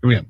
Here we go.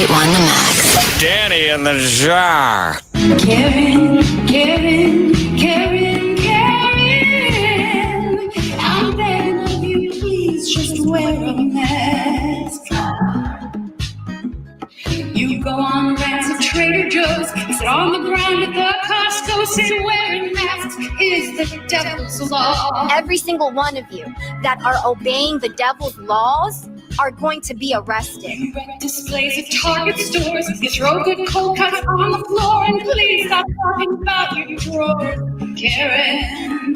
Won the max. Danny in the jar. Karen, Karen, Karen, Karen. I'm begging of you, please just wear a mask. You go on rants at Trader Joe's, sit on the ground at the Costco, say wearing masks is the devil's law. Every single one of you that are obeying the devil's laws are going to be arrested. You wreck displays at Target stores, you throw good cold cuts on the floor, and please stop talking about your drawers, Karen.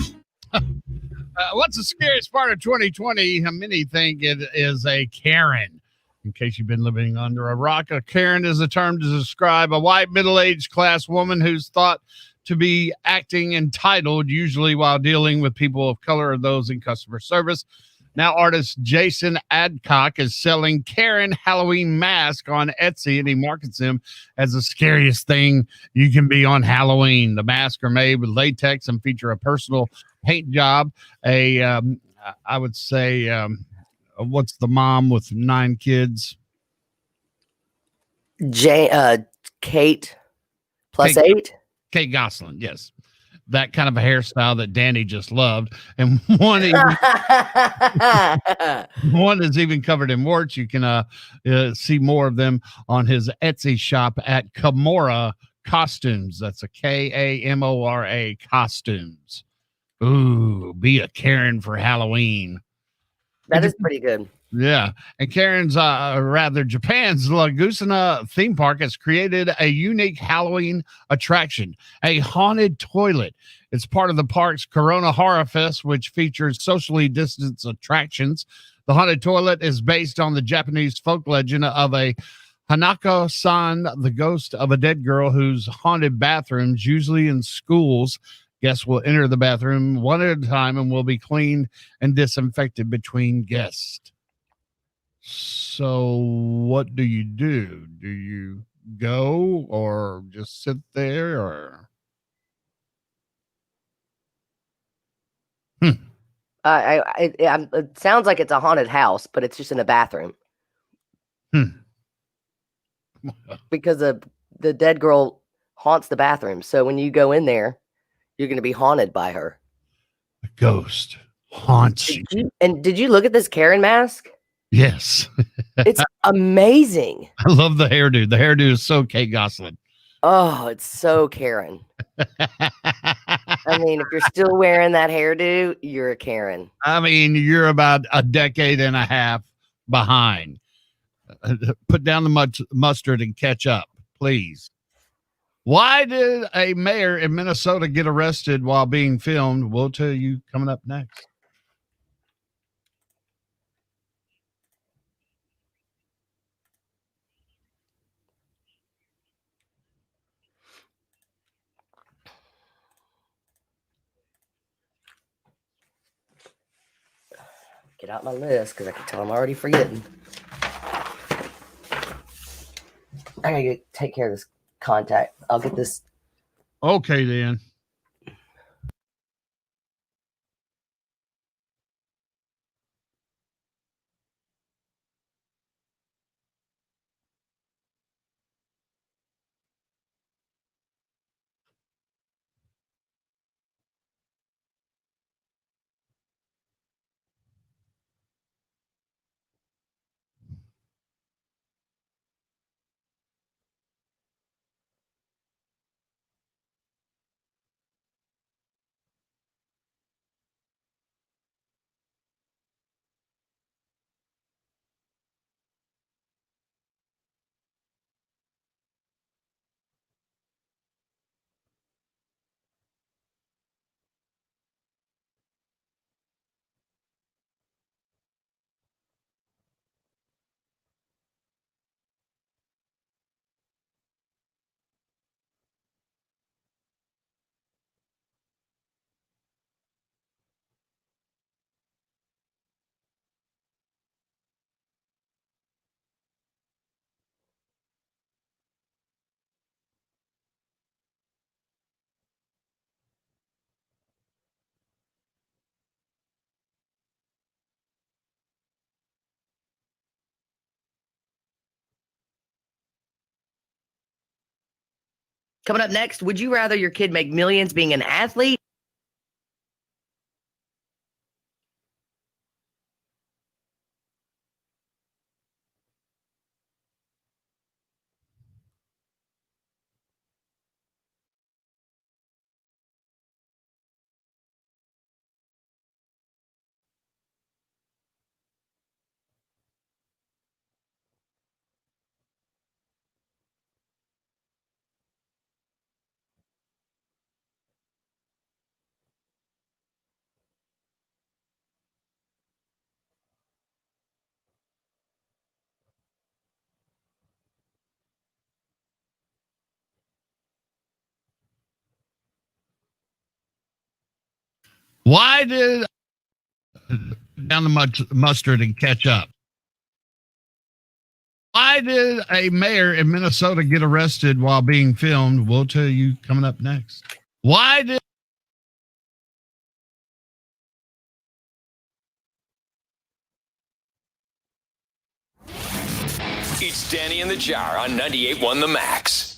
What's the scariest part of 2020? Many think it is a Karen. In case you've been living under a rock, a Karen is a term to describe a white middle-aged class woman who's thought to be acting entitled, usually while dealing with people of color or those in customer service. Now, artist Jason Adcock is selling Karen Halloween masks on Etsy, and he markets them as the scariest thing you can be on Halloween. The masks are made with latex and feature a personal paint job. I would say, what's the mom with 9 kids? Kate plus 8. Kate Gosselin, yes. That kind of a hairstyle that Danny just loved. And one is even covered in warts. You can see more of them on his Etsy shop at Kamora Costumes. That's a Kamora Costumes. Ooh, be a Karen for Halloween. That is pretty good. Yeah. And Japan's Laguna theme park has created a unique Halloween attraction, a haunted toilet. It's part of the park's Corona Horror Fest, which features socially distanced attractions. The haunted toilet is based on the Japanese folk legend of a Hanako-san, the ghost of a dead girl whose haunted bathrooms, usually in schools. Guests will enter the bathroom one at a time and will be cleaned and disinfected between guests. So what do? Do you go or just sit there or? It sounds like it's a haunted house, but it's just in a bathroom. Because the dead girl haunts the bathroom. So when you go in there, you're going to be haunted by her. A ghost haunts you. Did you look at this Karen mask? Yes. It's amazing. I love the hairdo. The hairdo is so Kate Gosselin. Oh, it's so Karen. I mean, if you're still wearing that hairdo, you're a Karen. I mean, you're about a decade and a half behind. Put down the mustard and catch up, please. Why did a mayor in Minnesota get arrested while being filmed? We'll tell you coming up next. Get out my list because I can tell I'm already forgetting. I gotta take care of this contact. I'll get this. Okay, then. Coming up next, would you rather your kid make millions being an athlete? Why did down the mustard and ketchup? Why did a mayor in Minnesota get arrested while being filmed? We'll tell you coming up next. Why did It's Danny in the Jar on 98.1 The Max.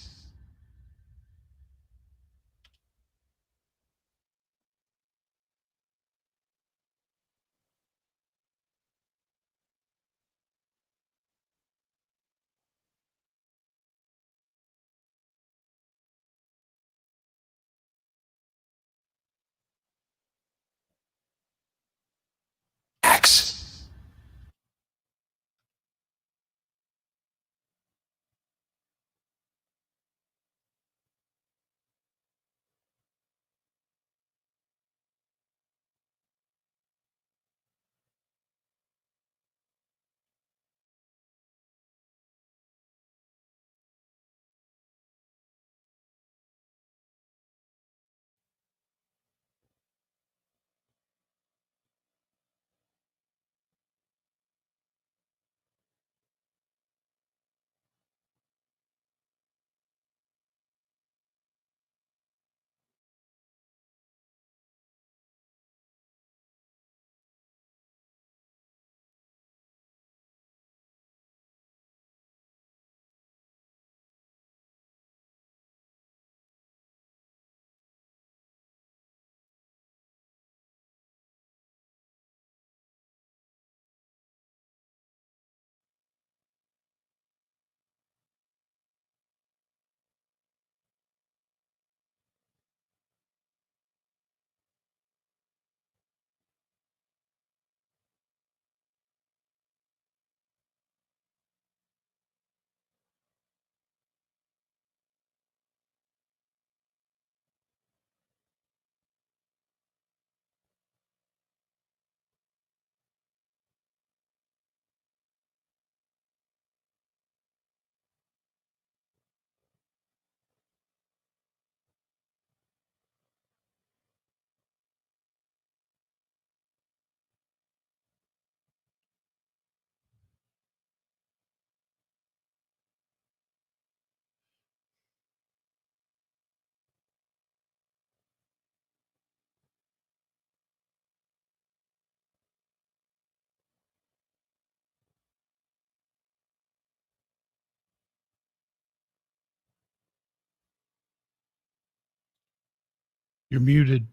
you're muted?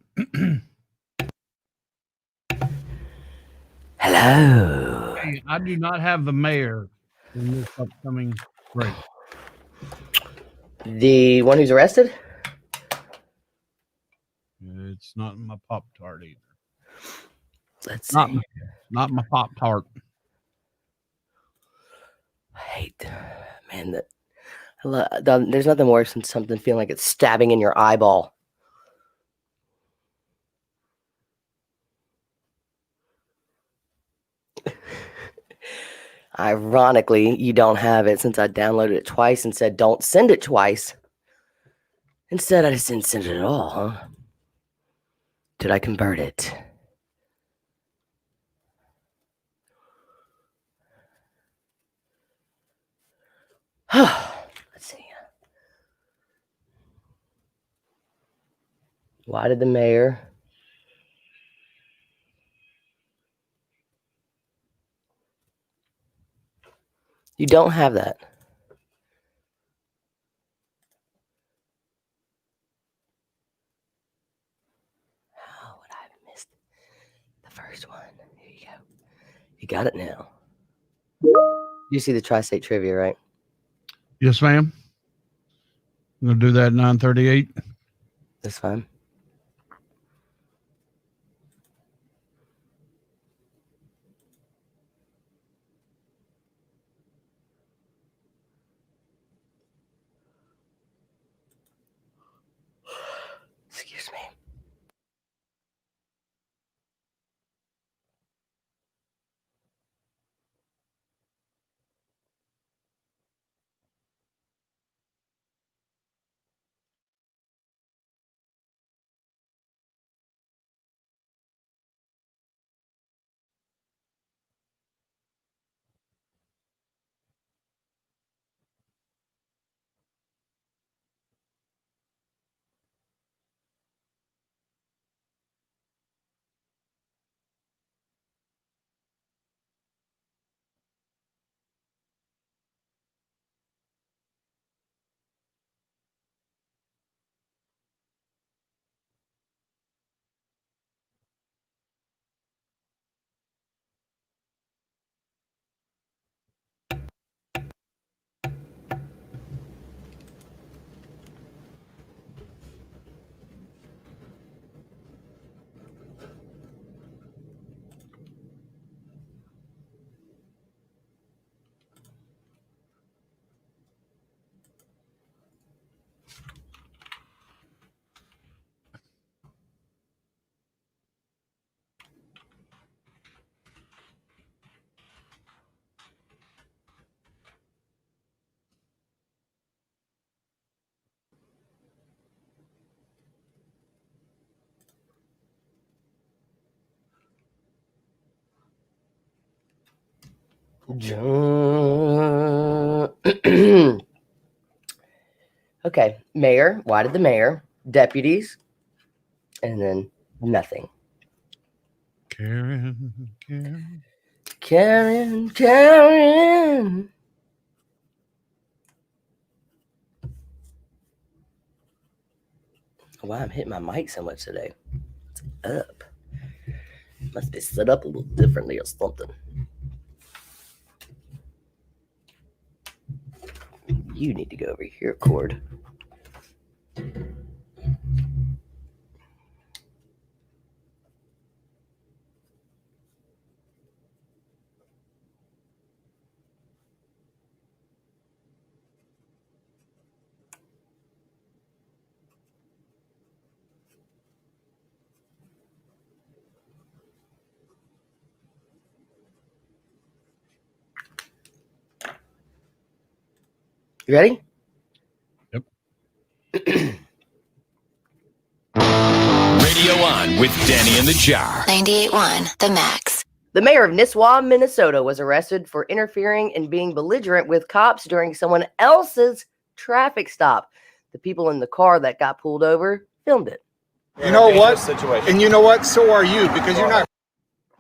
Hello. Hey, I do not have the mayor in this upcoming break. The one who's arrested? It's not in my Pop Tart either. Let's Not see. not my Pop Tart. I hate, man, there's nothing worse than something feeling like it's stabbing in your eyeball. Ironically, you don't have it since I downloaded it twice and said don't send it twice. Instead, I just didn't send it at all, huh? Did I convert it? Let's see. Why did the mayor? You don't have that. The first one. Here you go. You got it now. You see the tri-state trivia, right? Yes, ma'am. I'm going to do that at 9:38. That's fine. Excuse me. Okay, mayor. Why did the mayor? Deputies, and then nothing. Karen. Karen. Why I'm hitting my mic so much today? It's up. Must be set up a little differently or something. You need to go over here, Cord. You ready? Yep. Radio On with Danny and the Jar. 98.1 The Max. The mayor of Nisswa, Minnesota was arrested for interfering and being belligerent with cops during someone else's traffic stop. The people in the car that got pulled over filmed it. You know what? And you know what? So are you, because you're not.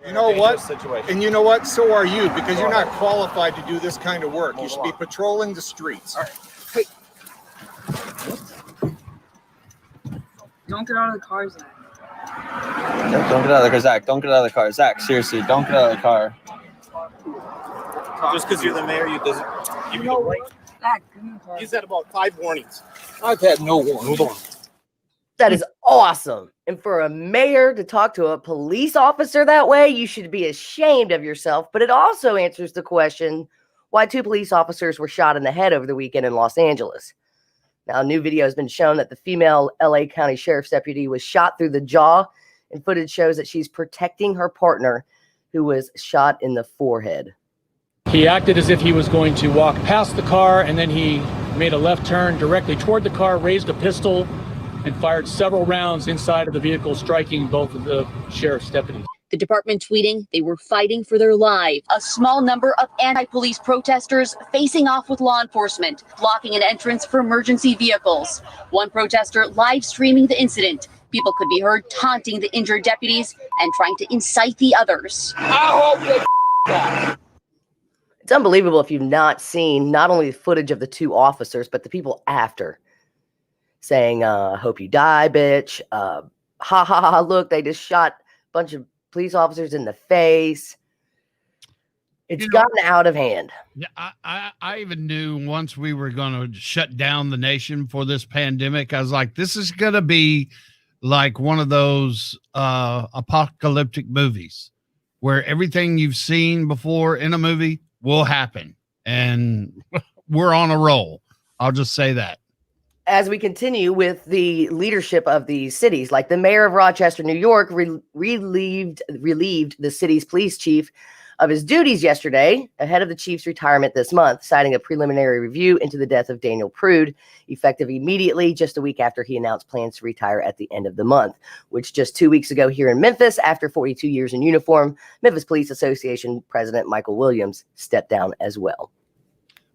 You know what? And you know what? So are you, because you're not qualified to do this kind of work. You should be patrolling the streets. Hey. Don't get out of the car, Zach. Don't get out of the car, Zach. Don't get out of the car, Zach. Seriously, don't get out of the car. Just because you're the mayor, you doesn't. You know what? Zach, get in the car. He's had about 5 warnings. I've had no warning. Hold on. That is awesome. And for a mayor to talk to a police officer that way, you should be ashamed of yourself. But it also answers the question why 2 police officers were shot in the head over the weekend in Los Angeles. Now, a new video has been shown that the female LA County Sheriff's deputy was shot through the jaw, and footage shows that she's protecting her partner who was shot in the forehead. He acted as if he was going to walk past the car, and then he made a left turn directly toward the car, raised a pistol, and fired several rounds inside of the vehicle, striking both of the sheriff's deputies. The department tweeting they were fighting for their lives. A small number of anti-police protesters facing off with law enforcement, blocking an entrance for emergency vehicles. One protester live streaming the incident. People could be heard taunting the injured deputies and trying to incite the others. It's unbelievable if you've not seen not only the footage of the 2 officers, but the people after saying, hope you die, bitch. Ha ha ha, look, they just shot a bunch of police officers in the face. It's gotten out of hand. Yeah, I even knew once we were going to shut down the nation for this pandemic, I was like, this is going to be like one of those apocalyptic movies where everything you've seen before in a movie will happen. And we're on a roll. I'll just say that. As we continue with the leadership of these cities, like the mayor of Rochester, New York, relieved the city's police chief of his duties yesterday ahead of the chief's retirement this month, citing a preliminary review into the death of Daniel Prude, effective immediately just a week after he announced plans to retire at the end of the month, which just 2 weeks ago here in Memphis, after 42 years in uniform, Memphis Police Association President Michael Williams stepped down as well.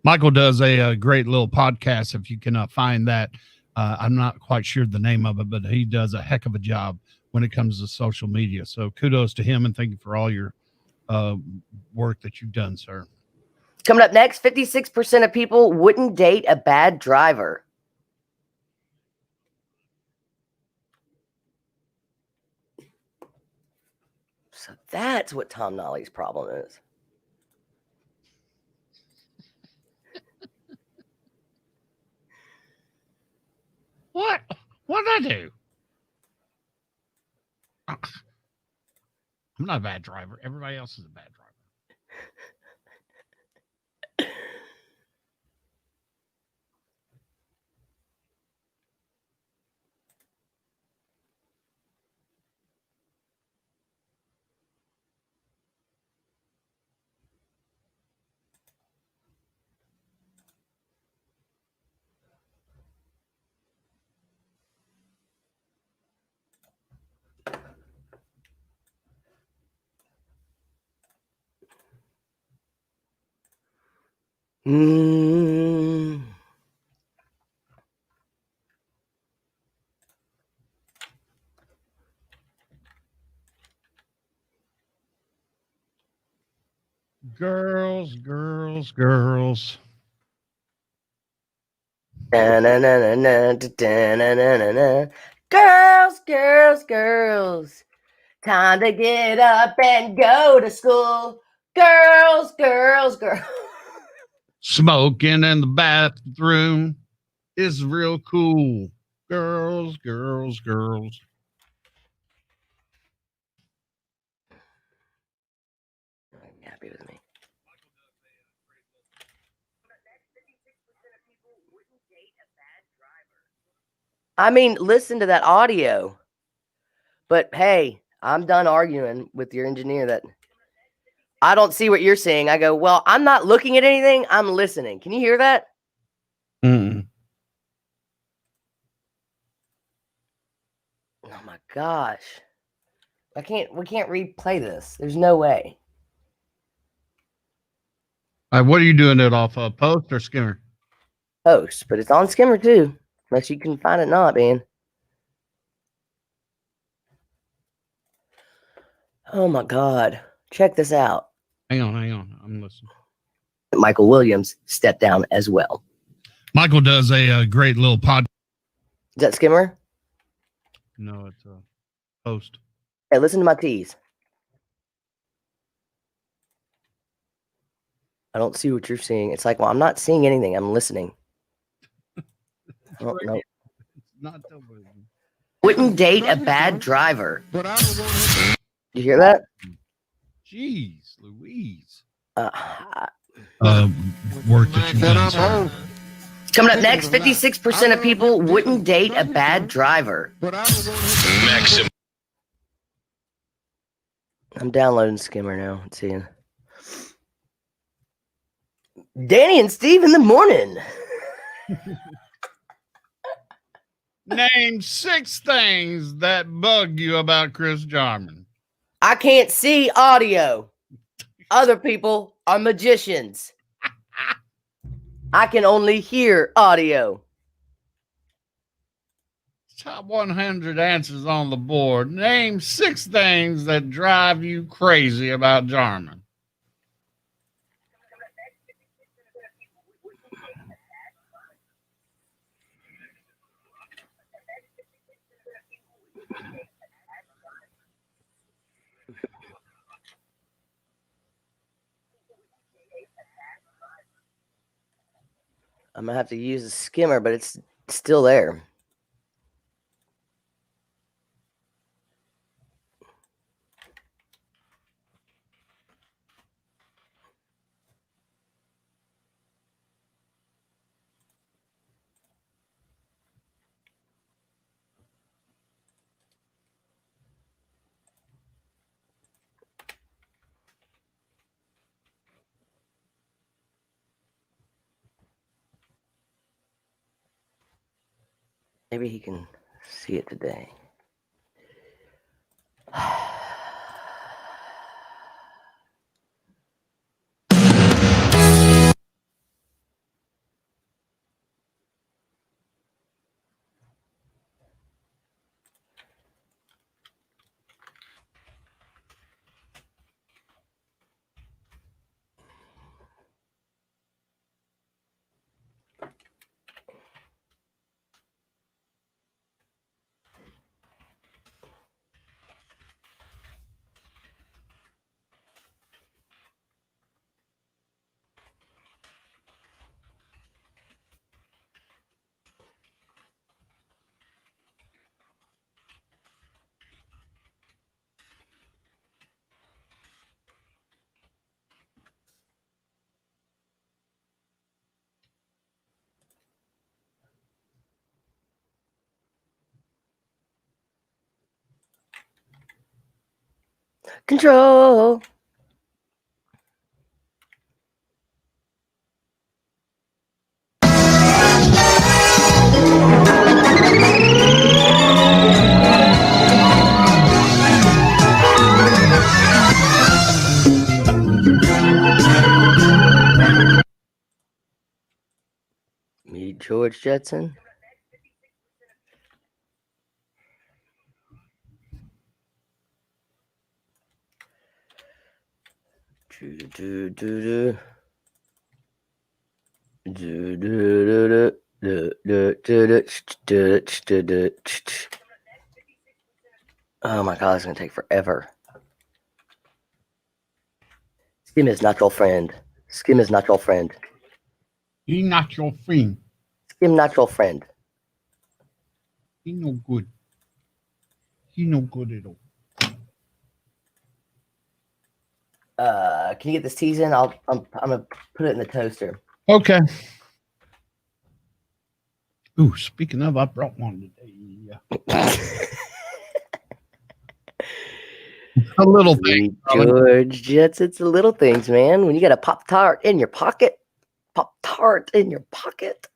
Michael does a great little podcast. If you can find that, I'm not quite sure the name of it, but he does a heck of a job when it comes to social media. So kudos to him, and thank you for all your work that you've done, sir. Coming up next, 56% of people wouldn't date a bad driver. So that's what Tom Nolly's problem is. What? What'd I do? I'm not a bad driver. Everybody else is a bad driver. Girls, girls, girls. Girls, girls, girls. Time to get up and go to school. Girls, girls, girls. Smoking in the bathroom is real cool. Girls, girls, girls. Happy with me. I mean, listen to that audio. But hey, I'm done arguing with your engineer that I don't see what you're seeing. I go, well, I'm not looking at anything. I'm listening. Can you hear that? Mm-mm. Oh my gosh. We can't replay this. There's no way. What are you doing it off of, Post or Skimmer? Post, but it's on Skimmer too. Unless you can find it not, man. Oh my God. Check this out. Hang on. I'm listening. Michael Williams stepped down as well. Michael does a great little pod. Is that Skimmer? No, it's a Post. Hey, listen to my tease. I don't see what you're seeing. It's like, well, I'm not seeing anything. I'm listening. Oh, no. Not television. Wouldn't date a bad driver. You hear that? Jeez, Louise. Work that you've done, sir. Coming up next, 56% of people wouldn't date a bad driver. Maximum. I'm downloading Skimmer now. Let's see. Danny and Steve in the morning. Name 6 things that bug you about Chris Jarman. I can't see audio. Other people are magicians. I can only hear audio. Top 100 answers on the board. Name 6 things that drive you crazy about Jarman. I'm gonna have to use a skimmer, but it's still there. Maybe he can see it today. Control. Meet George Jetson. Oh my god, it's gonna take forever. Skim is not your friend. Skim is not your friend. He not your friend. Skim not your friend. He no good. He no good at all. Can you get this teas in? I'm gonna put it in the toaster. Okay. Ooh, speaking of, I brought one today. A little thing. George Jetson, it's the little things, man. When you got a Pop-Tart in your pocket. Pop-Tart in your pocket.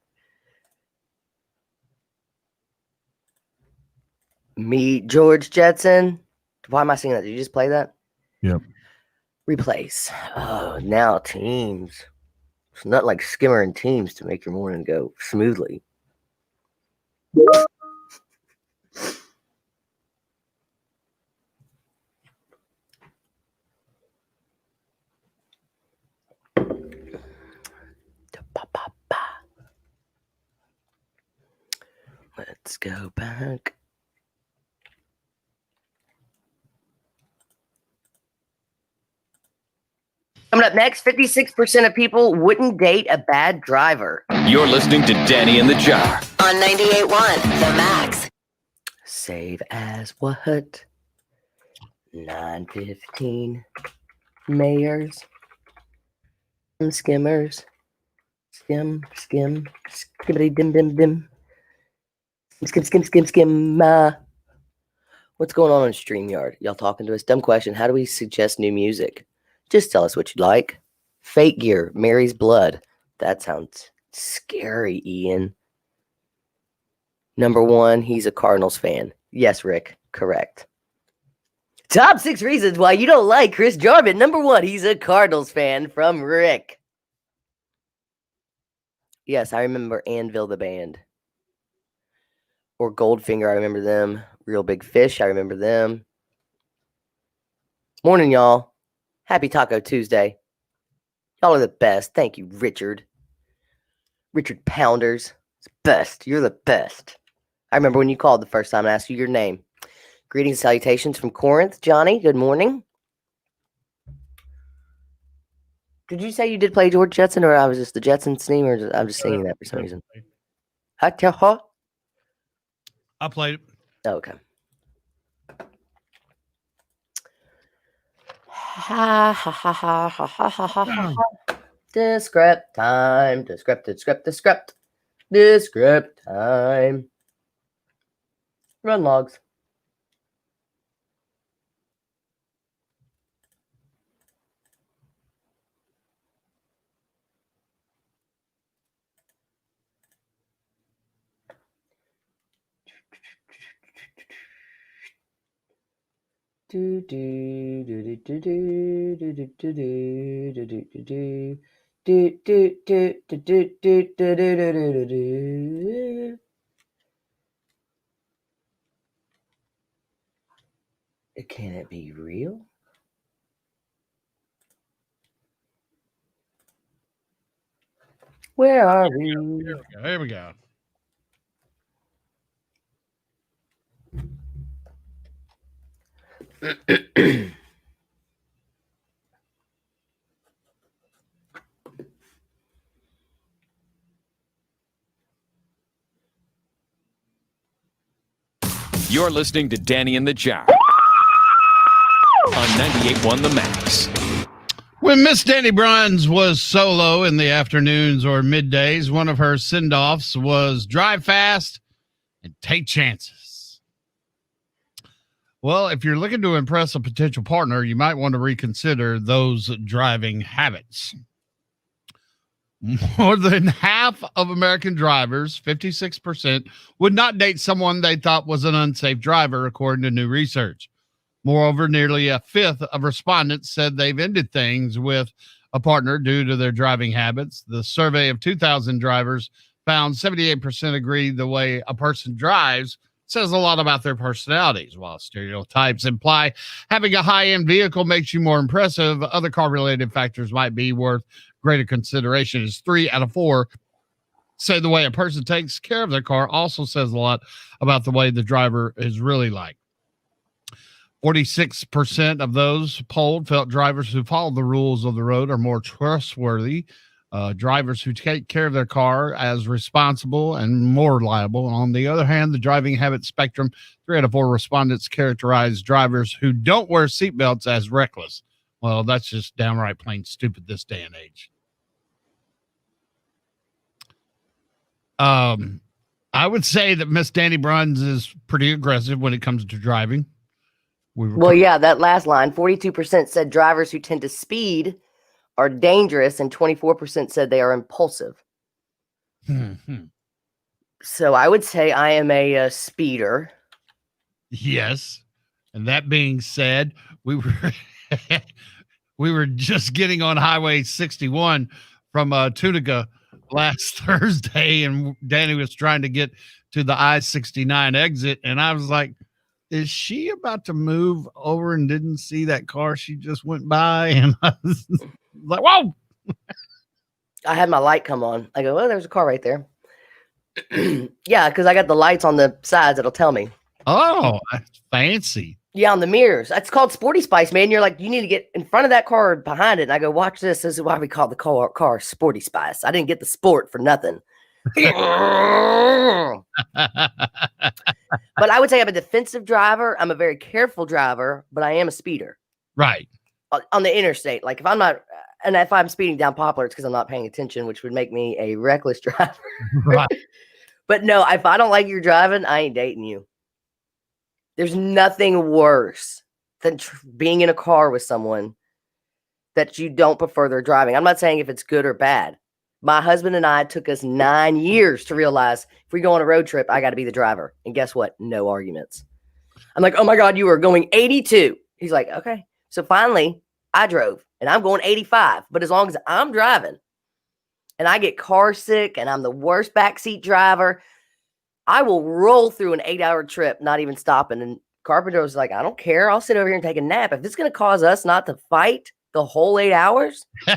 Meet George Jetson. Why am I singing that? Did you just play that? Yep. Replace. Oh, now Teams. It's not like Skimmer and Teams to make your morning go smoothly. Let's go back. Coming up next, 56% of people wouldn't date a bad driver. You're listening to Danny and the Jar. On 98.1 The Max. Save as what? 9:15 mayors and skimmers. Skim, skimmity dim dim dim. Skim. What's going on StreamYard? Y'all talking to us? Dumb question. How do we suggest new music? Just tell us what you'd like. Fake Gear, Mary's Blood. That sounds scary, Ian. Number 1, he's a Cardinals fan. Yes, Rick, correct. Top 6 reasons why you don't like Chris Jarman. Number 1, he's a Cardinals fan from Rick. Yes, I remember Anvil the band. Or Goldfinger, I remember them. Real Big Fish, I remember them. Morning, y'all. Happy Taco Tuesday. Y'all are the best. Thank you, Richard. Richard Pounders. It's best. You're the best. I remember when you called the first time and asked you your name. Greetings and salutations from Corinth. Johnny, good morning. Did you say you did play George Jetson, or I was just the Jetsons theme, or I'm just singing that for some reason? I played it. Oh, okay. Ha ha ha ha ha ha ha ha ha. Descript time. Descript time. Run logs. Do do do do do do do do do do do do do. Do do do do do do do do do do. Can it be real? Where are we? Here we go. You're listening to Danny and the Jar on 98.1 The Max. When Miss Danny Bruns was solo in the afternoons or middays, one of her send-offs was drive fast and take chances. Well, if you're looking to impress a potential partner, you might want to reconsider those driving habits. More than half of American drivers, 56%, would not date someone they thought was an unsafe driver, according to new research. Moreover, nearly a fifth of respondents said they've ended things with a partner due to their driving habits. The survey of 2,000 drivers found 78% agree the way a person drives says a lot about their personalities. While stereotypes imply having a high-end vehicle makes you more impressive, other car-related factors might be worth greater consideration. Is 3 out of 4 say the way a person takes care of their car also says a lot about the way the driver is really like. 46% of those polled felt drivers who follow the rules of the road are more trustworthy. Drivers who take care of their car as responsible and more reliable. On the other hand, the driving habit spectrum, 3 out of 4 respondents characterize drivers who don't wear seatbelts as reckless. Well, that's just downright plain stupid this day and age. I would say that Miss Danny Bruns is pretty aggressive when it comes to driving. Well, yeah, that last line, 42% said drivers who tend to speed are dangerous, and 24% said they are impulsive. So I would say I am a speeder. Yes. And that being said, we were just getting on Highway 61 from Tunica last Thursday, and Danny was trying to get to the I-69 exit, and I was like, is she about to move over and didn't see that car she just went by? And I was like, whoa. I had my light come on. I go, well, there's a car right there. Yeah, because I got the lights on the sides that'll tell me. Oh, that's fancy. Yeah, on the mirrors. That's called Sporty Spice, man. You're like, you need to get in front of that car or behind it. And I go, watch this. This is why we call the car Sporty Spice. I didn't get the sport for nothing. But I would say I'm a defensive driver. I'm a very careful driver, but I am a speeder. Right. On the interstate. Like if I'm not, and if I'm speeding down Poplar, it's because I'm not paying attention, which would make me a reckless driver. Right. But no, if I don't like your driving, I ain't dating you. There's nothing worse than being in a car with someone that you don't prefer their driving. I'm not saying if it's good or bad. My husband and I, it took us 9 years to realize if we go on a road trip, I got to be the driver. And guess what? No arguments. I'm like, oh my God, you are going 82. He's like, okay. So finally, I drove and I'm going 85. But as long as I'm driving and I get car sick and I'm the worst backseat driver, I will roll through an 8-hour trip, not even stopping. And Carpenter was like, I don't care. I'll sit over here and take a nap. If it's going to cause us not to fight the whole 8 hours. So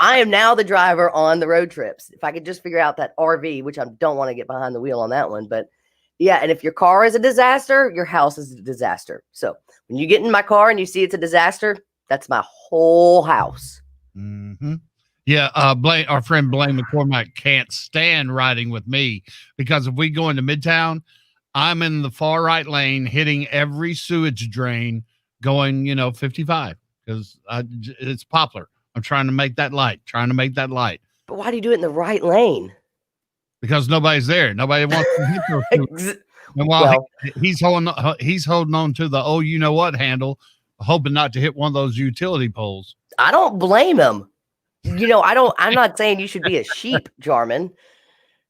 I am now the driver on the road trips. If I could just figure out that RV, which I don't want to get behind the wheel on that one. But yeah, and if your car is a disaster, your house is a disaster. So when you get in my car and you see it's a disaster, That's my whole house. Mm-hmm. Yeah, our friend Blaine McCormack can't stand riding with me because if we go into Midtown, I'm in the far right lane hitting every sewage drain going, 55 because it's Poplar. I'm trying to make that light, But why do you do it in the right lane? because nobody's there. Nobody wants to hit those sewage. And while he's holding on to the handle, hoping not to hit one of those utility poles. I don't blame him. I'm not saying you should be a sheep, Jarman,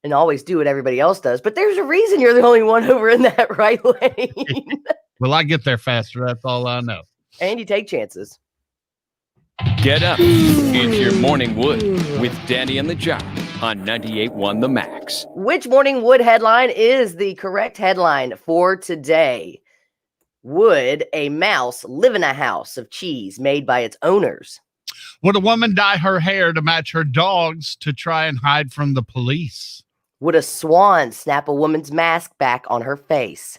and always do what everybody else does, but there's a reason you're the only one over in that right lane. Well, I get there faster. That's all I know. And you take chances. Get up. It's your Morning Wood with Danny and the Jock on 98.1 The Max. Which Morning Wood headline is the correct headline for today? Would a mouse live in a house of cheese made by its owners? Would a woman dye her hair to match her dogs to try and hide from the police? Would a swan snap a woman's mask back on her face?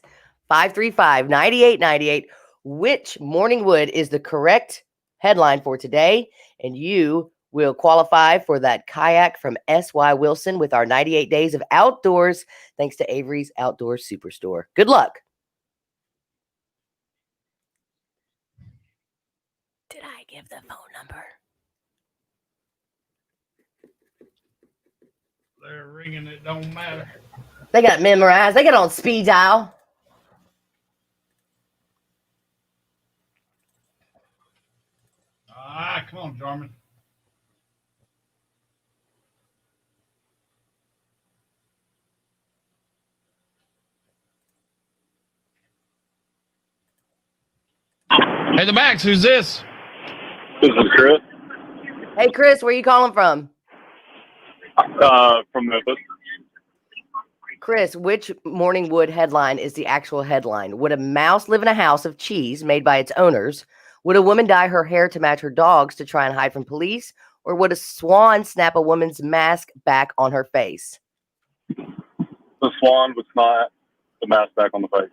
535-9898. Which Morning Wood is the correct headline for today? And you will qualify for that kayak from S.Y. Wilson with our 98 days of outdoors, thanks to Avery's Outdoor Superstore. Good luck. Did I give the phone number? They're ringing. It don't matter. They got it memorized. They got it on speed dial. Come on, Jarman. Hey, the Max, who's this? This is Chris. Hey, Chris, where are you calling from? From Memphis. Chris, which Morning Wood headline is the actual headline? Would a mouse live in a house of cheese made by its owners? Would a woman dye her hair to match her dogs to try and hide from police? Or would a swan snap a woman's mask back on her face? The swan would snap the mask back on the face.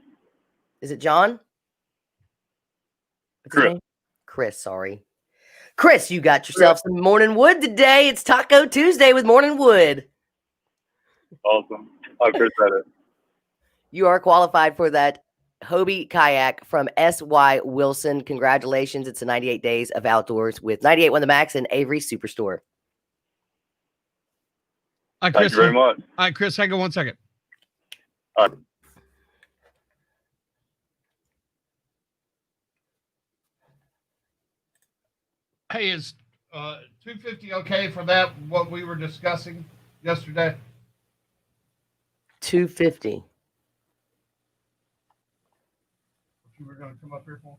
Is it John? What's his Chris. name? Chris, sorry. Chris, you got yourself some Morning Wood today. It's Taco Tuesday with Morning Wood. Awesome. I appreciate it. You are qualified for that Hobie kayak from S.Y. Wilson. Congratulations. It's a 98 days of outdoors with 98.1 The Max and Avery Superstore. Hi, Chris. Thank you very much. All right, Chris, hang on 1 second. All right. Hey, is 250 okay for that, what we were discussing yesterday? 250. You were going to come up here for?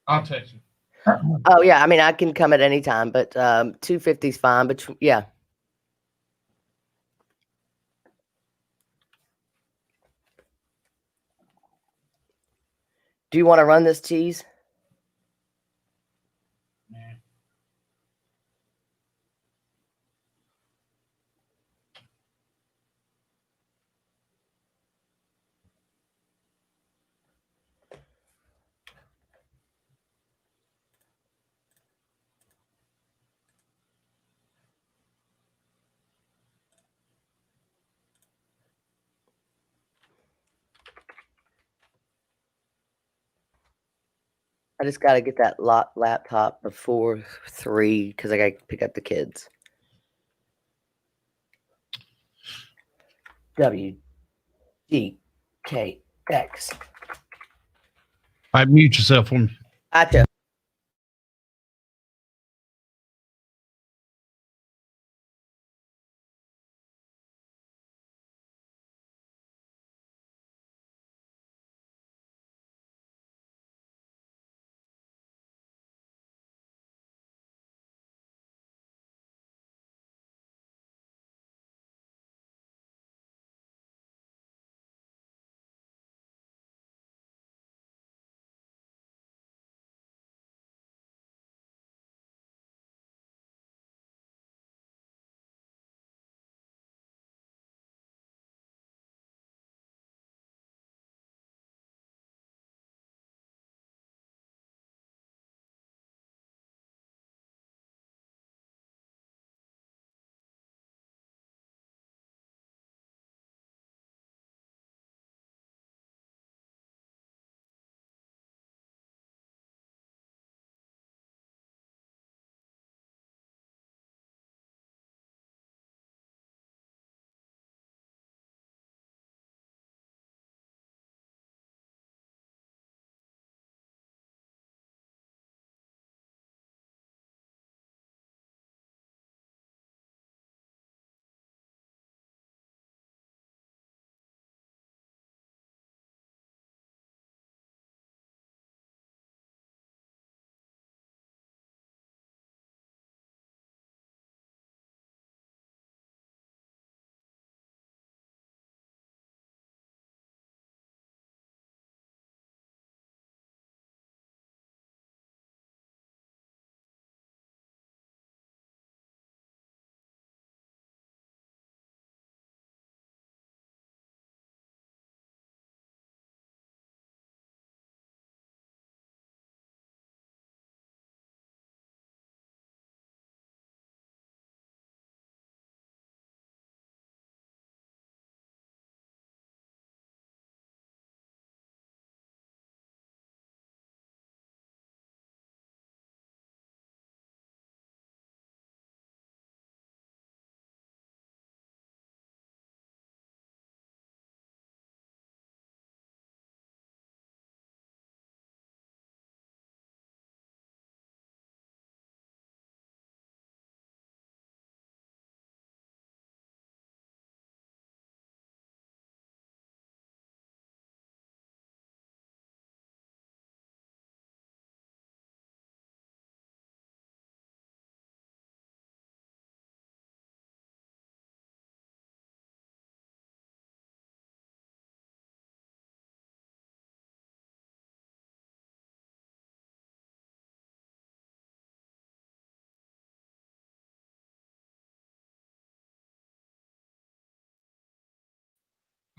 I'll text you. Oh, yeah. I mean, I can come at any time, but 250 is fine. But yeah. Do you want to run this tease? I just got to get that laptop before 3 because I got to pick up the kids. WGKX. All right, mute yourself for me. Gotcha.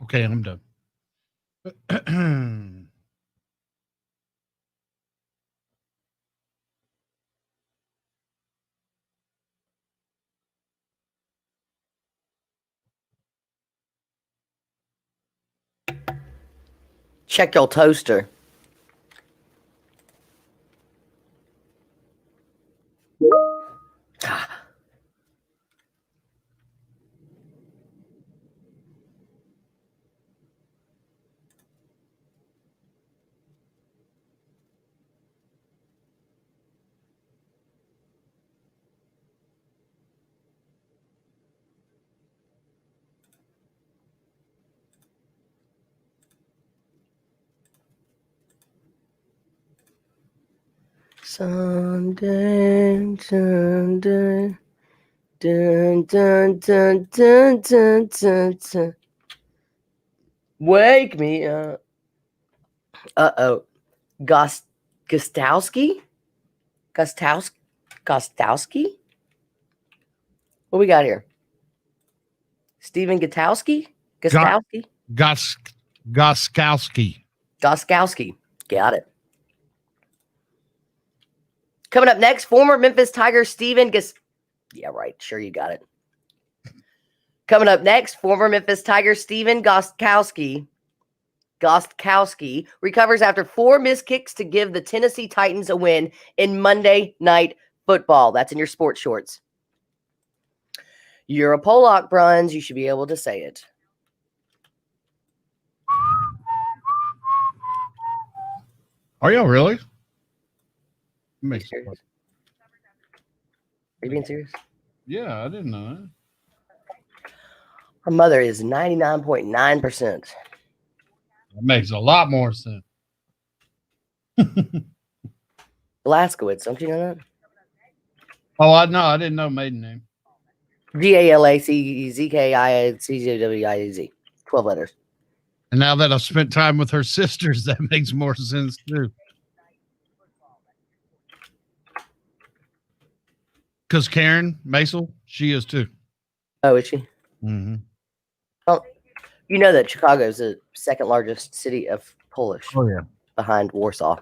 Okay, I'm done. Check your toaster. Sunday, Sunday, dun, dun, dun, dun, dun, dun, dun. Wake me up. Uh-oh. Gostowski? Gostowski? What we got here? Stephen Gostowski? Gostowski? Goskowski. Gostowski. Got it. Coming up next, former Memphis Tiger Stephen Yeah, right. Sure, you got it. Coming up next, former Memphis Tiger Stephen Gostkowski recovers after 4 missed kicks to give the Tennessee Titans a win in Monday Night Football. That's in your sports shorts. You're a Pollock, Bruns. You should be able to say it. Are y'all really? Are you being serious? Yeah, I didn't know that. Her mother is 99.9%. That makes a lot more sense. Blaskowitz, don't you know that? Oh, I know. I didn't know maiden name. Galacczkiczwiz. 12 letters. And now that I've spent time with her sisters, that makes more sense too. Because Karen Maisel, she is too. Oh, is she? Mm-hmm. Oh, you know that Chicago is the second largest city of Polish. Oh, yeah. Behind Warsaw.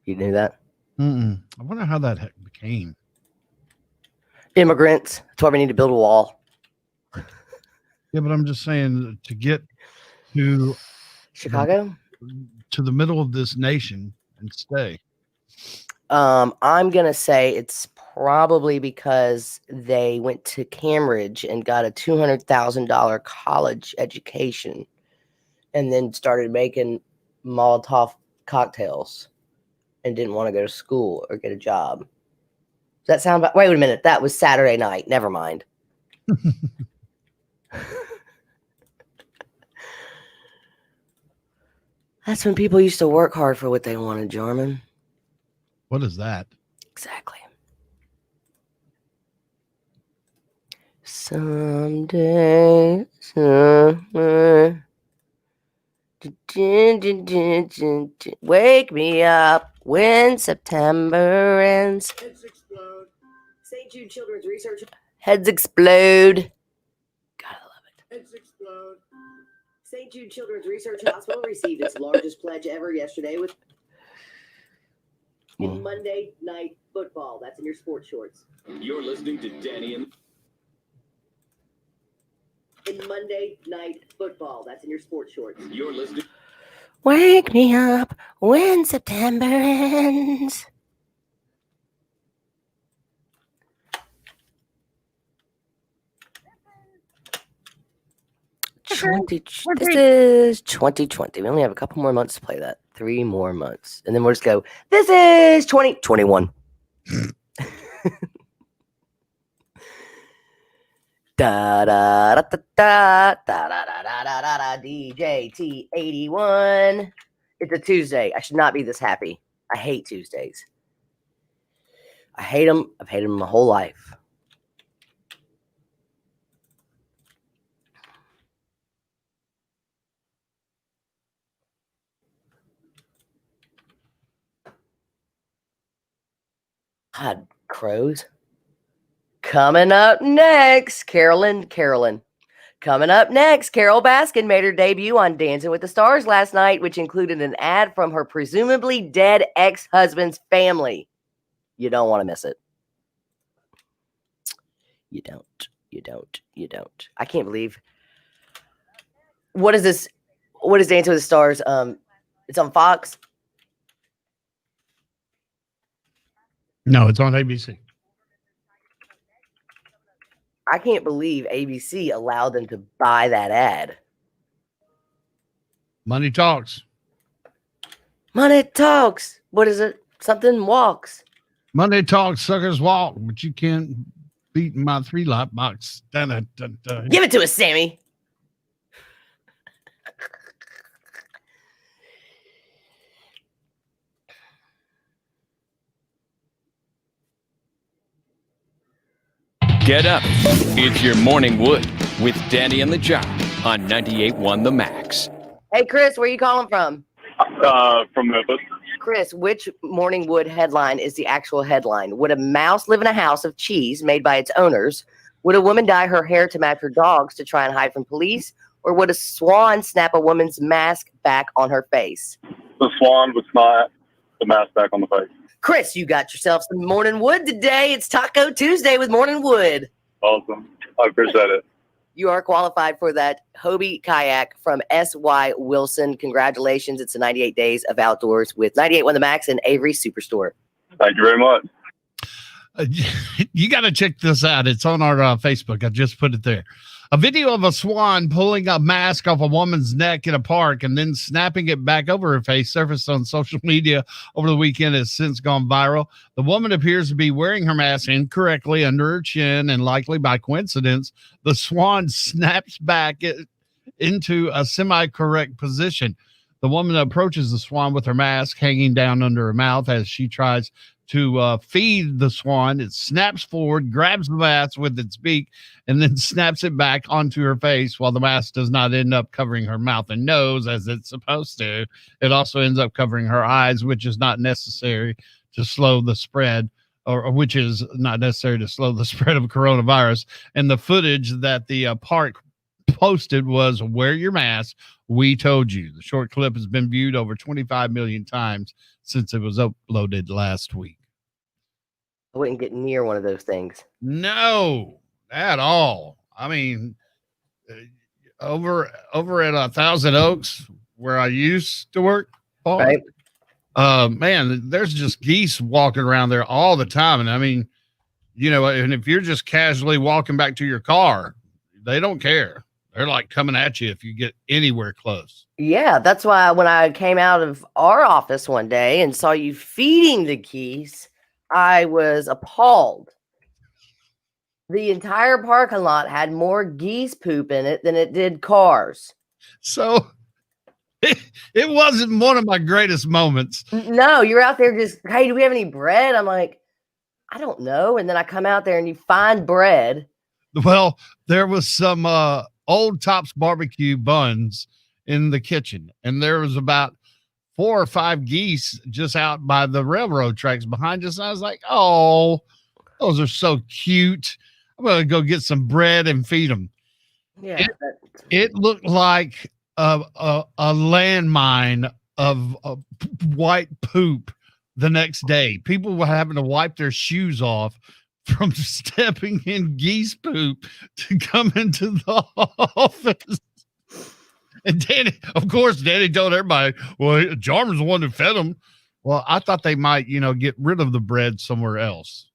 You knew that? I wonder how that became. Immigrants. That's why we need to build a wall. Yeah, but I'm just saying to get to Chicago, to the middle of this nation and stay. I'm gonna say it's probably because they went to Cambridge and got a $200,000 college education, and then started making Molotov cocktails, and didn't want to go to school or get a job. Does that sound about? Wait a minute, that was Saturday night. Never mind. That's when people used to work hard for what they wanted, Jarman. What is that? Exactly. Someday, somewhere. Wake me up when September ends. Heads explode. St. Jude Children's Research. Heads explode. Gotta love it. Heads explode. St. Jude Children's Research Hospital received its largest pledge ever yesterday with in Monday Night Football. That's in your sports shorts. You're listening to Danny and In Monday Night Football. That's in your sports shorts. you're listening. Wake me up when September ends. This is 2020. We only have a couple more months to play that. 3 more months. And then we'll just go, this is 2021. Da da da da da da da da da da da DJT 81. It's a Tuesday. I should not be this happy. I hate Tuesdays. I hate them. I've hated them my whole life. God, crows. Coming up next, Carolyn. Coming up next, Carol Baskin made her debut on Dancing with the Stars last night, which included an ad from her presumably dead ex-husband's family. You don't want to miss it. You don't. I can't believe. What is this? What is Dancing with the Stars? It's on Fox. No, it's on ABC. I can't believe ABC allowed them to buy that ad. Money talks. Money talks. What is it? Something walks. Money talks, suckers walk, but you can't beat my 3-lot box. Dun, dun, dun, dun. Give it to us, Sammy. Get up. It's your morning wood with Danny and the Jock on 98.1 The Max. Hey, Chris, where are you calling from? From Memphis. Chris, which Morning Wood headline is the actual headline? Would a mouse live in a house of cheese made by its owners? Would a woman dye her hair to match her dogs to try and hide from police? Or would a swan snap a woman's mask back on her face? The swan would snap the mask back on the face. Chris, you got yourself some Morning Wood today. It's Taco Tuesday with Morning Wood. Awesome. I appreciate it. You are qualified for that Hobie kayak from S.Y. Wilson. Congratulations. It's the 98 Days of Outdoors with 98.1 The Max and Avery Superstore. Thank you very much. You got to check this out. It's on our Facebook. I just put it there. A video of a swan pulling a mask off a woman's neck in a park and then snapping it back over her face surfaced on social media over the weekend has since gone viral. The woman appears to be wearing her mask incorrectly under her chin, and likely by coincidence, the swan snaps back into a semi-correct position. The woman approaches the swan with her mask hanging down under her mouth as she tries to feed the swan. It snaps forward, grabs the mask with its beak, and then snaps it back onto her face. While the mask does not end up covering her mouth and nose as it's supposed to, it also ends up covering her eyes, which is not necessary to slow the spread, or which is not necessary to slow the spread of coronavirus. And the footage that the park posted was, "Wear your mask. We told you." The short clip has been viewed over 25 million times since it was uploaded last week. I wouldn't get near one of those things. No, at all. I mean, over at Thousand Oaks, where I used to work, Paul, right? Man, there's just geese walking around there all the time. And I mean, you know, and if you're just casually walking back to your car, they don't care. They're like coming at you if you get anywhere close. Yeah, that's why when I came out of our office one day and saw you feeding the geese, I was appalled. The entire parking lot had more geese poop in it than it did cars. So it wasn't one of my greatest moments. No, you're out there just, hey, do we have any bread? I'm like, I don't know. And then I come out there and you find bread. Well, there was some Old Tops barbecue buns in the kitchen, and there was about 4 or 5 geese just out by the railroad tracks behind us. And I was like, oh, those are so cute. I'm going to go get some bread and feed them. Yeah. It looked like a landmine of white poop the next day. People were having to wipe their shoes off from stepping in geese poop to come into the office. And Danny, of course, Danny told everybody, well, Jarman's the one who fed them. Well, I thought they might, get rid of the bread somewhere else.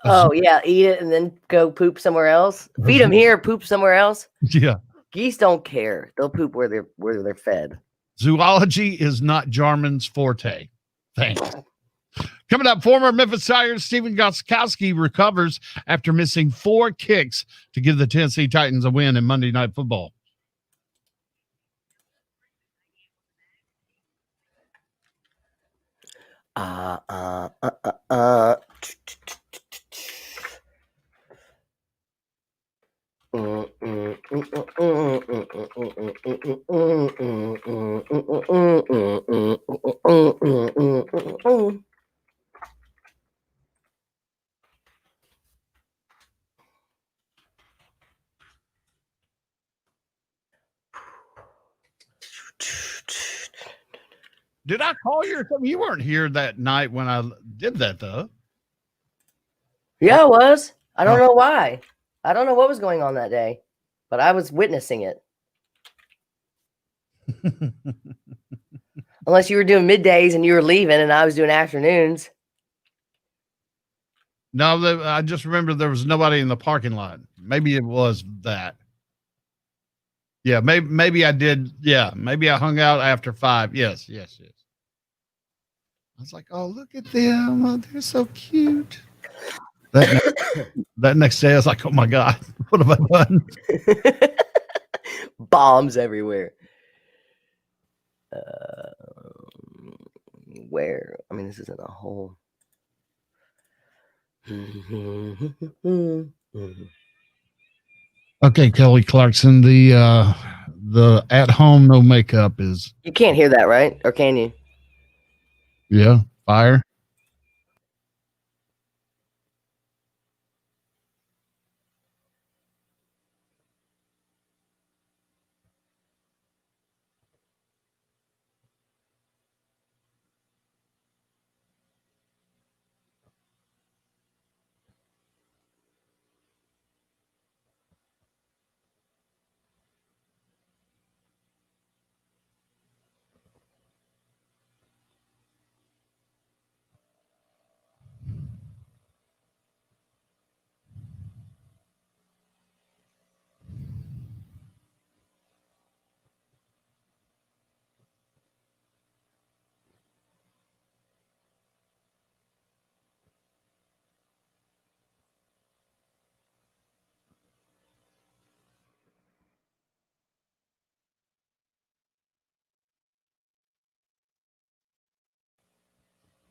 Oh, yeah. Eat it and then go poop somewhere else. Feed them here, poop somewhere else. Yeah. Geese don't care. They'll poop where they're fed. Zoology is not Jarman's forte. Thanks. Coming up, former Memphis Tigers Stephen Gostkowski recovers after missing 4 kicks to give the Tennessee Titans a win in Monday Night Football. Did I call you or something? You weren't here that night when I did that, though. Yeah, I was. I don't know why. I don't know what was going on that day, but I was witnessing it. Unless you were doing middays and you were leaving and I was doing afternoons. No, I just remember there was nobody in the parking lot. Maybe it was that. Yeah, maybe I did. Yeah, maybe I hung out after 5. Yes. I was like, oh, look at them. Oh, they're so cute. That next day, I was like, oh my God, what have I done? Bombs everywhere. Where? I mean, this isn't a whole. Okay, Kelly Clarkson, the at home no makeup is. You can't hear that, right? Or can you? Yeah, fire.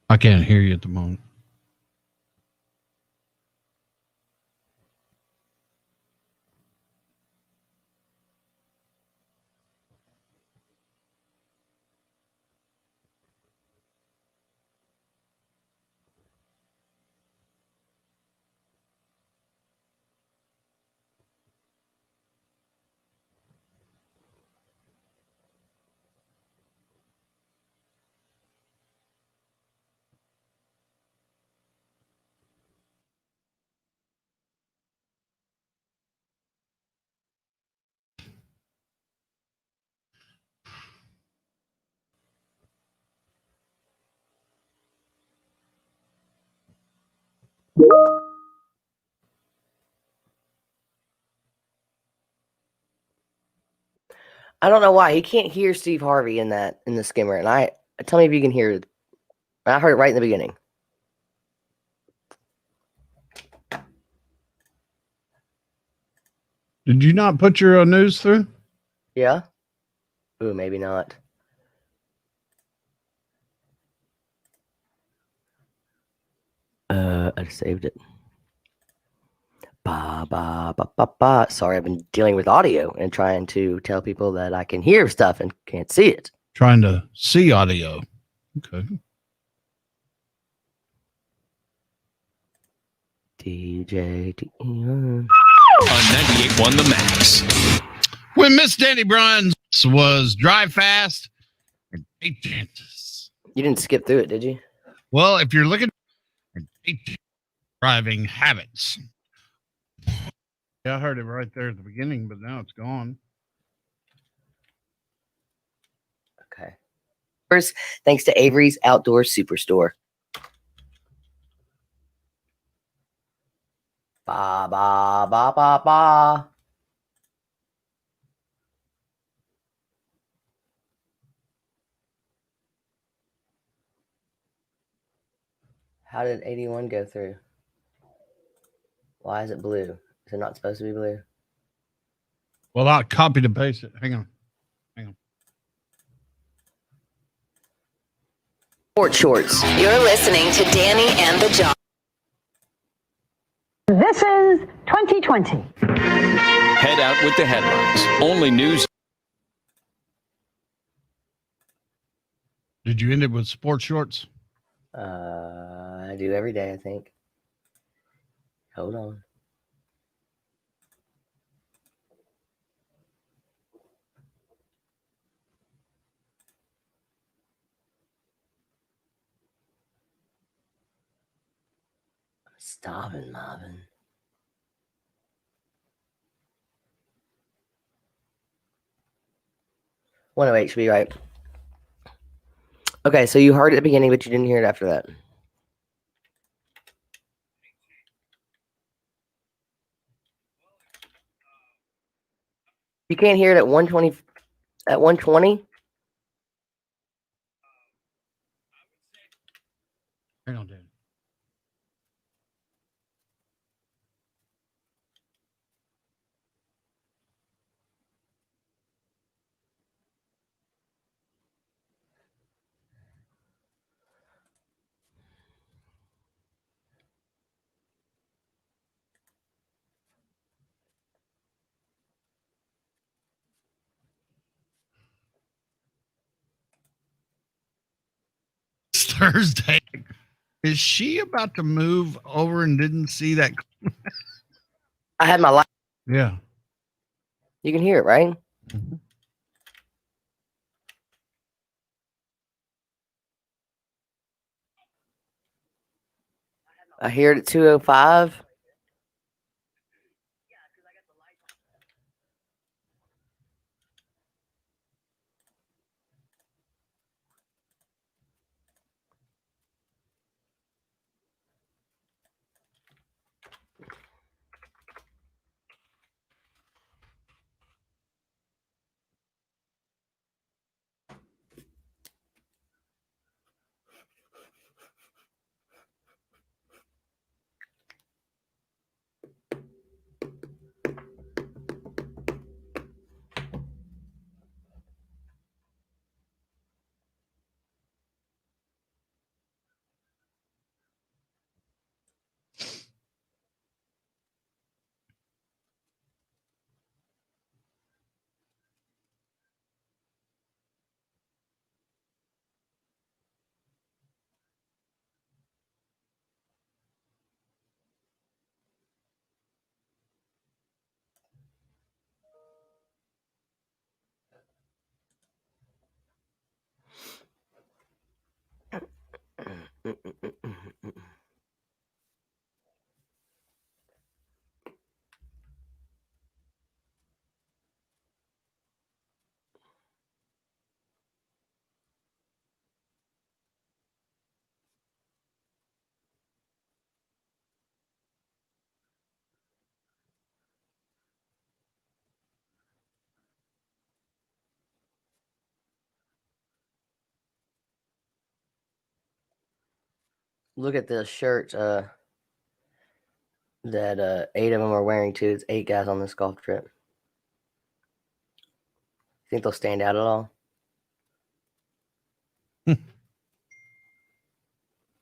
I can't hear you at the moment. I don't know why he can't hear Steve Harvey in the skimmer, and I tell me if you can hear it. I heard it right in the beginning. Did you not put your news through? Yeah. Ooh, maybe not. I saved it. Ba ba ba ba ba. Sorry, I've been dealing with audio and trying to tell people that I can hear stuff and can't see it. Trying to see audio. Okay. DJ on 98.1 The Max. When Miss Danny Bruns was Drive Fast and Take Chances. You didn't skip through it, did you? Well, if you're looking at driving habits. Yeah, I heard it right there at the beginning, but now it's gone. Okay. First, thanks to Avery's Outdoor Superstore. Ba ba ba ba ba. How did 81 go through? Why is it blue? Is it not supposed to be blue? Well, I'll copy and paste it. Hang on. Sport shorts. You're listening to Danny and the John. This is 2020. Head out with the headlines. Only news. Did you end it with sports shorts? I do every day, I think. Hold on. Stopping, Marvin. One oh eight should be right. Okay, so you heard it at the beginning, but you didn't hear it after that. You can't hear it at 120. At 120. Hang on, dude. It's Thursday. Is she about to move over and didn't see that? I had my light. Yeah. You can hear it, right? Mm-hmm. I hear it at 205. Look at the shirts that 8 of them are wearing too. It's 8 guys on this golf trip. Think they'll stand out at all?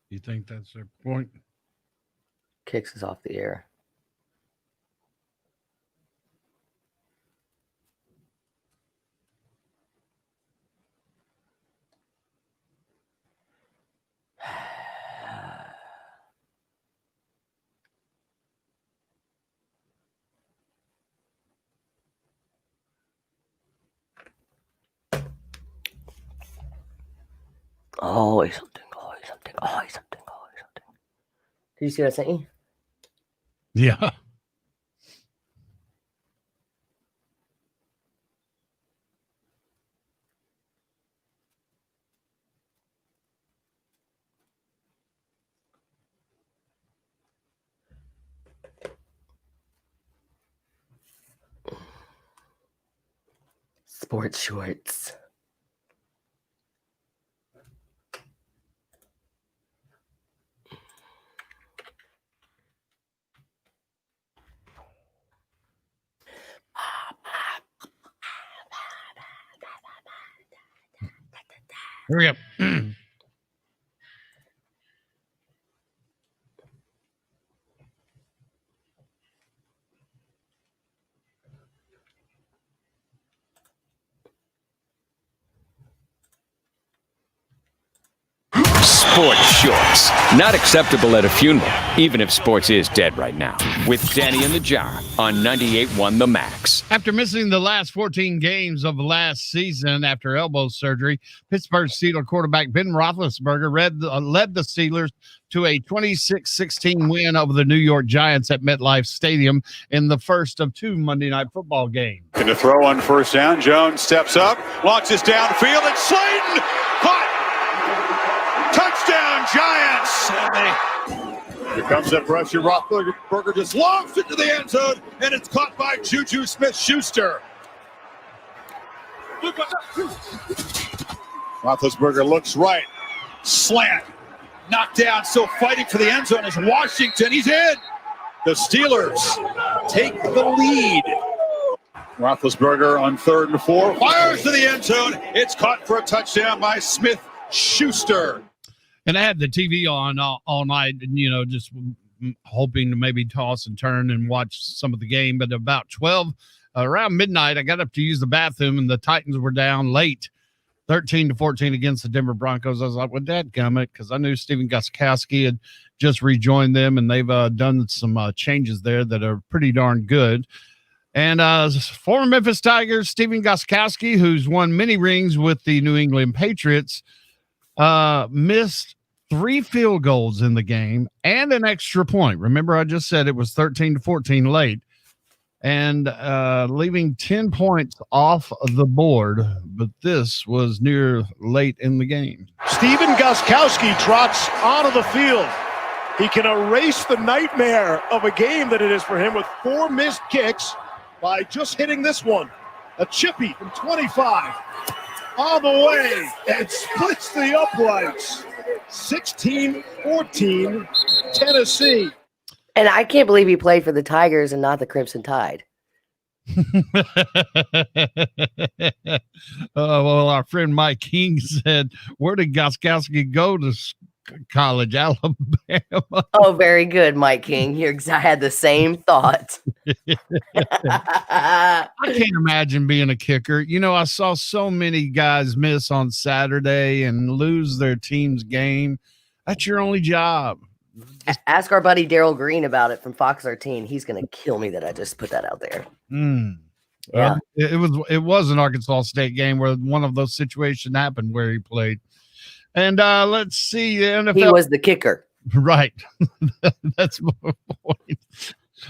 You think that's their point? Kicks us off the air. Always something, always something, always something, always something. Did you see what I sent you? Yeah. Sports shorts. Here we go. Sports shorts. Not acceptable at a funeral, even if sports is dead right now. With Danny and the Jar on 98.1 The Max. After missing the last 14 games of last season after elbow surgery, Pittsburgh Steelers quarterback Ben Roethlisberger led the Steelers to a 26-16 win over the New York Giants at MetLife Stadium in the first of 2 Monday Night Football games. And to throw on first down, Jones steps up, launches downfield, and Slayton caught. Touchdown, Giants! Here comes that pressure. Roethlisberger just lobs into the end zone, and it's caught by Juju Smith-Schuster. Roethlisberger looks right, slant, knocked down, still fighting for the end zone is Washington. He's in. The Steelers take the lead. Roethlisberger on 3rd and 4, fires to the end zone. It's caught for a touchdown by Smith-Schuster. And I had the TV on all night, and just hoping to maybe toss and turn and watch some of the game. But about 12, around midnight, I got up to use the bathroom, and the Titans were down late, 13-14 against the Denver Broncos. I was like, well, dadgummit, because I knew Stephen Gostkowski had just rejoined them, and they've done some changes there that are pretty darn good. And former Memphis Tigers, Stephen Gostkowski, who's won many rings with the New England Patriots, missed 3 field goals in the game and an extra point. Remember, I just said it was 13-14 late, and leaving 10 points off the board, but this was near late in the game. Stephen Gostkowski trots onto the field. He can erase the nightmare of a game that it is for him with 4 missed kicks by just hitting this one. A chippy from 25. On the way, and splits the uprights. 16-14, Tennessee. And I can't believe he played for the Tigers and not the Crimson Tide. Well, our friend Mike King said, where did Gostkowski go to college? Alabama. Oh, very good, Mike King. I had the same thought. I can't imagine being a kicker. I saw so many guys miss on Saturday and lose their team's game. That's your only job. Ask our buddy Daryl Green about it from Fox 13. He's going to kill me that I just put that out there. Yeah. It was an Arkansas State game where one of those situations happened where he played. And let's see. The NFL. He was the kicker. Right. That's my point.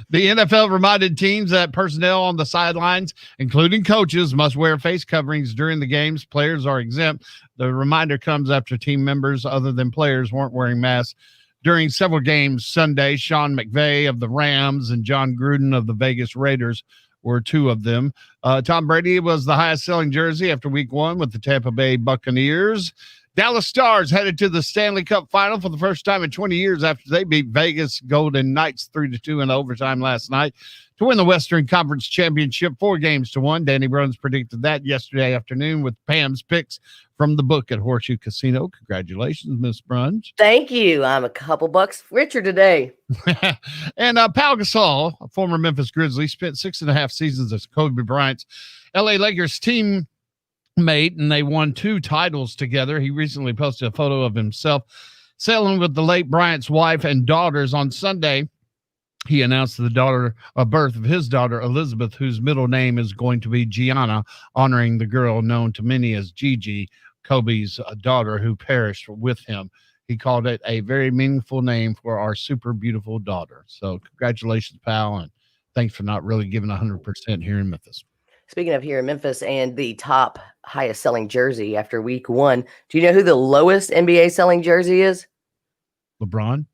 The NFL reminded teams that personnel on the sidelines, including coaches, must wear face coverings during the games. Players are exempt. The reminder comes after team members other than players weren't wearing masks during several games Sunday. Sean McVay of the Rams and John Gruden of the Vegas Raiders were 2 of them. Tom Brady was the highest selling jersey after week 1 with the Tampa Bay Buccaneers. Dallas Stars headed to the Stanley Cup final for the first time in 20 years after they beat Vegas Golden Knights 3-2 in overtime last night to win the Western Conference Championship 4-1. Danny Bruns predicted that yesterday afternoon with Pam's picks from the book at Horseshoe Casino. Congratulations, Miss Bruns. Thank you. I'm a couple bucks richer today. And Pau Gasol, a former Memphis Grizzly, spent 6.5 seasons as Kobe Bryant's LA Lakers team mate, and they won 2 titles together. He recently posted a photo of himself sailing with the late Bryant's wife and daughters. On Sunday, he announced the birth of his daughter, Elizabeth, whose middle name is going to be Gianna, honoring the girl known to many as Gigi, Kobe's daughter, who perished with him. He called it a very meaningful name for our super beautiful daughter. So congratulations, pal, and thanks for not really giving 100% here in Memphis. Speaking of here in Memphis and the top highest selling jersey after week 1, do you know who the lowest NBA selling jersey is? LeBron?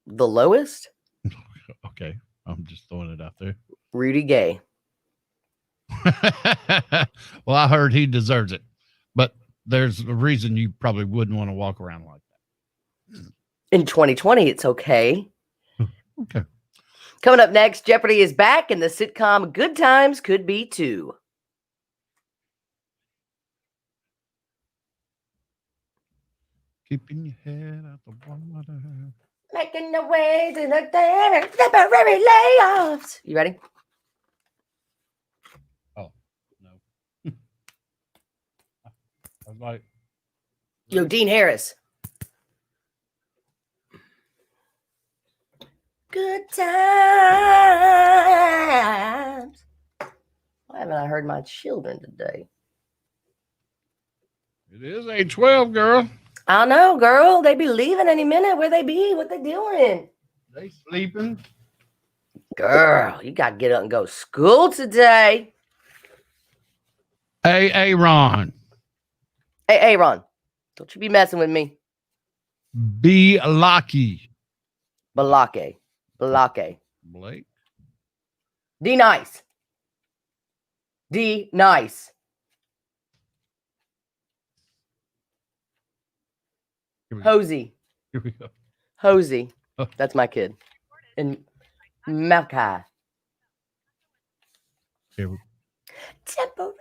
The lowest? Okay. I'm just throwing it out there. Rudy Gay. Well, I heard he deserves it, but there's a reason you probably wouldn't want to walk around like that. In 2020, it's okay. Okay. Coming up next, Jeopardy is back, and the sitcom Good Times Could Be Too. Keeping your head out the water. Making the way to the temporary layoffs. You ready? Oh, no. I was like, Yo, Dean Harris. Good times. Why haven't I heard my children today? It is 8:12, girl. I know, girl. They be leaving any minute. Where they be? What they doing? They sleeping. Girl, you got to get up and go to school today. Hey, Ron. Hey, Ron. Don't you be messing with me. Be lucky. Balake. Blake. D nice. D nice. Hosey. Here we go. Hosey. That's my kid. And Malachi. Here we go. Temporary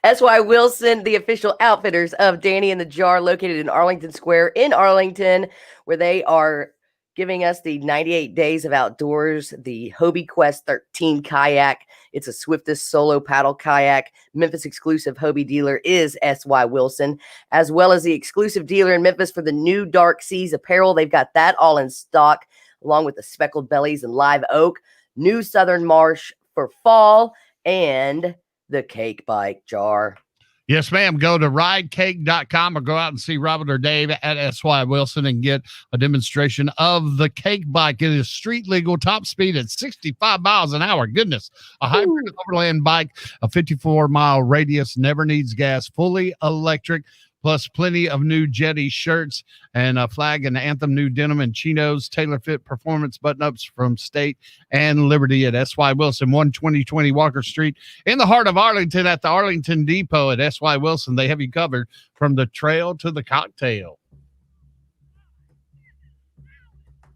S.Y. Wilson, the official outfitters of Danny and the Jar, located in Arlington Square in Arlington, where they are giving us the 98 Days of Outdoors, the Hobie Quest 13 kayak. It's a swiftest solo paddle kayak. Memphis exclusive Hobie dealer is S.Y. Wilson, as well as the exclusive dealer in Memphis for the new Dark Seas apparel. They've got that all in stock, along with the speckled bellies and live oak, new Southern Marsh for fall, and the cake bike jar. Yes, ma'am. Go to ridecake.com or go out and see Robert or Dave at S.Y. Wilson and get a demonstration of the cake bike. It is street legal, top speed at 65 miles an hour. Goodness. A hybrid overland bike, a 54-mile radius, never needs gas, fully electric, plus plenty of new Jetty shirts and a flag and anthem new denim and chinos, tailor fit performance button-ups from State and Liberty at S.Y. Wilson, 12020 Walker Street in the heart of Arlington at the Arlington Depot at S.Y. Wilson. They have you covered from the trail to the cocktail.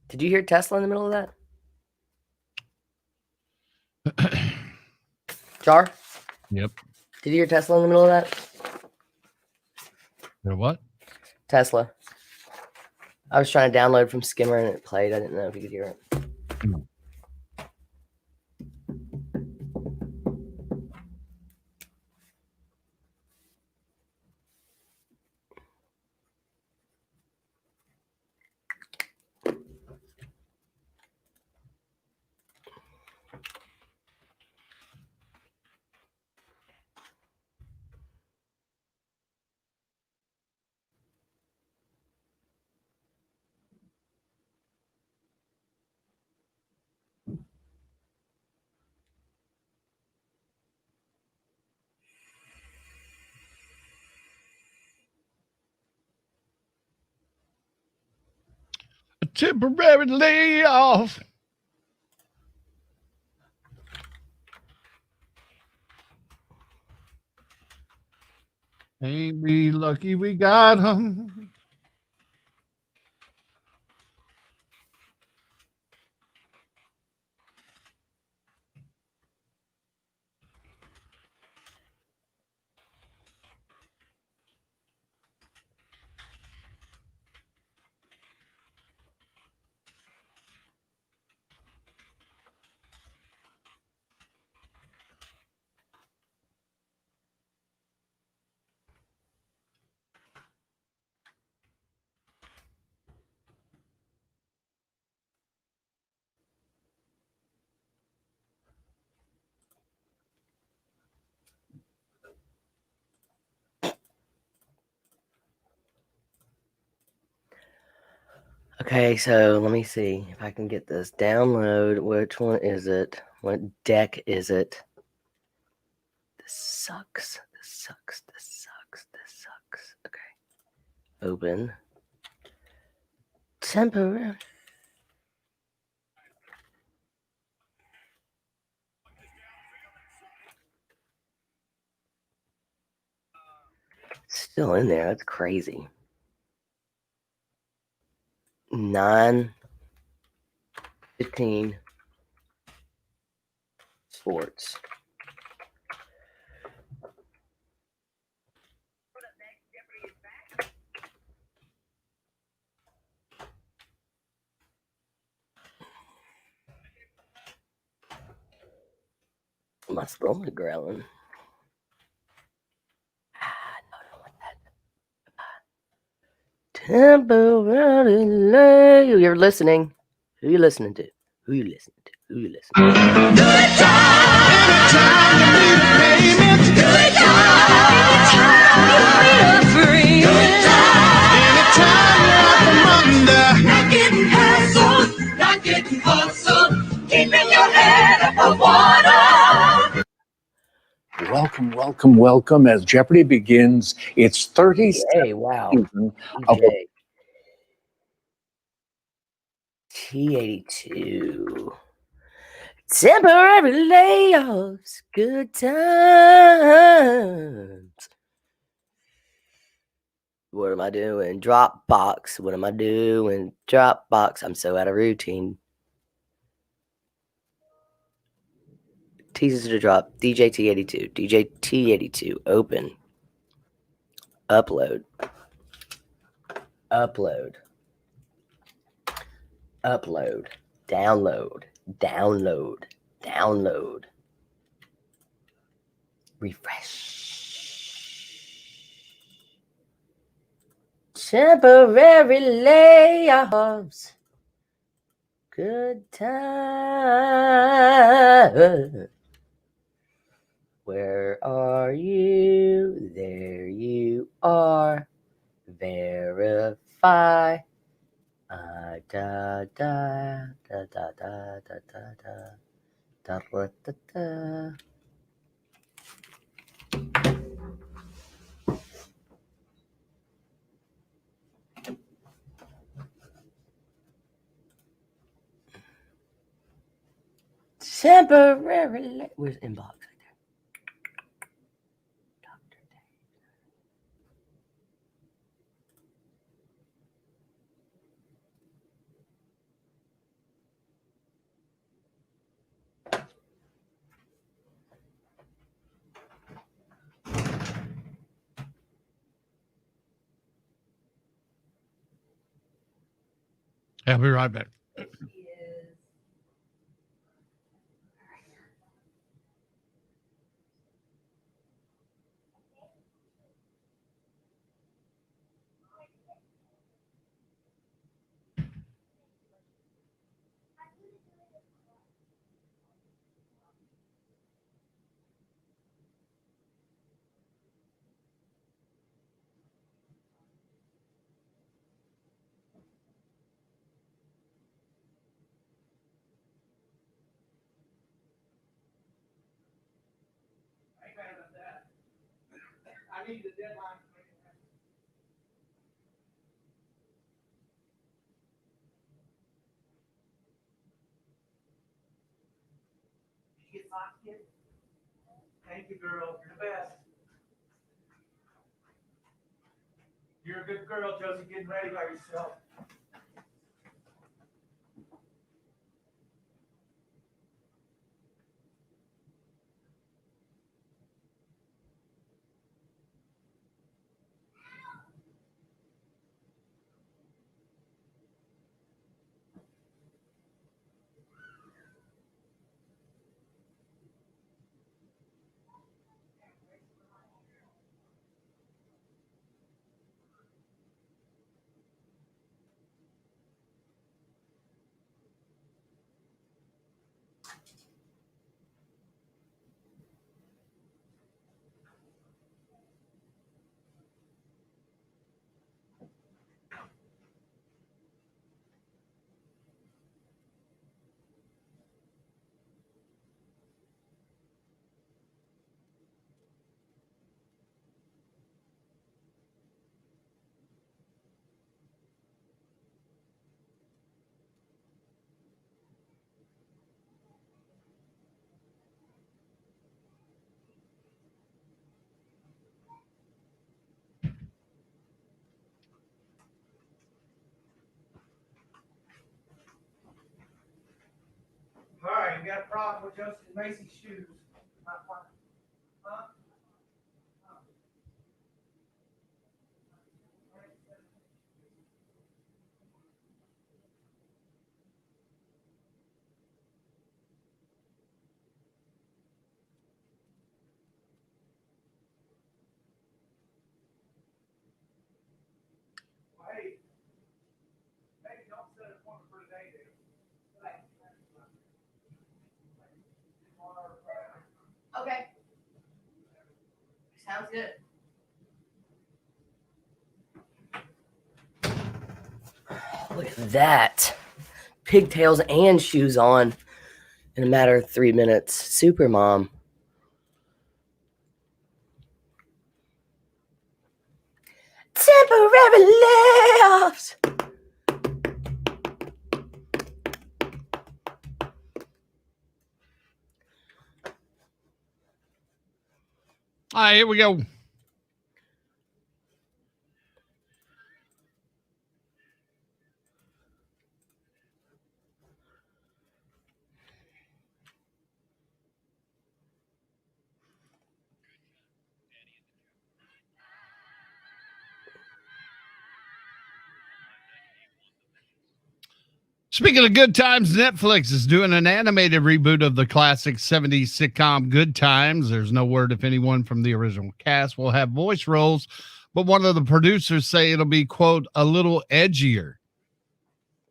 Did you hear Tesla in the middle of that? Jar? Yep. Did you hear Tesla in the middle of that? What? Tesla. I was trying to download from Skimmer and it played. I didn't know if you could hear it. A temporary layoff. Ain't we lucky we got him? Okay, so let me see if I can get this. Download. Which one is it? What deck is it? This sucks. This sucks. This sucks. This sucks. Okay. Open. Temporary. Still in there. That's crazy. 9, 15 sports. my stomach growling. Temporarily. You're listening. Who you listening to? Who you listening to? Who you listening to? Not getting hassled, not getting hustled, keeping your head above water. Welcome as Jeopardy begins its 37th Hey, wow. season of DJ. T82. Temporary layoffs. Good times. What am I doing? Dropbox. What am I doing? Dropbox. I'm so out of routine. Teases to drop. DJ T82. DJ T82. Open. Upload. Upload. Upload. Download. Download. Download. Refresh. Temporary layoffs. Good time. Where are you? There you are. Verify. Da da da da da da da da da da da. Temporary. Where's inbox? I'll be right back. I need the deadline. Did you get socks yet? Thank you, girl. You're the best. You're a good girl, Josie, getting ready by yourself. All right, you got a problem with Justin Macy's shoes. Not fine. Huh? Sounds good. Look at that. Pigtails and shoes on in a matter of 3 minutes. Super mom. Temporary layoffs. All right, here we go. Speaking of good times, Netflix is doing an animated reboot of the classic 70s sitcom Good Times. There's no word if anyone from the original cast will have voice roles, but one of the producers say it'll be, quote, a little edgier.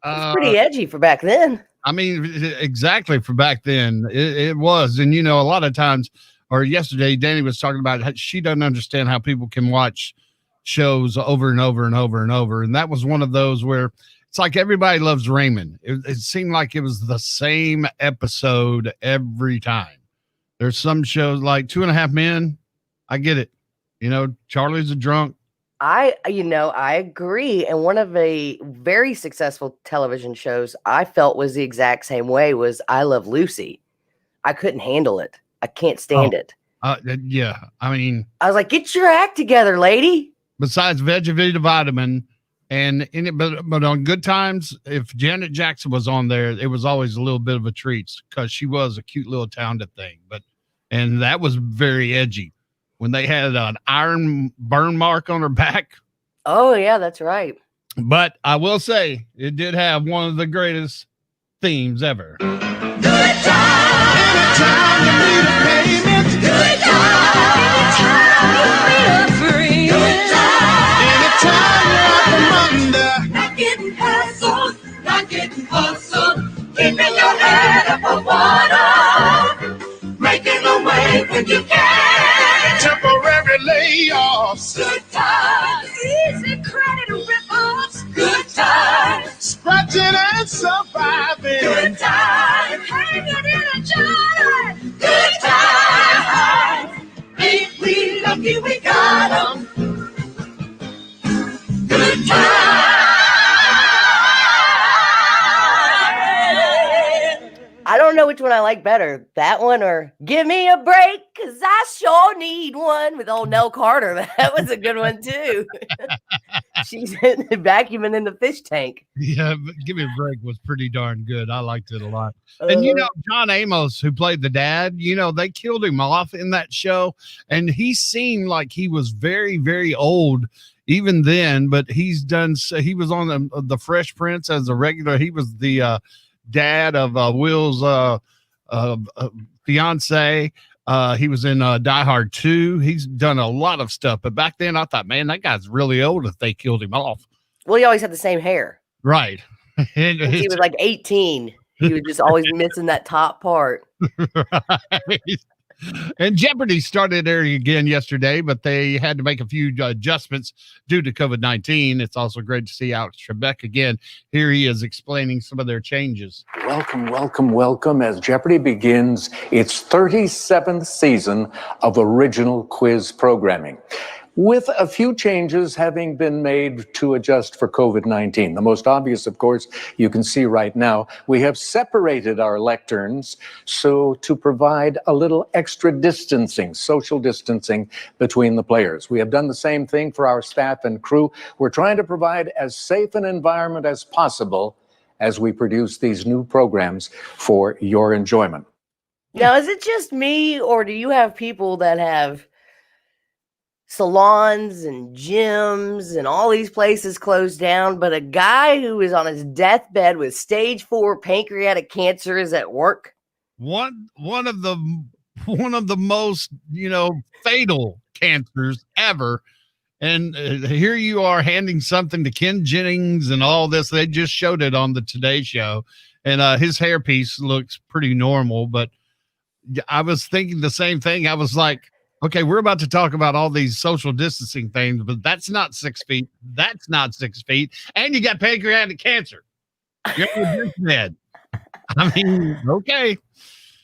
It's pretty edgy for back then. I mean, exactly for back then. It was. And, you know, a lot of times, or yesterday, Danny was talking about how she doesn't understand how people can watch shows over and over and over and over. And that was one of those where it's like Everybody Loves Raymond. It seemed like it was the same episode every time. There's some shows like 2.5 Men. I get it. You know, Charlie's a drunk. I agree. And one of the very successful television shows I felt was the exact same way was I Love Lucy. I couldn't handle it. I can't stand it. Yeah. I mean, I was like, get your act together, lady. Besides Vegevita Vitamin and in it, but on Good Times, if Janet Jackson was on there, it was always a little bit of a treat because she was a cute little talented thing. And that was very edgy when they had an iron burn mark on her back. Oh, yeah, that's right. But I will say it did have one of the greatest themes ever. Good time. Anytime you need a payment. Good time. Anytime you need a free. Good time. Anytime you're out from under. Not getting hassled. Not getting hustled. Keeping your head above water. Making a way when you can. Temporary layoffs. Good times. Easy credit rip-offs. Good times. Scratching and surviving. Good times. Hanging in a jar. Good times. Ain't we lucky we got 'em? Good times. I don't know which one I like better, that one or Give Me a Break, because I sure need one with old Nell Carter. That was a good one, too. She's vacuuming in the fish tank. Yeah, Give Me a Break was pretty darn good. I liked it a lot. And, you know, John Amos, who played the dad, you know, they killed him off in that show. And he seemed like he was very, very old even then, but he was on the Fresh Prince as a regular. He was the dad of Will's fiance. He was in Die Hard 2. He's done a lot of stuff, but back then I thought, man, that guy's really old if they killed him off. Well, he always had the same hair. Right. Since he was like 18. He was just always missing that top part. Right. And Jeopardy started airing again yesterday, but they had to make a few adjustments due to COVID-19. It's also great to see Alex Trebek again. Here he is explaining some of their changes. Welcome, welcome, welcome as Jeopardy begins its 37th season of original quiz programming, with a few changes having been made to adjust for COVID-19. The most obvious, of course, you can see right now, we have separated our lecterns so to provide a little extra distancing, social distancing between the players. We have done the same thing for our staff and crew. We're trying to provide as safe an environment as possible as we produce these new programs for your enjoyment. Now, is it just me, or do you have people that have salons and gyms and all these places closed down, but a guy who is on his deathbed with stage 4 pancreatic cancer is at work? One of the most, you know, fatal cancers ever. And here you are handing something to Ken Jennings and all this. They just showed it on the Today Show, and his hairpiece looks pretty normal, but I was thinking the same thing. I was like, Okay, we're about to talk about all these social distancing things, but that's not 6 feet. That's not 6 feet. And you got pancreatic cancer. You're dead. I mean, okay.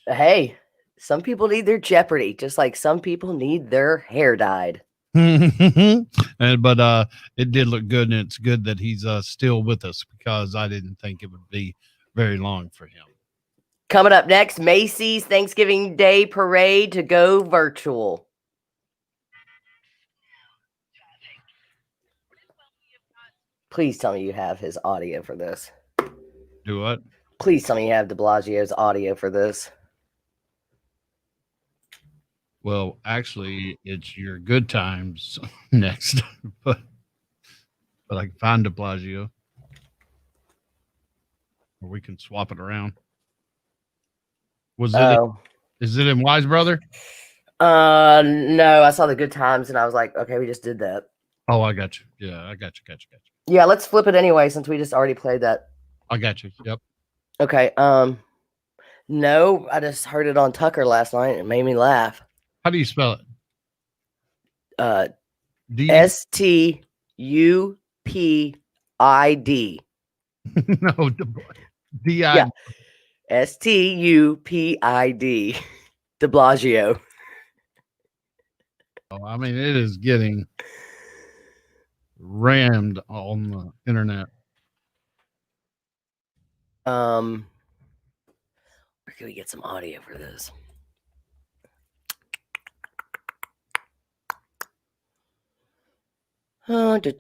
Hey, some people need their Jeopardy, just like some people need their hair dyed. But it did look good, and it's good that he's still with us because I didn't think it would be very long for him. Coming up next, Macy's Thanksgiving Day Parade to go virtual. Please tell me you have his audio for this. Do what? Please tell me you have de Blasio's audio for this. Well, actually, it's your good times next, but I can find de Blasio, or we can swap it around. Was it? Is it in Wise Brother? No, I saw the good times and I was like, okay, we just did that. Oh, I got you. Yeah, I got you. Yeah, let's flip it anyway since we just already played that. I got you. Yep. Okay. No, I just heard it on Tucker last night. It made me laugh. How do you spell it? STUPID. No, D-I. Yeah. STUPID. De Blasio. Oh, I mean, it is getting rammed on the internet. Where can we get some audio for this? Looky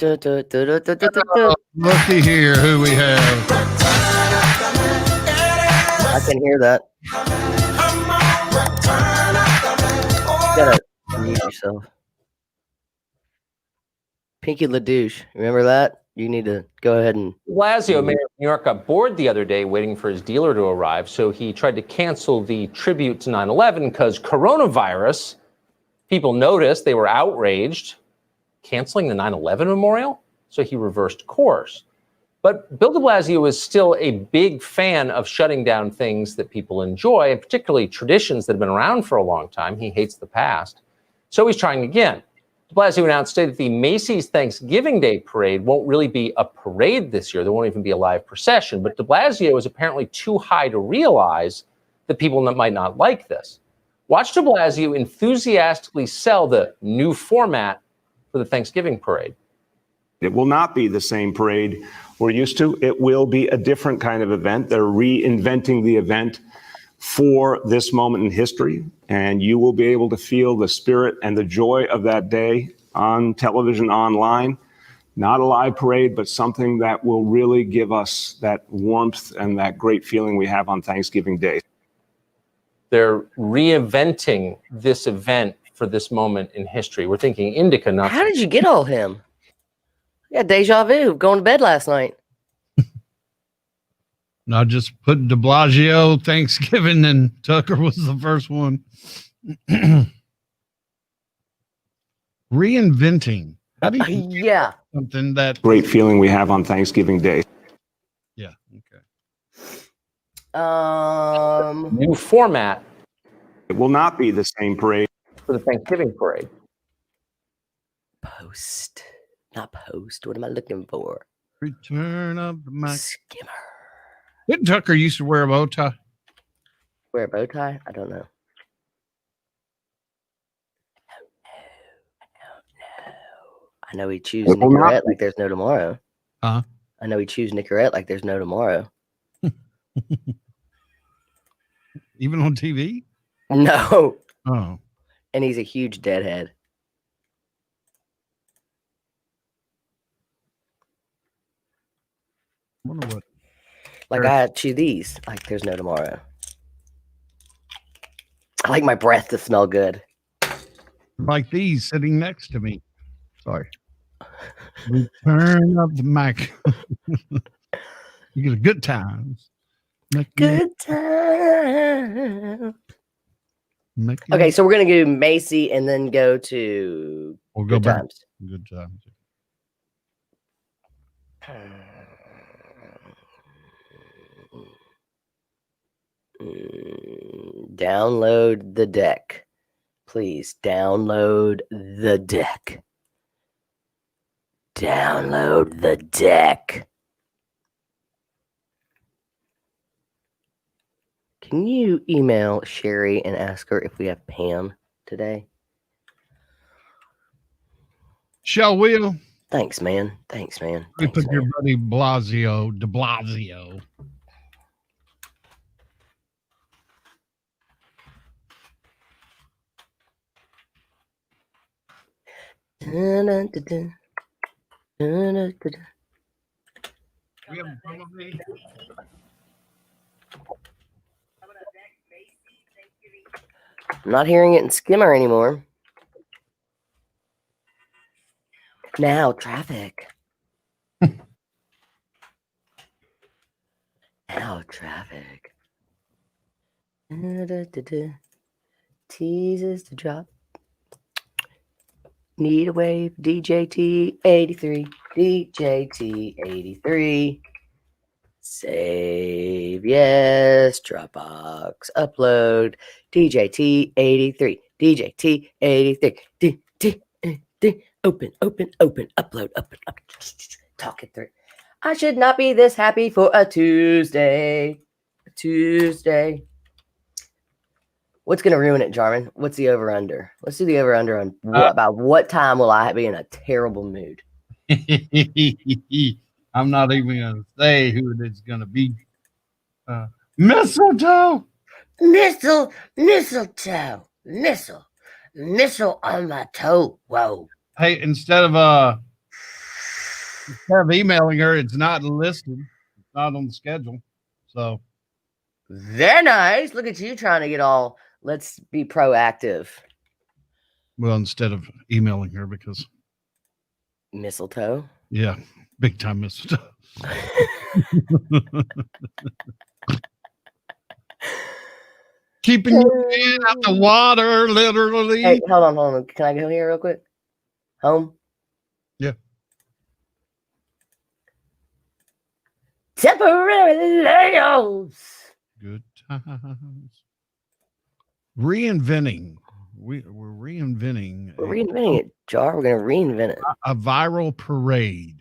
here, who we have. I can hear that. You gotta mute yourself. Pinky LaDouche, remember that? You need to go ahead and. Blasio, mayor of New York, got bored the other day waiting for his dealer to arrive, so he tried to cancel the tribute to 9/11 because coronavirus. People noticed, they were outraged, canceling the 9/11 memorial, so he reversed course. But Bill de Blasio is still a big fan of shutting down things that people enjoy, and particularly traditions that have been around for a long time. He hates the past. So he's trying again. De Blasio announced today that the Macy's Thanksgiving Day Parade won't really be a parade this year. There won't even be a live procession. But de Blasio is apparently too high to realize that people might not like this. Watch de Blasio enthusiastically sell the new format for the Thanksgiving parade. It will not be the same parade we're used to. It will be a different kind of event. They're reinventing the event for this moment in history, and you will be able to feel the spirit and the joy of that day on television, online. Not a live parade, but something that will really give us that warmth and that great feeling we have on Thanksgiving Day. They're reinventing this event for this moment in history. We're thinking Indica, not. How did you get all him? Yeah, deja vu. Going to bed last night. No, just put de Blasio Thanksgiving, and Tucker was the first one. Reinventing. How do you yeah. Something that great feeling we have on Thanksgiving Day. Yeah. Okay. New format. It will not be the same parade for the Thanksgiving parade. Post. Not post. What am I looking for? Return of the Mac. Skimmer. Didn't Tucker used to wear a bow tie? Wear a bow tie? I don't know. I know he chews Nicorette like there's no tomorrow. Huh? I know he chews Nicorette like there's no tomorrow. Even on TV? No. Oh. And he's a huge deadhead. I wonder what. Like I chew these like there's no tomorrow. I like my breath to smell good. Like these sitting next to me. Sorry. Return of the Mac. You get a good times. Good time. Okay, so we're gonna do Macy and then go to we'll go Good back. Times. Good times. Download the deck. please download the deck. Download the deck. Can you email Sherry and ask her if we have Pam today? Shall we? Thanks, man. Thanks, man. We put your buddy Blasio, de Blasio. Dun-dun-dun-dun. Dun-dun-dun-dun. We have probably. I'm not hearing it in Skimmer anymore. Now, traffic. Now, traffic. Da-da-da-da. Teases to drop. Need a wave. DJT 83. DJT 83. Save. Yes. Dropbox. Upload. DJT 83. DJT 83. D. Open. Upload. Talk it through. I should not be this happy for a Tuesday. What's going to ruin it, Jarman? What's the over-under? Let's do the over-under on about what time will I be in a terrible mood? I'm not even going to say who it's going to be. Mistletoe. Mistletoe. Missile on my toe. Whoa. Hey, instead of emailing her, it's not listed. It's not on the schedule. So they're nice. Look at you trying to get all. Let's be proactive. Well, instead of emailing her, because mistletoe. Yeah, big time mistletoe. Keeping your hand out the water, literally. Hey, hold on. Can I go here real quick? Home? Yeah. Temporary layovers. Good times. Reinventing. We're reinventing. We're reinventing it, Jar. We're going to reinvent it. A viral parade.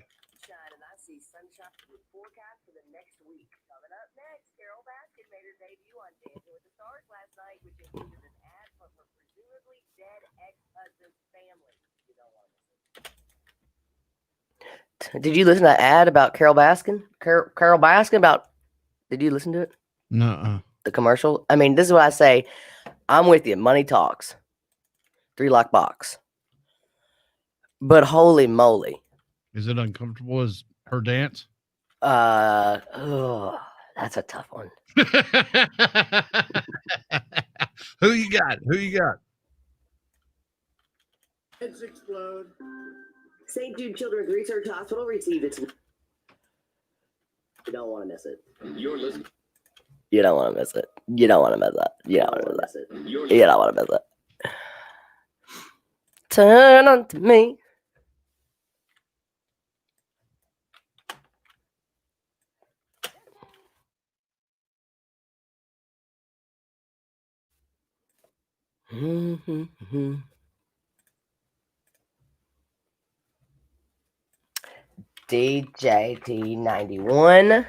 Did you listen to that ad about Carol Baskin? Carol Baskin about? Did you listen to it? No. The commercial. I mean, this is what I say. I'm with you. Money talks. 3 lock box. But holy moly, is it uncomfortable as her dance? That's a tough one. Who you got? Heads explode. St. Jude Children's Research Hospital received it. You don't want to miss it. You're listening. You don't want to miss it. You don't want to miss it. You don't want to miss it. You don't want to miss it. Turn on to me. DJT 91.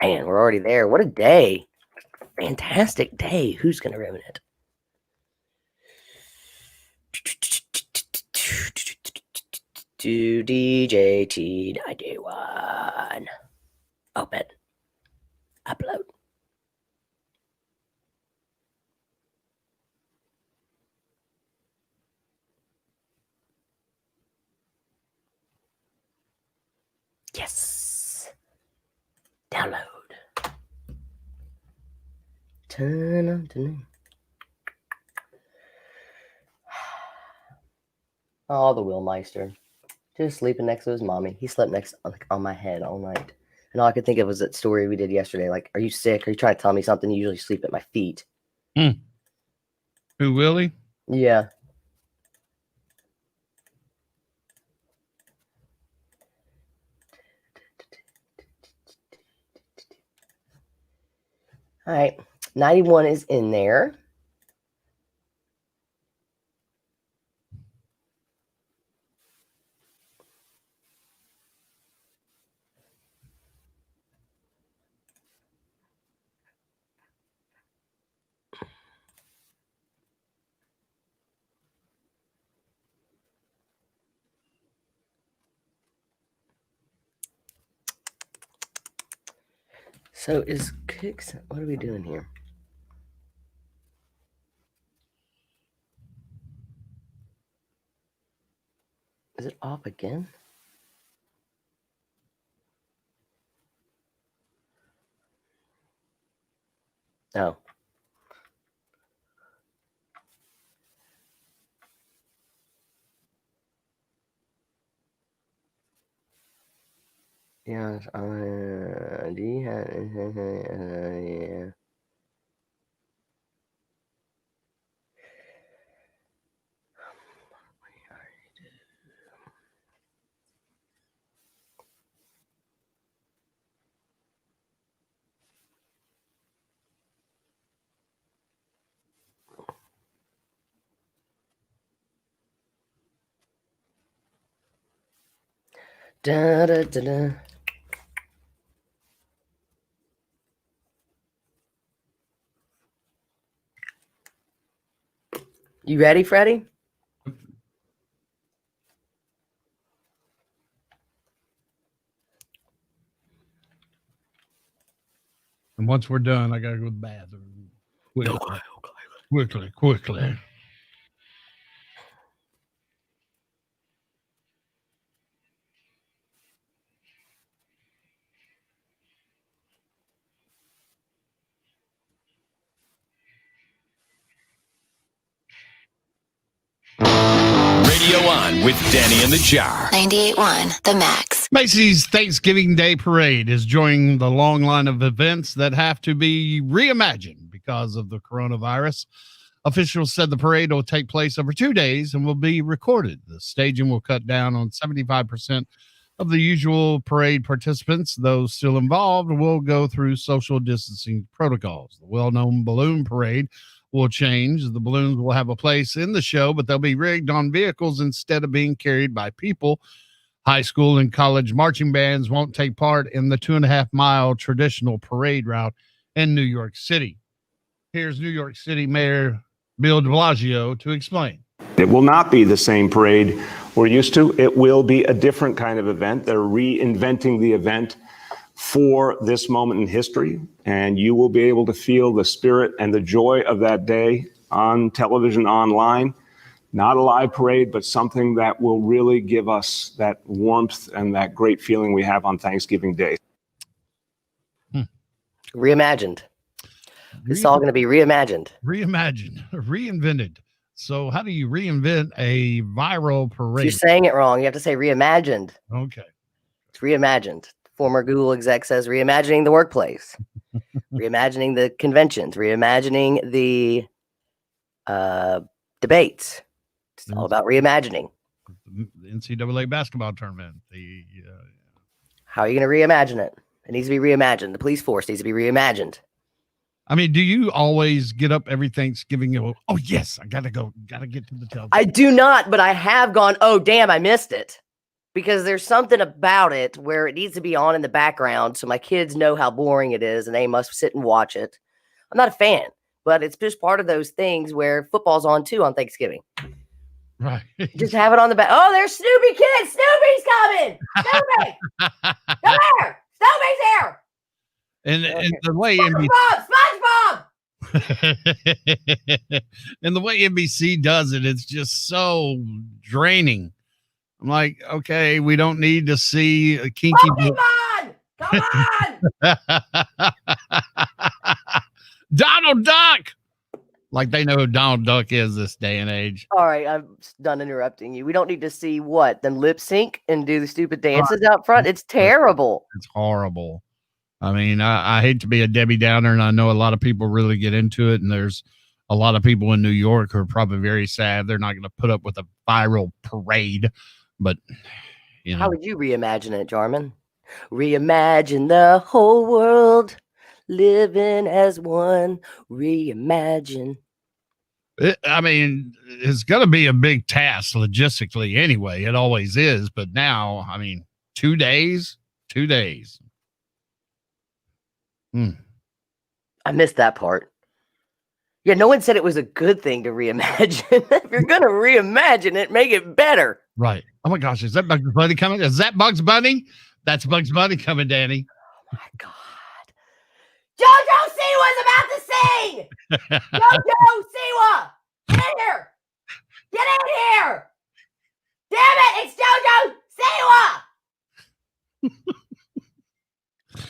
Man, we're already there. What a day. Fantastic day. Who's going to ruin it? To DJT 91. Open. Upload. Yes. Download. Turn on to me. Oh, the Willmeister. Just sleeping next to his mommy. He slept next on my head all night. And all I could think of was that story we did yesterday. Like, are you sick? Are you trying to tell me something? You usually sleep at my feet. Who, Willie? Yeah. All right. 91 is in there. So is kicks? What are we doing here? Is it off again? No. Yes, do you have, yeah. Da, da, da, da. You ready, Freddie? And once we're done, I gotta go to the bathroom. Quickly. Radio On with Danny and the Jar. 98.1 The Max. Macy's Thanksgiving Day Parade is joining the long line of events that have to be reimagined because of the coronavirus. Officials said the parade will take place over 2 days and will be recorded. The staging will cut down on 75% of the usual parade participants. Those still involved will go through social distancing protocols. The well-known balloon parade will change. The balloons will have a place in the show, but they'll be rigged on vehicles instead of being carried by people. High school and college marching bands won't take part in the 2.5-mile traditional parade route in New York City. Here's New York City Mayor Bill de Blasio to explain. It will not be the same parade we're used to. It will be a different kind of event. They're reinventing the event for this moment in history, and you will be able to feel the spirit and the joy of that day on television, online. Not a live parade, but something that will really give us that warmth and that great feeling we have on Thanksgiving Day. Reimagined. It's all going to be reimagined. Reinvented. So how do you reinvent a viral parade? You're saying it wrong. You have to say reimagined. Okay. It's reimagined. Former Google exec says reimagining the workplace, reimagining the conventions, reimagining the debates. It's all about reimagining. The NCAA basketball tournament. How are you going to reimagine it? It needs to be reimagined. The police force needs to be reimagined. I mean, do you always get up every Thanksgiving and go, oh, yes, I got to get to the television? I do not, but I have gone, oh, damn, I missed it. Because there's something about it where it needs to be on in the background so my kids know how boring it is and they must sit and watch it. I'm not a fan, but it's just part of those things where football's on too on Thanksgiving. Right. Just have it on the back. Oh, there's Snoopy kids. Snoopy's coming. Snoopy. Come here. Snoopy's here. And the way SpongeBob. And the way NBC does it, it's just so draining. I'm like, okay, we don't need to see a kinky. Pokemon! Come on! Donald Duck! Like they know who Donald Duck is this day and age. All right, I'm done interrupting you. We don't need to see what? Them lip sync and do the stupid dances out front? It's terrible. It's horrible. I mean, I hate to be a Debbie Downer, and I know a lot of people really get into it, and there's a lot of people in New York who are probably very sad. They're not going to put up with a viral parade. But, you know. How would you reimagine it, Jarman? Reimagine the whole world, living as one. Reimagine. I mean, it's going to be a big task logistically anyway. It always is. But now, I mean, 2 days. I missed that part. Yeah, no one said it was a good thing to reimagine. If you're going to reimagine it, make it better. Right. Oh my gosh, is that Bugs Bunny coming? Is that Bugs Bunny? That's Bugs Bunny coming, Danny. Oh my God. doing? JoJo Siwa! Get in here! Get in here! Damn it! It's JoJo Siwa!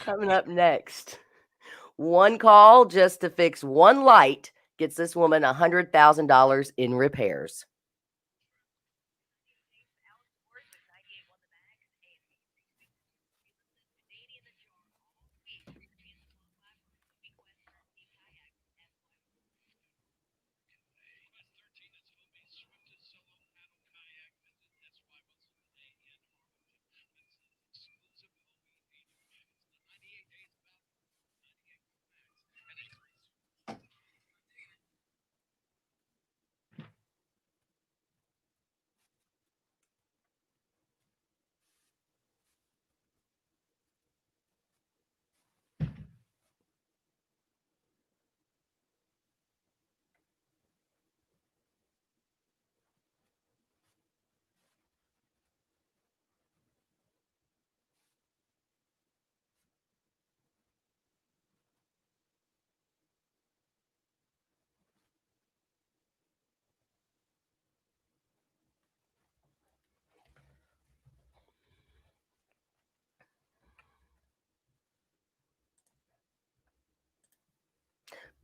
Coming up next. One call just to fix one light gets this woman $100,000 in repairs.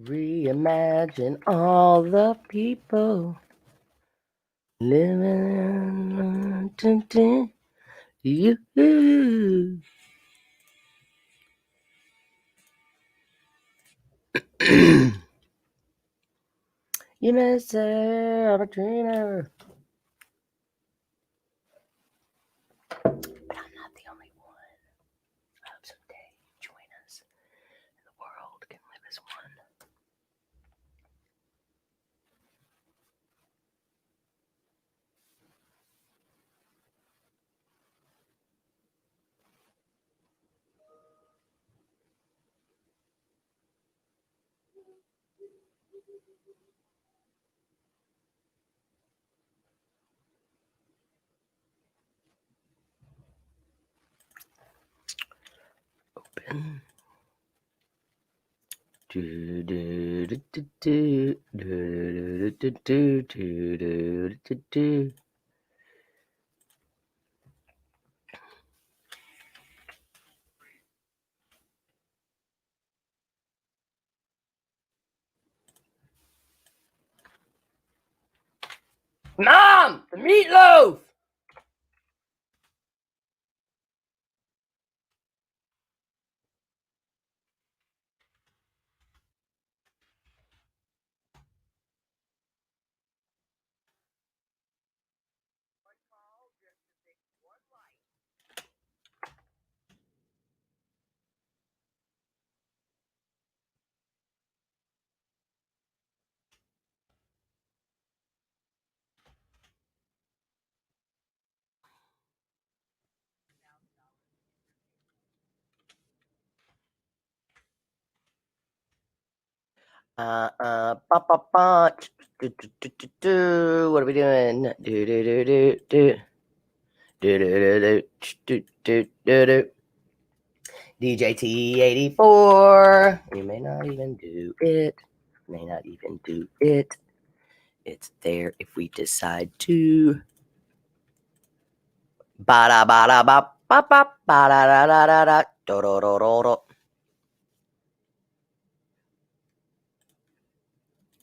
Reimagine all the people living in you. You may say I'm a dreamer, but I'm not the only one. I hope someday you join us and the world can live as one. Open. Do, do, do, do, do, do, do, do, do, do, do, do. Mom, the meatloaf. Ba, ba, ba. Do, do, do, do, do. What are we doing? Do, do, do, do, do. Do, do, do, do, do, do, do, do. DJ T84. You may not even do it. May not even do it. It's there if we decide to. Ba da ba da ba ba ba ba da da da da da do do do do do.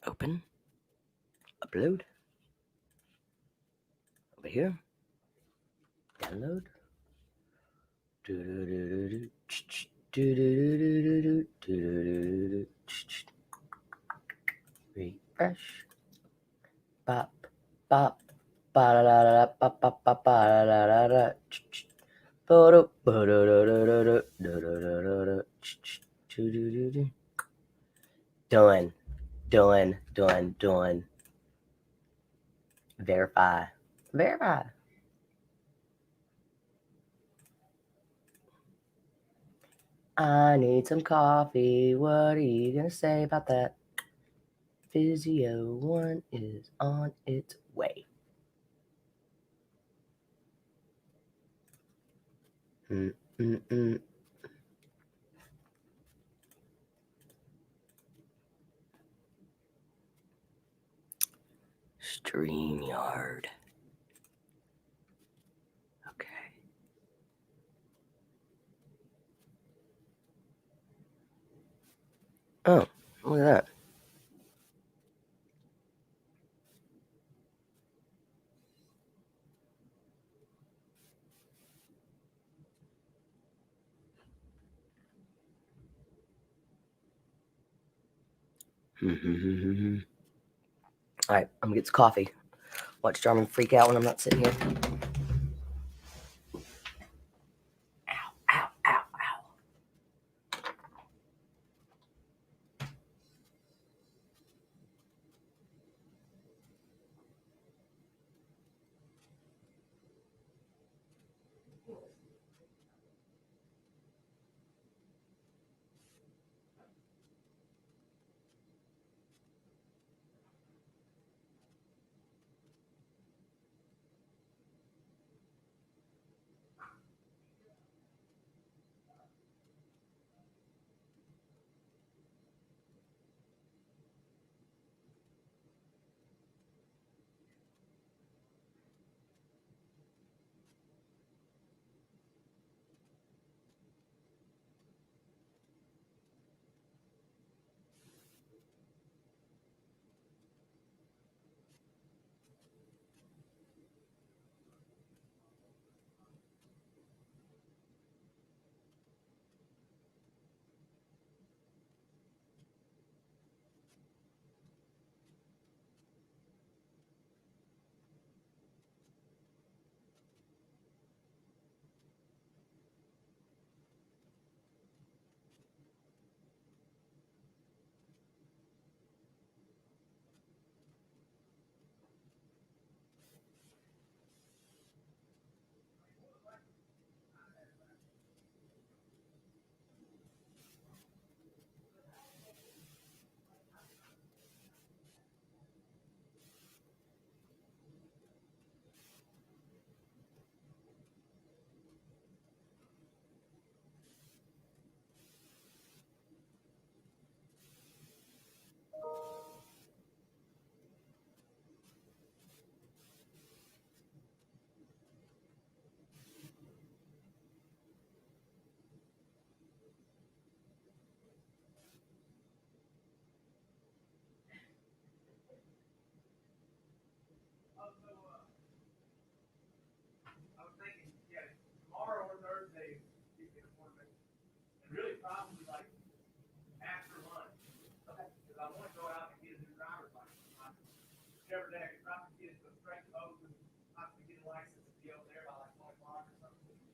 Open. Upload. Over here. Download. Do do do do do. Do do do do do do do. Refresh. Bop bop. Ba da da da ba ba ba ba da da da da. Photo. Do do do do do do do do do do. Done. Done. Done. Done. Verify. Verify. I need some coffee. What are you going to say about that? Physio 1 is on its way. StreamYard. Okay. Oh, look at that. All right, I'm gonna get some coffee. Watch Jarman freak out when I'm not sitting here.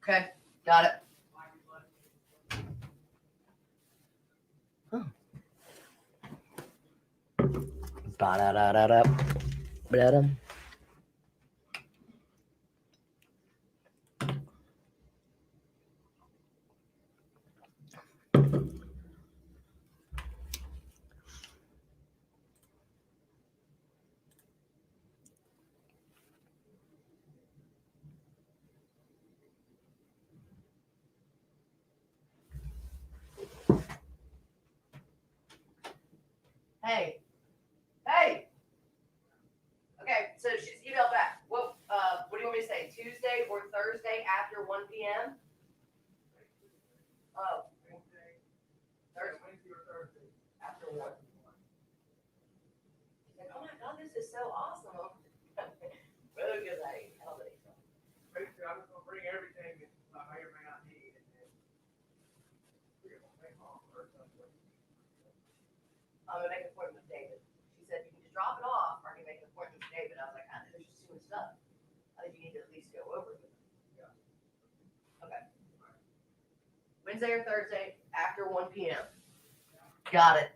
Okay, got it. Ba-da-da-da-da. Ba-da-dum. Hey. Hey. Okay, so she's emailed back. What do you want me to say? Tuesday or Thursday after 1 p.m.? Oh. Wednesday or Thursday after 1. She's like, oh my God, this is so awesome. Really good lady. I love it. Basically, I'm just going to bring everything that I may or may not need. And then we're going to take off or something. I'm going to make an appointment with David. She said, you can just drop it off or I can make an appointment with David. I was like, I think there's just too much stuff. I think you need to at least go over it with him. Yeah. Okay. Wednesday or Thursday after 1 p.m. Got it.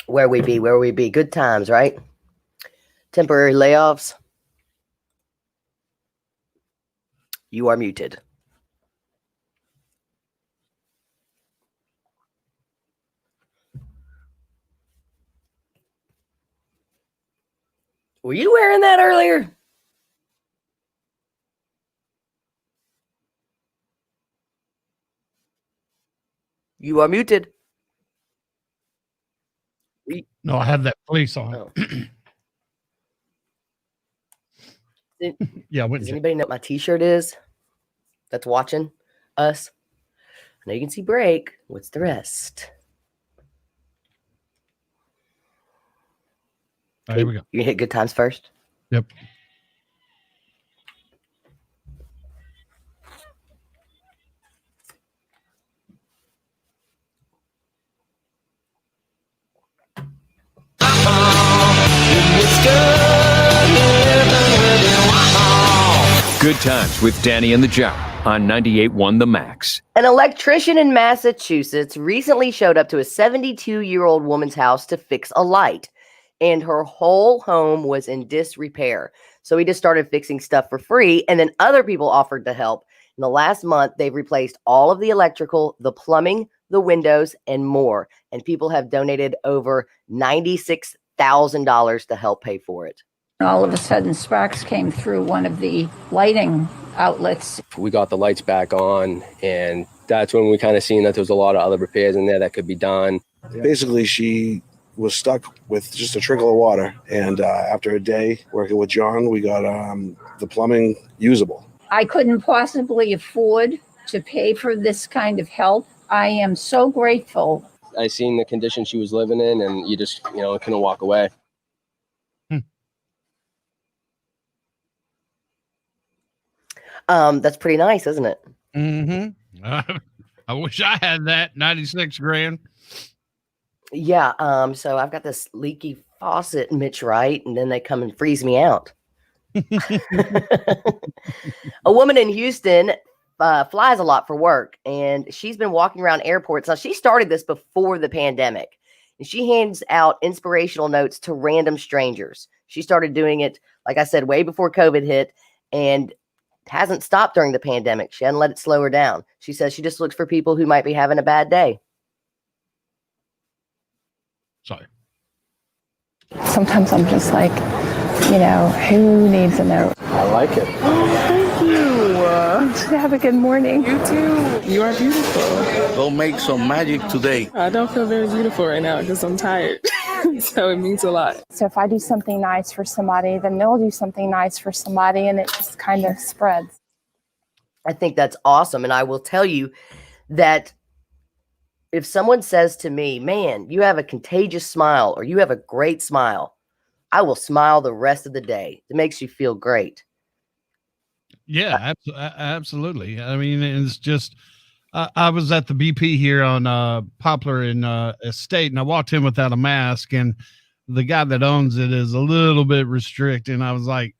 Where we be? Good times, right? Temporary layoffs. You are muted. Were you wearing that earlier? You are muted. No, I have that police on. Oh. Yeah. Does anybody know what my t-shirt is that's watching us? I know you can see break. What's the rest? All right, here we go. You hit good times first? Yep. Good Times with Danny and the Jar on 98.1 The Max. An electrician in Massachusetts recently showed up to a 72-year-old woman's house to fix a light, and her whole home was in disrepair. So he just started fixing stuff for free, and then other people offered to help. In the last month, they've replaced all of the electrical, the plumbing, the windows, and more. And people have donated over $96,000 to help pay for it. All of a sudden, sparks came through one of the lighting outlets. We got the lights back on, and that's when we kind of seen that there was a lot of other repairs in there that could be done. Basically, she was stuck with just a trickle of water. And after a day working with John, we got the plumbing usable. I couldn't possibly afford to pay for this kind of help. I am so grateful. I seen the condition she was living in, and you just, couldn't walk away. That's pretty nice, isn't it? Mm-hmm. I wish I had that 96 grand. Yeah. So I've got this leaky faucet, Mitch, right? And then they come and freeze me out. A woman in Houston flies a lot for work, and she's been walking around airports. Now, she started this before the pandemic, and she hands out inspirational notes to random strangers. She started doing it, like I said, way before COVID hit, and hasn't stopped during the pandemic. She hasn't let it slow her down. She says she just looks for people who might be having a bad day. Sorry. Sometimes I'm just like, who needs a note? I like it. Thank you. Have a good morning. You too. You are beautiful. Go make some magic today. I don't feel very beautiful right now because I'm tired. So it means a lot. So if I do something nice for somebody, then they'll do something nice for somebody, and it just kind of spreads. I think that's awesome. And I will tell you that if someone says to me, man, you have a contagious smile, or you have a great smile, I will smile the rest of the day. It makes you feel great. Yeah, absolutely. I mean, it's just, I was at the BP here on Poplar in Estate, and I walked in without a mask, and the guy that owns it is a little bit restricted. And I was like,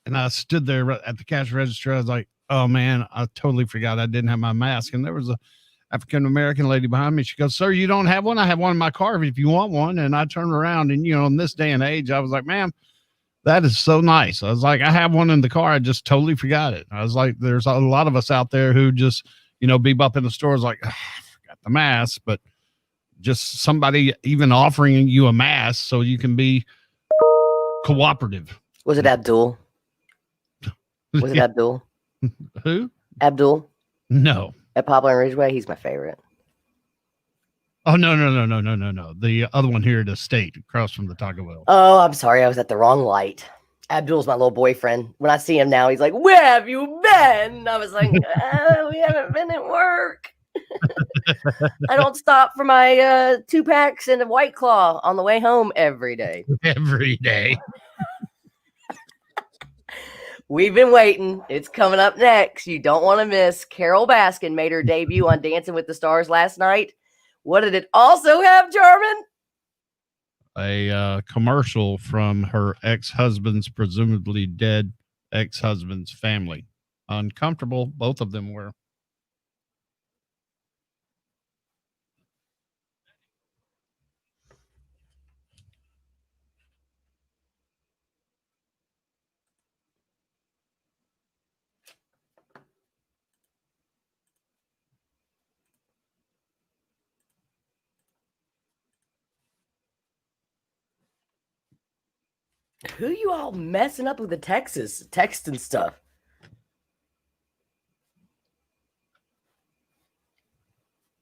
and I stood there at the cash register. I was like, oh man, I totally forgot I didn't have my mask. And there was a African-American lady behind me. She goes, sir, you don't have one? I have one in my car if you want one. And I turned around, and, in this day and age, I was like, ma'am, that is so nice. I was like, I have one in the car. I just totally forgot it. I was like, there's a lot of us out there who just, bebop in the stores like, oh, I forgot the mask, but just somebody even offering you a mask so you can be cooperative. Was it Abdul? Was it Abdul? Who? Abdul? No. At Poplar and Ridgeway, he's my favorite. Oh, no. The other one here at the State, across from the Taco Bell. Oh, I'm sorry. I was at the wrong light. Abdul's my little boyfriend. When I see him now, he's like, where have you been? I was like, we haven't been at work. I don't stop for my 2 packs and a White Claw on the way home every day. Every day. We've been waiting. It's coming up next. You don't want to miss. Carol Baskin made her debut on Dancing with the Stars last night. What did it also have, Jarman? A commercial from her ex-husband's, presumably dead ex-husband's family. Uncomfortable, both of them were. Who you all messing up with the text and stuff?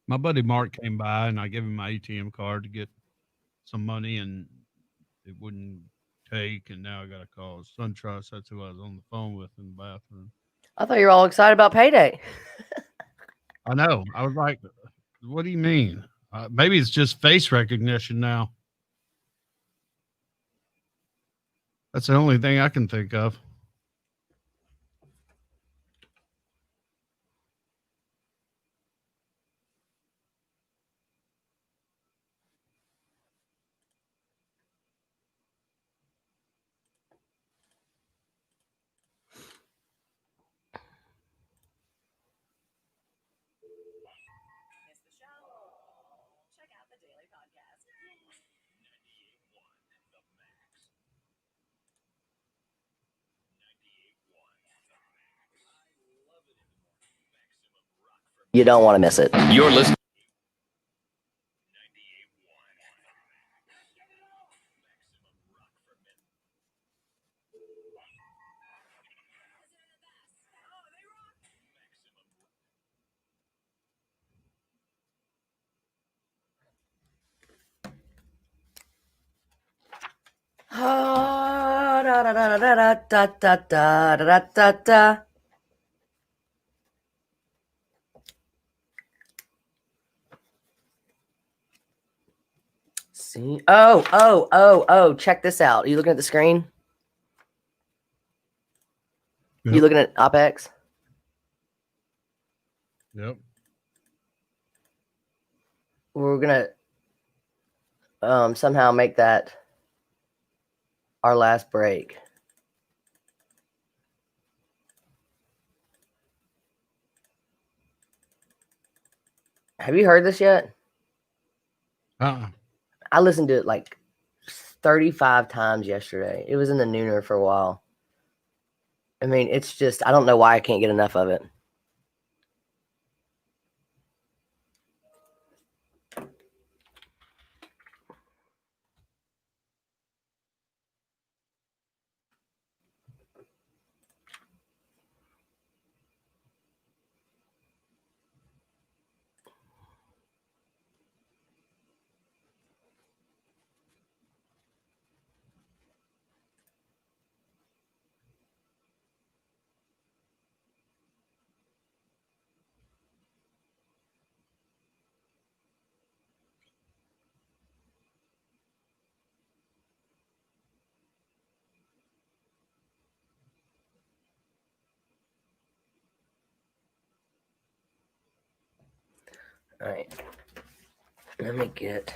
My buddy Mark came by and I gave him my ATM card to get some money and it wouldn't take. And now I got to call SunTrust. That's who I was on the phone with in the bathroom. I thought you were all excited about payday. I know. I was like, what do you mean? Maybe it's just face recognition now. That's the only thing I can think of. You don't want to miss it. You're listening. Da, da, da, da, da, da, da, da, da, da. See? Oh, check this out. Are you looking at the screen? Yep. You looking at OpEx? Yep. We're gonna somehow make that our last break. Have you heard this yet? I listened to it like 35 times yesterday. It was in the nooner for a while. I mean, it's just, I don't know why I can't get enough of it. All right. Let me get.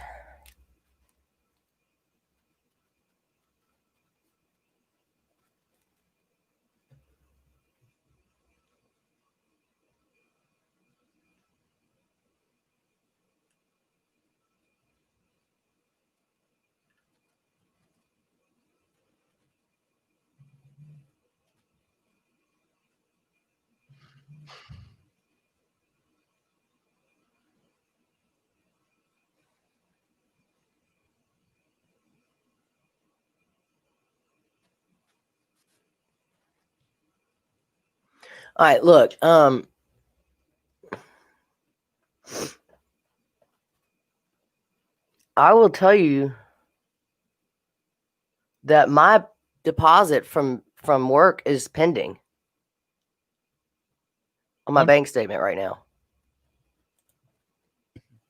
All right, look. I will tell you that my deposit from work is pending on my bank statement right now.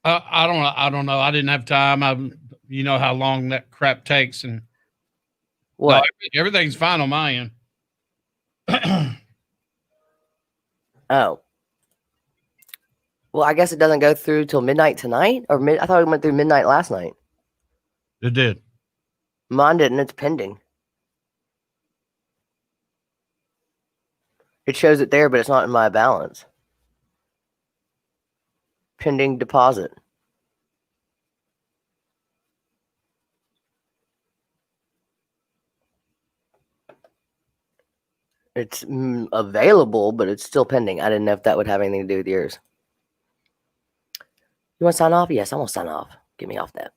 I don't know. I didn't have time. You know how long that crap takes, and what? No, everything's fine on my end. Oh. Well, I guess it doesn't go through till midnight tonight, or I thought it went through midnight last night. It did. Mine didn't. It's pending. It shows it there, but it's not in my balance. Pending deposit. It's available, but it's still pending. I didn't know if that would have anything to do with yours. You want to sign off? Yes, I want to sign off. Get me off that.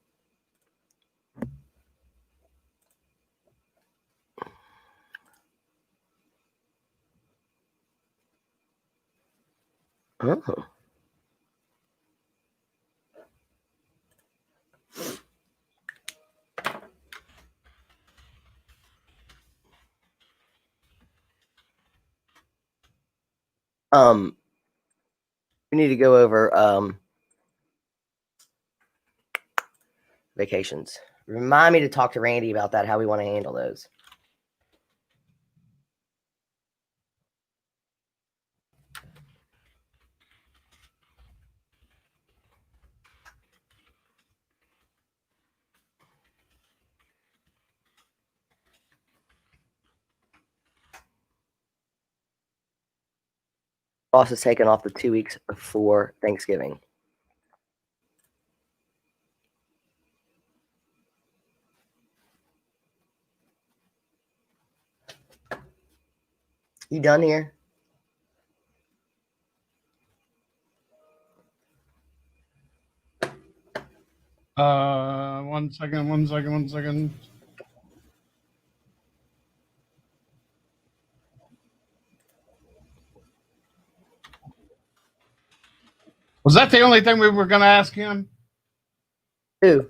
Oh. We need to go over vacations. Remind me to talk to Randy about that, how we want to handle those. Boss is taken off the 2 weeks before Thanksgiving. You done here? One second. Was that the only thing we were going to ask him? Who?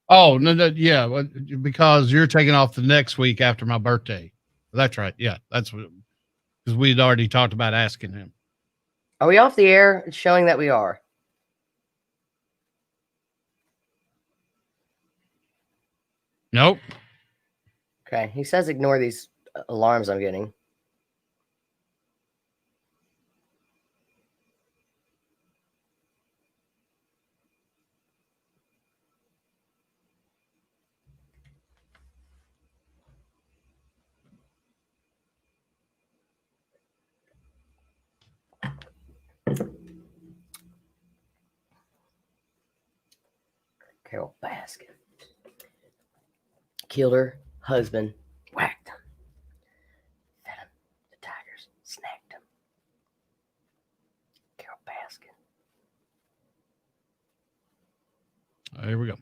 Oh, no, yeah, because you're taking off the next week after my birthday. That's right. Yeah, that's what, because we'd already talked about asking him. Are we off the air? It's showing that we are. Nope. Okay, he says ignore these alarms I'm getting. Carol Baskin killed her husband, whacked him, fed him the tigers, snacked him. Carol Baskin. Here we go.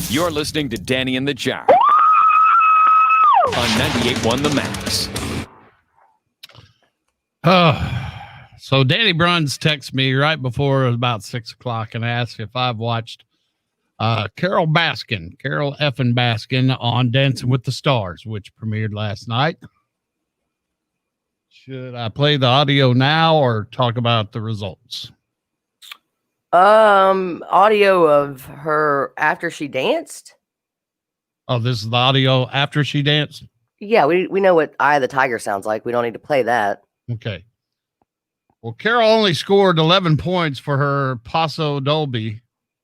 You're listening to Danny and the Jar on 98.1 The Max. So Danny Bruns texted me right before it was about 6 o'clock and asked if I've watched Carol effing Baskin on Dancing with the Stars, which premiered last night. Should I play the audio now or talk about the results? Audio of her after she danced. Oh, this is the audio after she danced? Yeah, we know what Eye of the Tiger sounds like. We don't need to play that. Okay. Well, Carol only scored 11 points for her Paso Doble.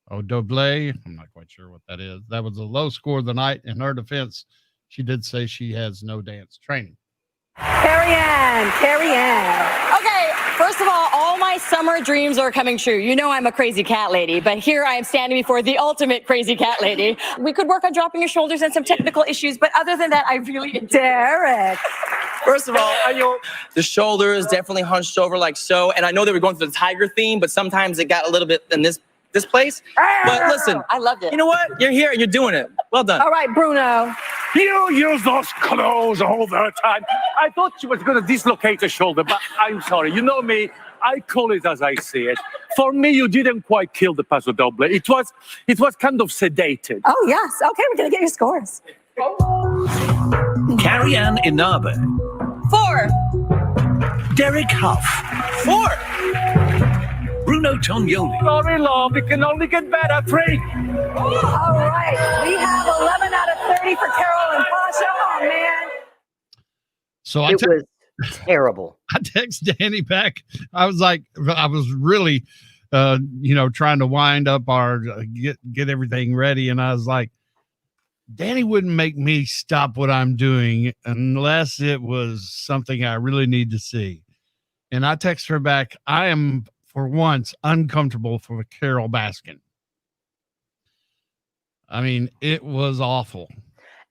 I'm not quite sure what that is. That was a low score of the night. In her defense, she did say she has no dance training. Carrie Ann. Okay, first of all my summer dreams are coming true. You know I'm a crazy cat lady, but here I am standing before the ultimate crazy cat lady. We could work on dropping your shoulders and some technical issues, but other than that, I really... Derek. First of all, the shoulders definitely hunched over like so, and I know they were going for the tiger theme, but sometimes it got a little bit in this place. But listen, I loved it. You know what? You're here and you're doing it. Well done. All right, Bruno. You use those clothes all the time. I thought she was going to dislocate a shoulder, but I'm sorry. You know me. I call it as I see it. For me, you didn't quite kill the Paso Doble. It was kind of sedated. Oh, yes. Okay, we're going to get your scores. Carrie Ann Inabe. 4. Derek Huff. 4. Bruno Tognoli. Sorry, love. It can only get better. 3. All right. We have 11 out of 30 for Carol and Pasha. Oh, man. So It was terrible. I text Danny back. I was really, trying to wind up our get everything ready. And I was like, Danny wouldn't make me stop what I'm doing unless it was something I really need to see. And I text her back, I am for once uncomfortable for Carol Baskin. I mean, it was awful.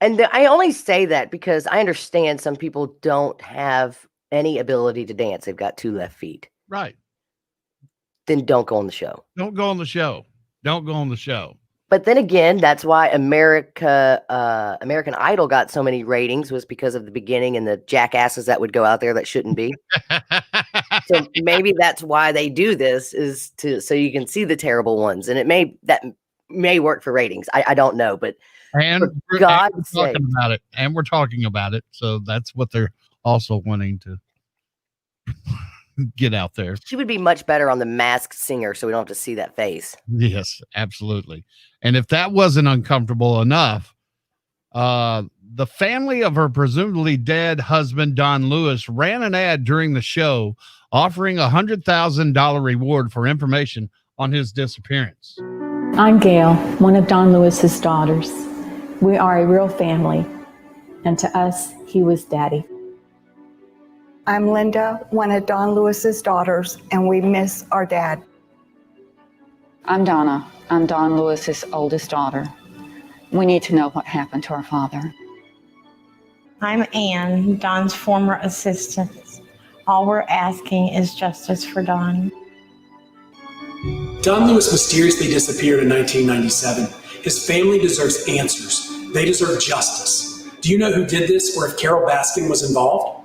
And I only say that because I understand some people don't have any ability to dance. They've got 2 left feet. Right. then don't go on the show. Don't go on the show. Don't go on the show. But then again, that's why American Idol got so many ratings, was because of the beginning and the jackasses that would go out there that shouldn't be. So maybe that's why they do this, is so you can see the terrible ones, and that may work for ratings. I don't know, but and for God's we're sake, talking about it, and we're talking about it. So that's what they're also wanting to get out there. she would be much better on The Masked Singer, so we don't have to see that face. Yes, absolutely. And if that wasn't uncomfortable enough, the family of her presumably dead husband, Don Lewis, ran an ad during the show offering a $100,000 reward for information on his disappearance. I'm Gail, one of Don Lewis's daughters. We are a real family, and to us, he was daddy. I'm Linda, one of Don Lewis's daughters, and we miss our dad. I'm Donna. I'm Don Lewis's oldest daughter. We need to know what happened to our father. I'm Ann, Don's former assistant. All we're asking is justice for Don. Don Lewis mysteriously disappeared in 1997. His family deserves answers. They deserve justice. Do you know who did this, or if Carol Baskin was involved?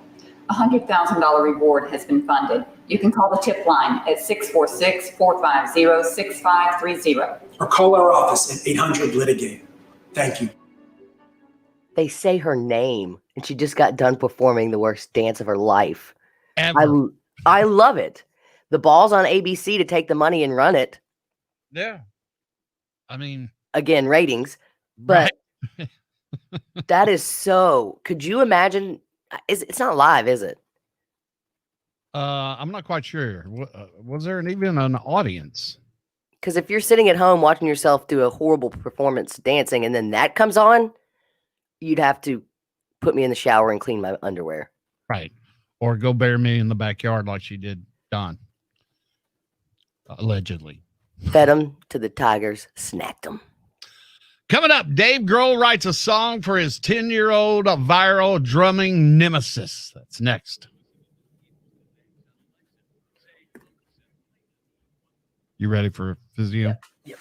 A $100,000 reward has been funded. You can call the tip line at 646-450-6530. Or call our office at 800-LITIGATE. Thank you. They say her name, and she just got done performing the worst dance of her life. Ever. I love it. The ball's on ABC to take the money and run it. Yeah. I mean, again, ratings, but that is so. Could you imagine? It's not live, is it? I'm not quite sure. Was there even an audience? Because if you're sitting at home watching yourself do a horrible performance dancing, and then that comes on, you'd have to put me in the shower and clean my underwear. Right. Or go bury me in the backyard like she did Don. Allegedly. Fed them to the tigers, snacked them. Coming up, Dave Grohl writes a song for his 10-year-old viral drumming nemesis. That's next. You ready for physio? Yep.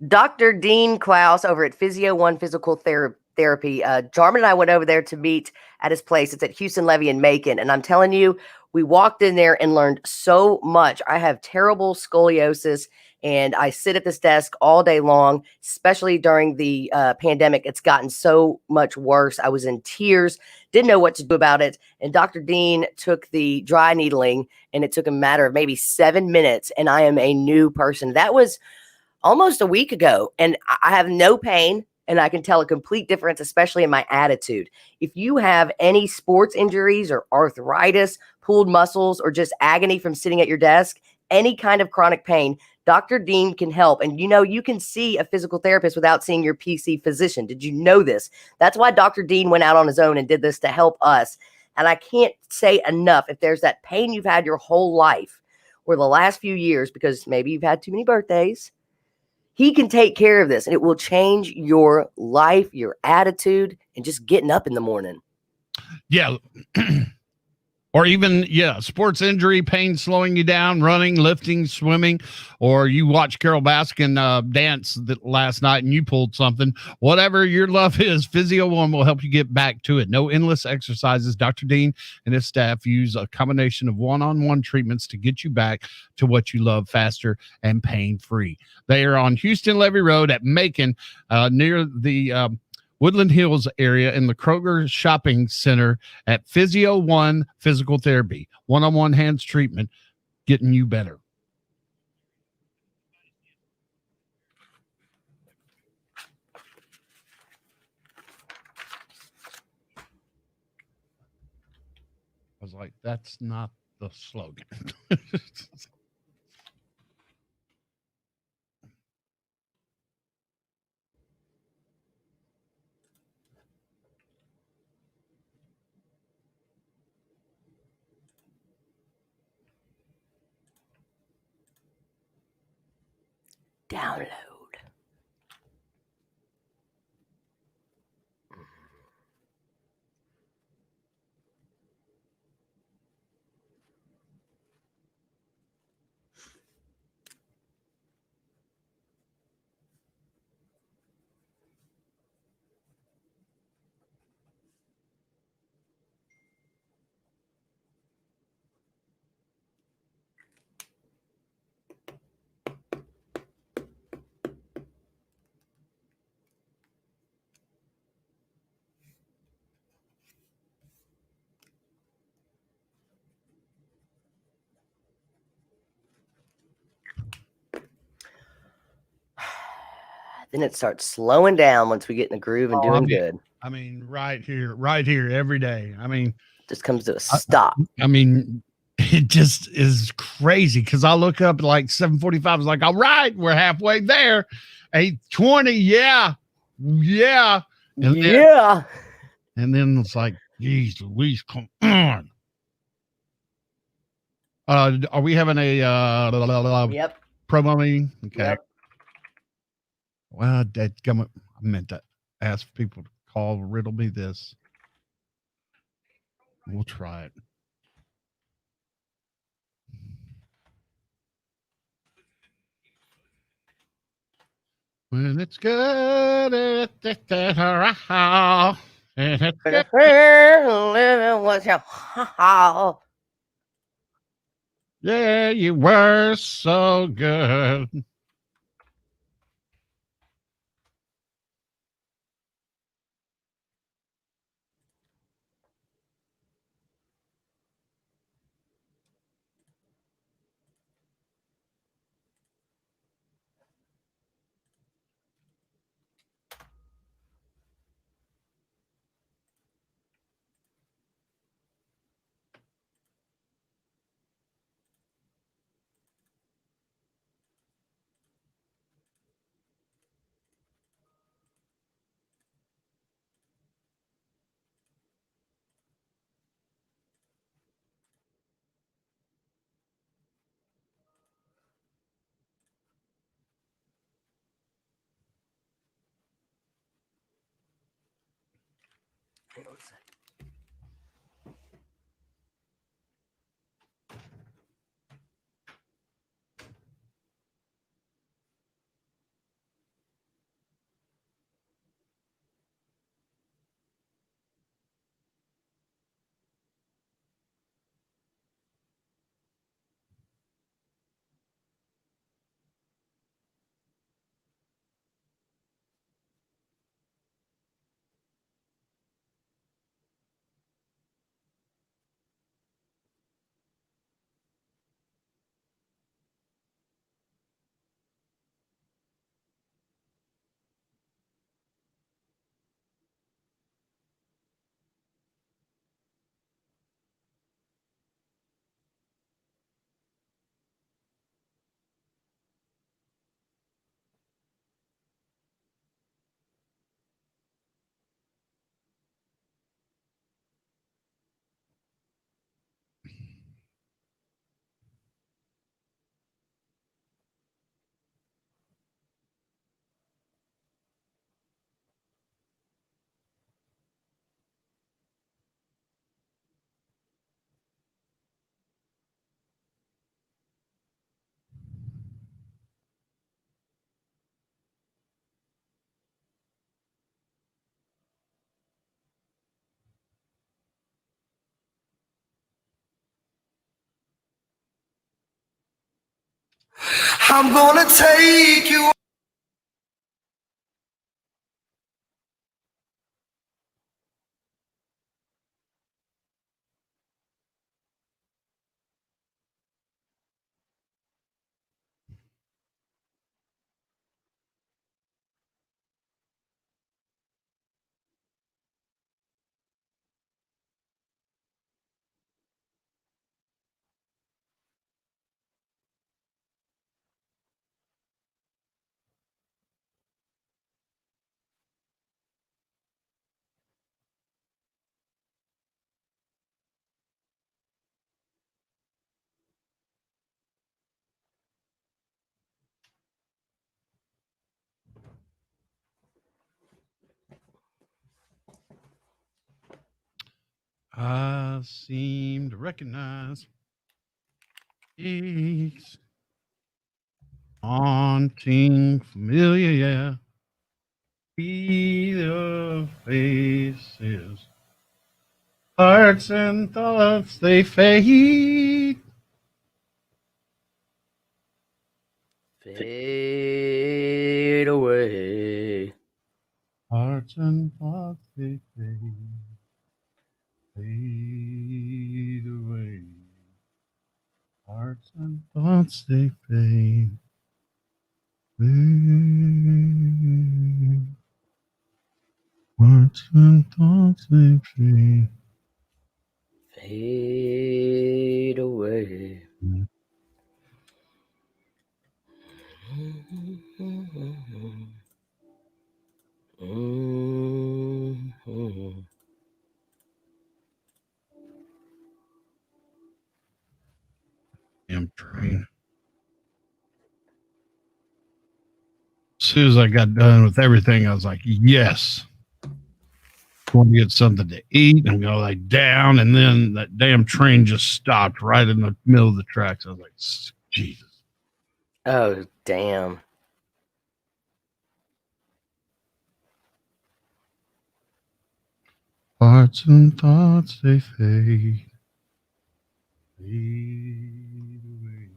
Dr. Dean Klaus over at Physio One Physical Therapy. Jarman and I went over there to meet at his place. It's at Houston Levy in Macon. And I'm telling you, we walked in there and learned so much. I have terrible scoliosis, and I sit at this desk all day long, especially during the pandemic. It's gotten so much worse. I was in tears, didn't know what to do about it. And Dr. Dean took the dry needling, and it took a matter of maybe 7 minutes, and I am a new person. That was almost a week ago, and I have no pain, and I can tell a complete difference, especially in my attitude. If you have any sports injuries or arthritis, pulled muscles, or just agony from sitting at your desk, any kind of chronic pain, Dr. Dean can help. And you can see a physical therapist without seeing your PC physician. Did you know this? That's why Dr. Dean went out on his own and did this to help us. And I can't say enough, if there's that pain you've had your whole life or the last few years, because maybe you've had too many birthdays, he can take care of this, and it will change your life, your attitude, and just getting up in the morning. Yeah. Or even, sports injury, pain slowing you down, running, lifting, swimming, or you watch Carol Baskin dance last night and you pulled something. Whatever your love is, Physio One will help you get back to it. No endless exercises. Dr. Dean and his staff use a combination of one-on-one treatments to get you back to what you love faster and pain-free. They are on Houston Levy Road at Macon, near the Woodland Hills area, in the Kroger Shopping Center at Physio One Physical Therapy. One-on-one hands treatment, getting you better. I was like, that's not the slogan. Download. Then it starts slowing down once we get in the groove and doing good. I mean, right here, every day. I mean, just comes to a stop. I mean, it just is crazy because I look up at like 7:45. I was like, all right, we're halfway there. 8:20, yeah. And yeah. And then it's like, geez, Louise, come on. Are we having a yep. promo meeting? Okay. Yep. Well, I meant to ask people to call, riddle me this. We'll try it. When it's good, it's yeah, you were so good. I'm gonna take you. I seem to recognize each haunting familiar, yeah. See the faces, hearts and thoughts, they fade. Fade away. Hearts and thoughts, they fade. Fade away. Hearts and thoughts, they fade. Fade. Hearts and thoughts, they fade. Fade away. Damn train. As soon as I got done with everything, I was like, yes. Going to get something to eat. I'm going to lay down. And then that damn train just stopped right in the middle of the tracks. I was like, Jesus. Oh, damn. Hearts and thoughts, they fade. Fade away.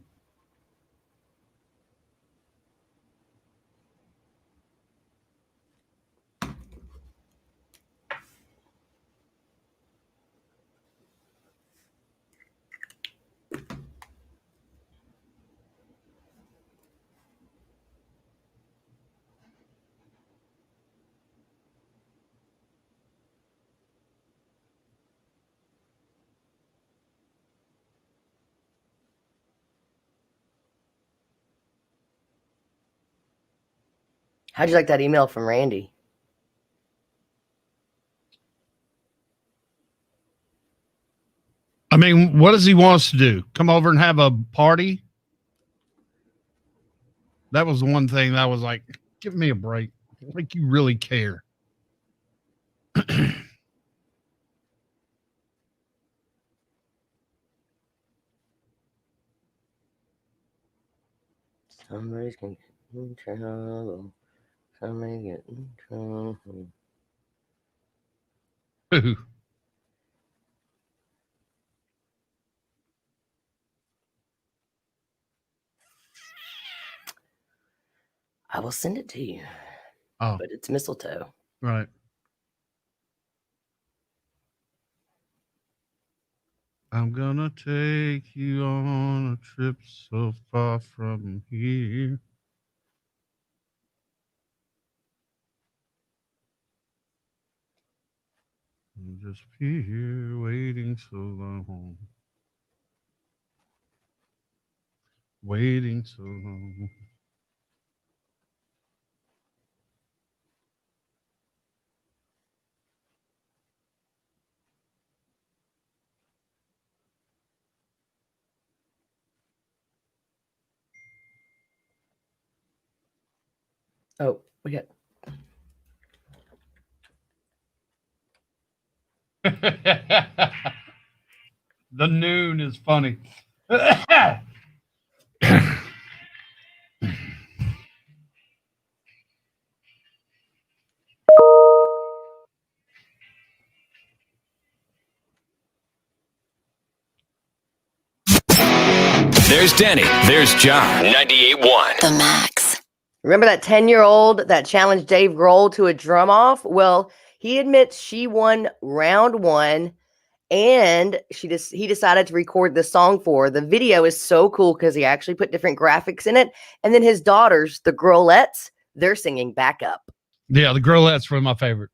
How'd you like that email from Randy? I mean, what does he want us to do? Come over and have a party? That was the one thing that I was like, give me a break. Like you really care. Somebody's gonna get in trouble. Somebody get in trouble. Ooh. I will send it to you. Oh. But it's mistletoe. Right. I'm gonna take you on a trip so far from here. I'll just be here waiting so long. Waiting so long. Oh, we got. The noon is funny. There's Denny. There's John. 98.1. The Max. Remember that 10-year-old that challenged Dave Grohl to a drum off? Well, he admits she won round one, and he decided to record this song for her. The video is so cool because he actually put different graphics in it. And then his daughters, the Grohlettes, they're singing backup. Yeah, the Grohlettes were my favorite.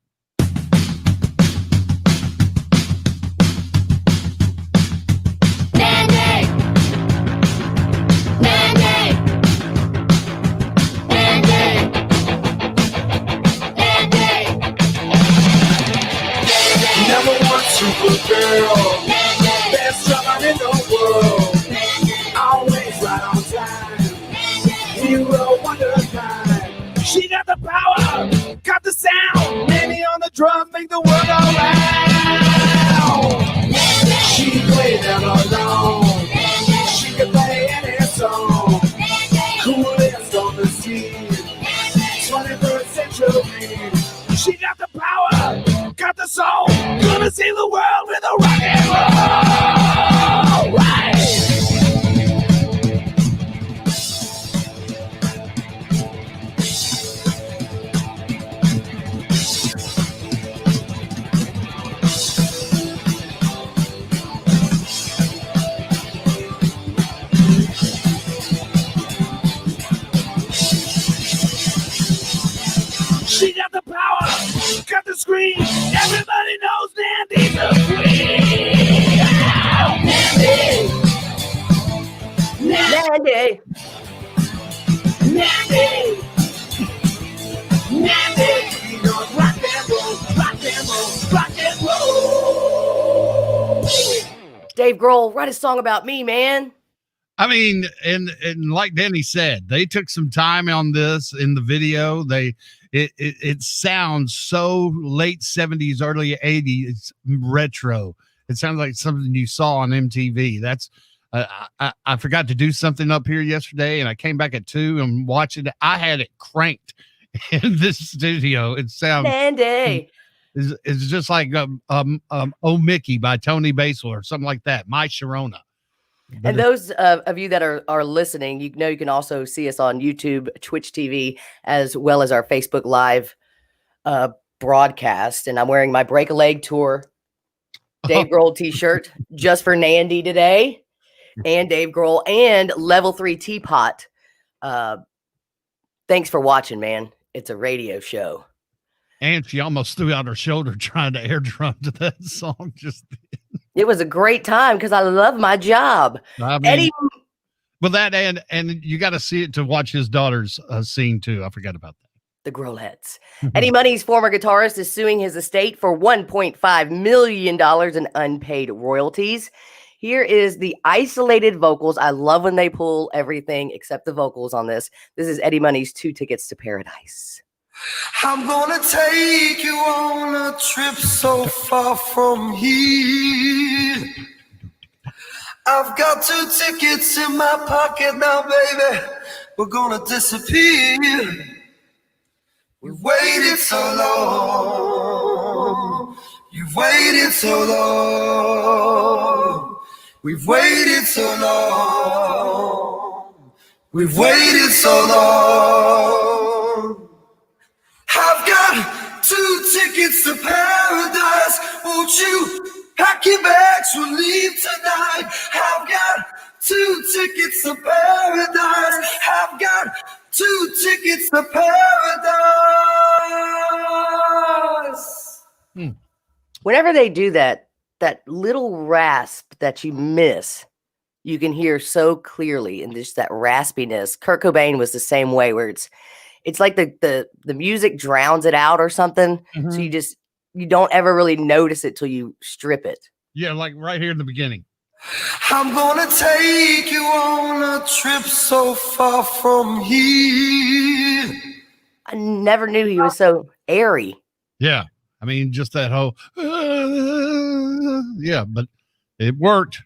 Supergirl, best drummer in the world, always right on time, hero one of a kind. She got the power, got the sound, Nanny on the drum, make the world go round. 21st century. She got the power, got the soul, gonna see the world with a rock and roll. Right. She got the power, got the screen. Everybody knows Nandy's the queen. Nandy. Nandy. Nandy. You know, rock and roll, rock and roll, rock and roll. Dave Grohl, write a song about me, man. I mean, and like Danny said, they took some time on this in the video. It sounds so late 70s, early 80s retro. It sounds like something you saw on MTV. That's I forgot to do something up here yesterday, and I came back at 2 and watching it. I had it cranked in this studio. It sounds Nandy. It's just like Oh Mickey by Tony Basil or something like that. My Sharona. And those of you that are listening, you know you can also see us on YouTube, Twitch TV, as well as our Facebook Live broadcast. And I'm wearing my Break a Leg Tour Dave Grohl t-shirt just for Nandy today, and Dave Grohl and Level 3 Teapot. Thanks for watching, man. It's a radio show. And she almost threw out her shoulder trying to air drum to that song. It was a great time because I love my job. I mean, Eddie, well, that and you got to see it to watch his daughter's scene too. I forgot about that. the Grohlheads. Eddie Money's former guitarist is suing his estate for $1.5 million in unpaid royalties. Here is the isolated vocals. I love when they pull everything except the vocals on this. This is Eddie Money's 2 Tickets to Paradise. I'm gonna take you on a trip so far from here. I've got 2 tickets in my pocket now, baby. We're gonna disappear. We've waited so long. You've waited so long. We've waited so long. We've waited so long. I've got 2 tickets to paradise. Won't you pack your bags? We'll leave tonight. I've got 2 tickets to paradise. I've got 2 tickets to paradise. Whenever they do that, that little rasp that you miss, you can hear so clearly, and just that raspiness. Kurt Cobain was the same way, where it's like the music drowns it out or something. So you don't ever really notice it till you strip it. Yeah, like right here in the beginning. I'm gonna take you on a trip so far from here. I never knew he was so airy. Yeah. I mean, just that whole, yeah, but it worked.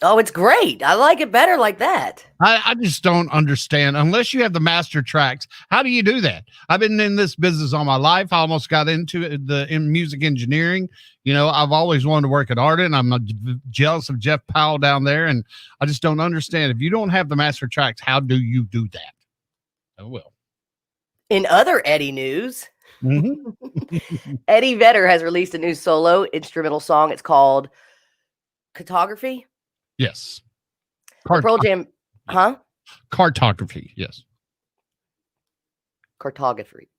Oh, it's great. I like it better like that. I just don't understand. Unless you have the master tracks, how do you do that? I've been in this business all my life. I almost got into it, in music engineering. You know, I've always wanted to work at Ardent. I'm jealous of Jeff Powell down there, and I just don't understand. If you don't have the master tracks, how do you do that? Oh, well. In other Eddie news, Eddie Vedder has released a new solo instrumental song. It's called Cartography. Yes. Pearl Jam, huh? Cartography, yes. Cartography.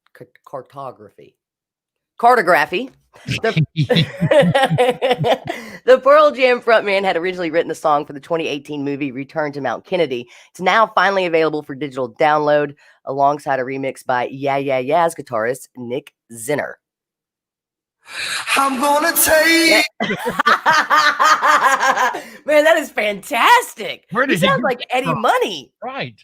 The Pearl Jam frontman had originally written the song for the 2018 movie Return to Mount Kennedy. It's now finally available for digital download alongside a remix by Yeah Yeah Yeah's guitarist Nick Zinner. I'm gonna take. Man, that is fantastic. Where did he he sounds get like Eddie from? Money. Right.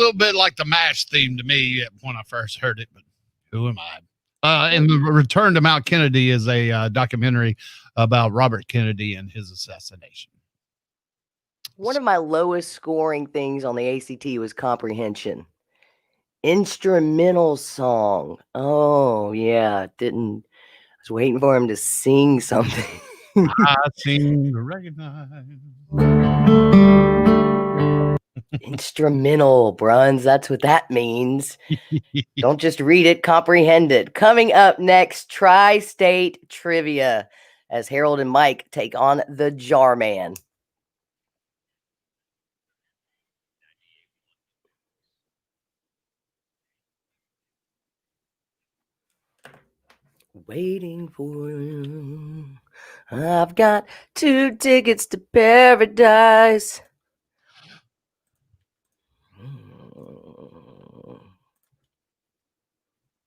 little bit like the MASH theme to me when I first heard it, but who am I? And the Return to Mount Kennedy is a documentary about Robert Kennedy and his assassination. One of my lowest scoring things on the ACT was comprehension. Instrumental song. Oh, yeah. I was waiting for him to sing something. I seem to recognize. Instrumental, Bruns. That's what that means. Don't just read it, comprehend it. Coming up next, Tri-State Trivia as Harold and Mike take on the Jar Man. Waiting for you. I've got 2 tickets to paradise.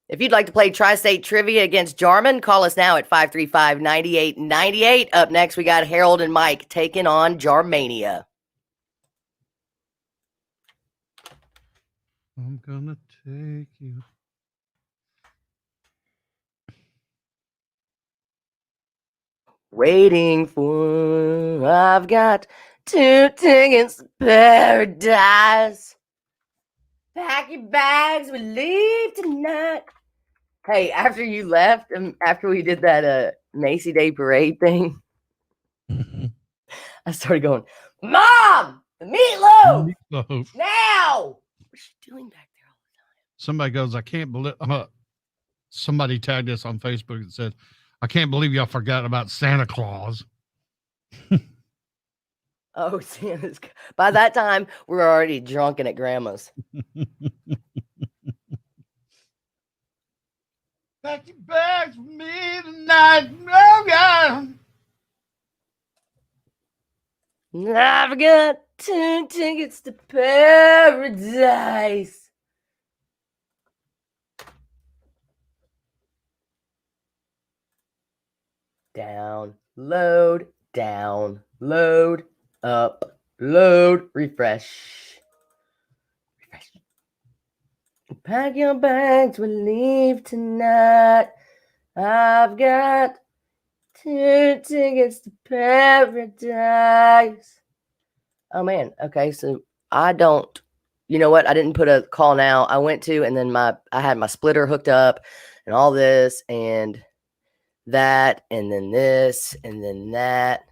If you'd like to play Tri-State Trivia against Jarman, call us now at 535-9898. Up next, we got Harold and Mike taking on Jarmania. I'm gonna take you. Waiting for, I've got 2 tickets to paradise. Pack your bags, we leave tonight. Hey, after you left, and after we did that Macy Day Parade thing, I started going, Mom, the meatloaf! Meatloaf. Now! What's she doing back there? Somebody goes, I can't believe. Somebody tagged us on Facebook and said, I can't believe y'all forgot about Santa Claus. Oh, Santa's. By that time, we were already drunken at Grandma's. Pack your bags with me tonight. Oh, God. I've got 2 tickets to paradise. Download, upload, refresh. Pack your bags, we leave tonight. I've got 2 tickets to paradise. Oh man, okay, so I don't, you know what? I didn't put a call now. I went to, and then I had my splitter hooked up and all this and that, and then this, and then that.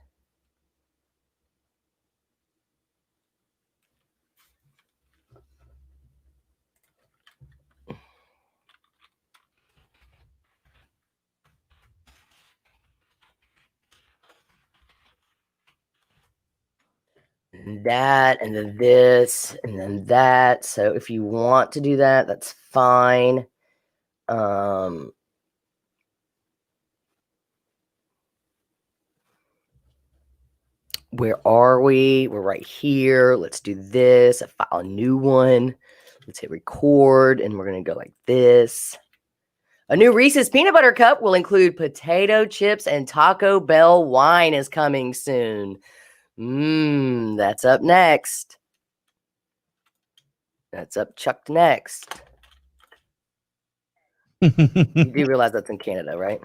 And that, and then this, and then that. So if you want to do that, that's fine. Where are we? We're right here. Let's do this. I file a new one. Let's hit record, and we're going to go like this. A new Reese's Peanut Butter Cup will include potato chips, and Taco Bell wine is coming soon. That's up next. That's up Chuck next. You do realize that's in Canada, right?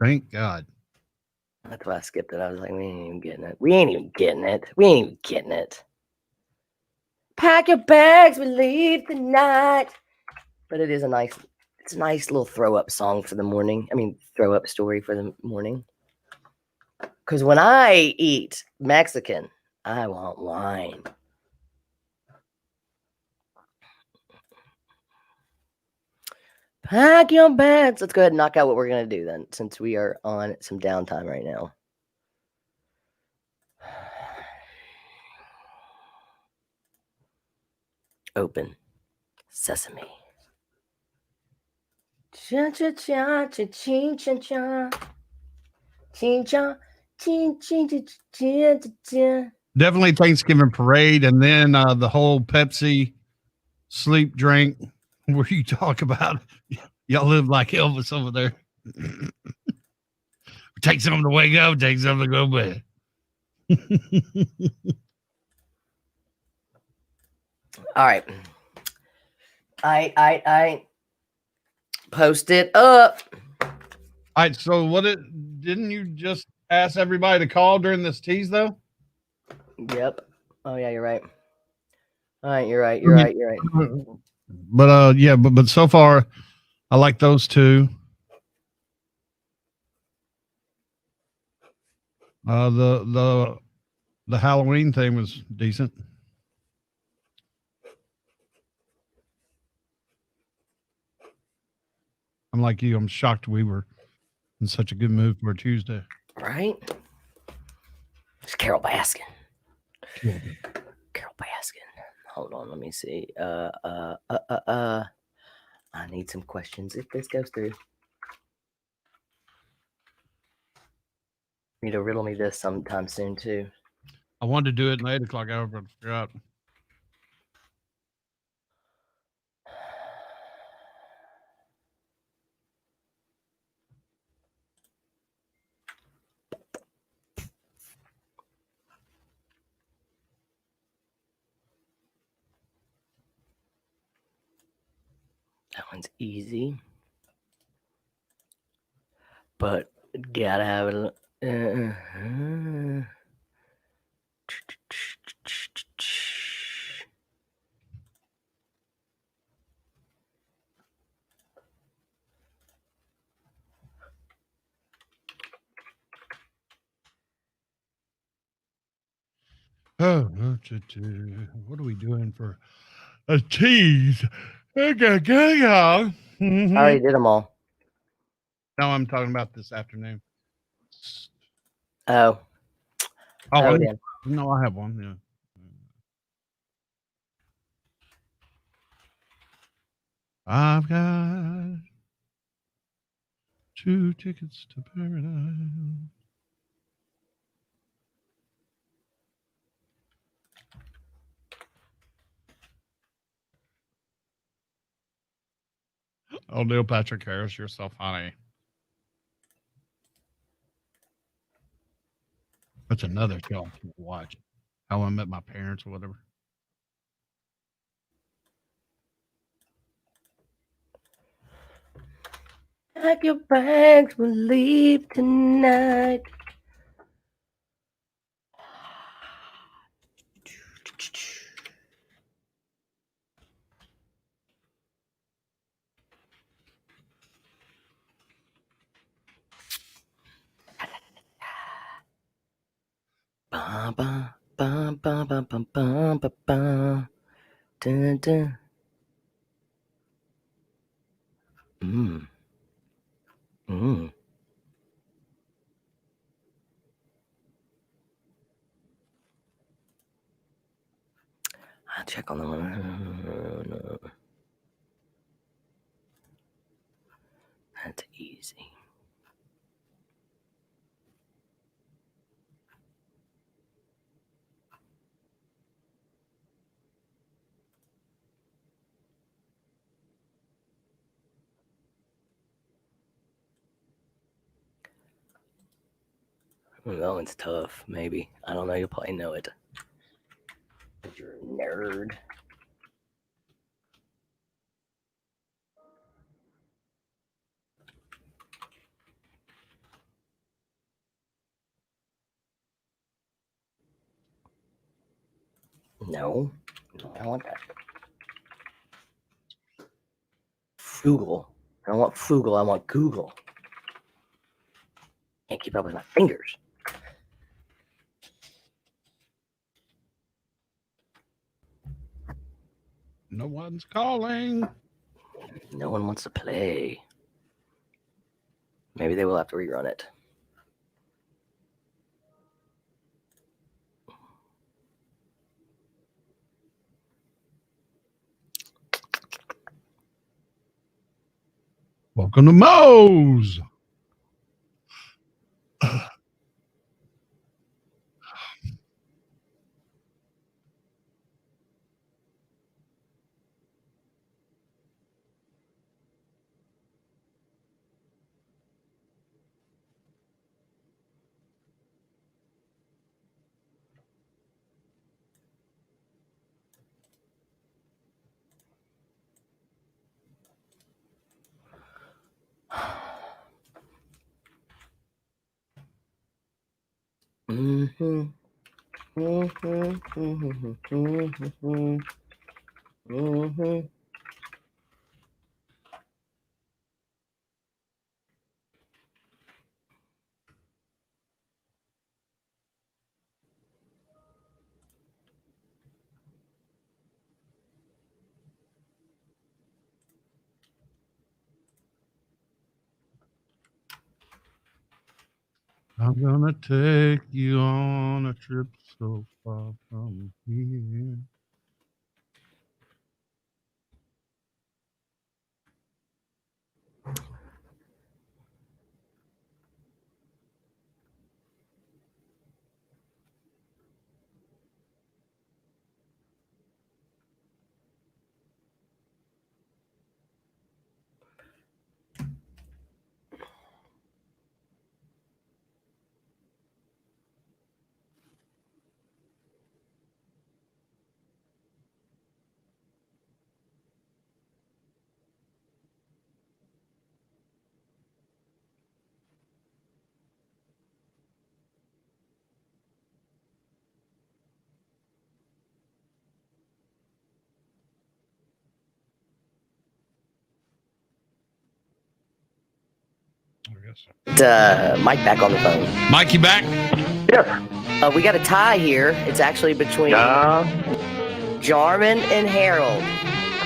Thank God. That's why I skipped it. I was like, we ain't even getting it. We ain't even getting it. We ain't even getting it. Pack your bags, we leave tonight. But it is it's a nice little throw up song for the morning. I mean, throw up story for the morning. Because when I eat Mexican, I want wine. Pack your bags. Let's go ahead and knock out what we're going to do then, since we are on some downtime right now. Open sesame. Cha cha cha cha ching cha cha. Ching cha ching ching cha cha cha. Definitely Thanksgiving parade, and then the whole Pepsi sleep drink where you talk about y'all live like Elvis over there. Take some to wake up, take some to go bed. All right. I post it up. All right. So didn't you just ask everybody to call during this tease though? Yep. Oh yeah, you're right. All right, you're right. You're right. You're right. But yeah, but so far, I like those two. The Halloween thing was decent. I'm like you. I'm shocked we were in such a good mood for a Tuesday. Right? It's Carol Baskin. Carol Baskin. Hold on, let me see. I need some questions if this goes through. You need to riddle me this sometime soon too. I wanted to do it in the 8 o'clock hour, but I forgot. That one's easy. But gotta have it. What are we doing for a tease? Okay, I already did them all. No, I'm talking about this afternoon. Oh. Oh, yeah. No, I have one. Yeah. I've got 2 tickets to paradise. Oh, Neil Patrick Harris, you're so funny. That's another show I can't watch. How I Met My Parents or whatever. Pack your bags, we'll leave tonight. Ba ba ba ba ba ba ba ba ba. Dun, dun. I'll check on the one. No. That's easy. That one's tough, maybe. I don't know. You'll probably know it. You're a nerd. No. I don't want that. Frugal. I don't want frugal. I want Google. Can't keep up with my fingers. No one's calling. No one wants to play. Maybe they will have to rerun it. Welcome to Moe's. I'm gonna take you on a trip so far from here. Mike back on the phone. Mike, you back? Yes. We got a tie here. It's actually between Jarman and Harold.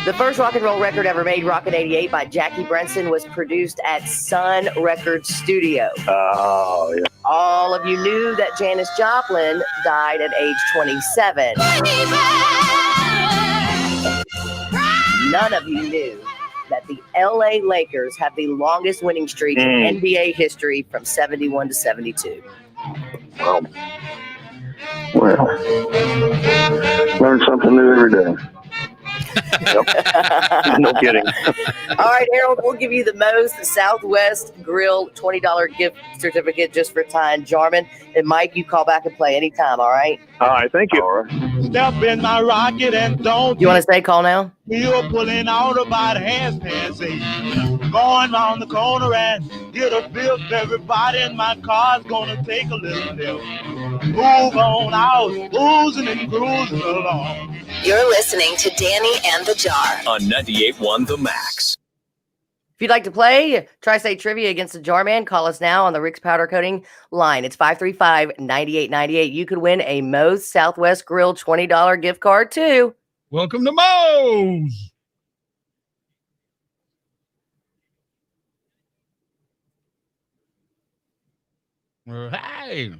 The first rock and roll record ever made, Rockin' 88 by Jackie Brenson, was produced at Sun Records Studio. Oh, yeah. All of you knew that Janis Joplin died at age 27. None of you knew that the LA Lakers have the longest winning streak in NBA history from 71 to 72. Well, learn something new every day. Yep. No kidding. All right, Harold, we'll give you the most Southwest Grill $20 gift certificate just for tying Jarman. And Mike, you call back and play anytime, all right? All right, thank you. All right. Step in my rocket and don't You want to say call now? You're pulling out about handstand, say, going round the corner and get a feel. Everybody in my car's gonna take a little lift. Move on out, oozing and cruising along. You're listening to Danny and the Jar on 98.1 The Max. If you'd like to play Tri-State Trivia against the Jarman, call us now on the Rick's Powder Coating line. It's 535-9898. You could win a Moe's Southwest Grill $20 gift card, too. Welcome to Moe's. Hey.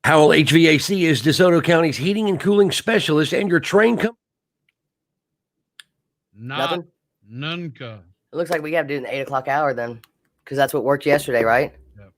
Howell HVAC is DeSoto County's heating and cooling specialist and your train company. Nothing? Nunca. It looks like we got to do it in the 8 o'clock hour then, because that's what worked yesterday, right? Yep.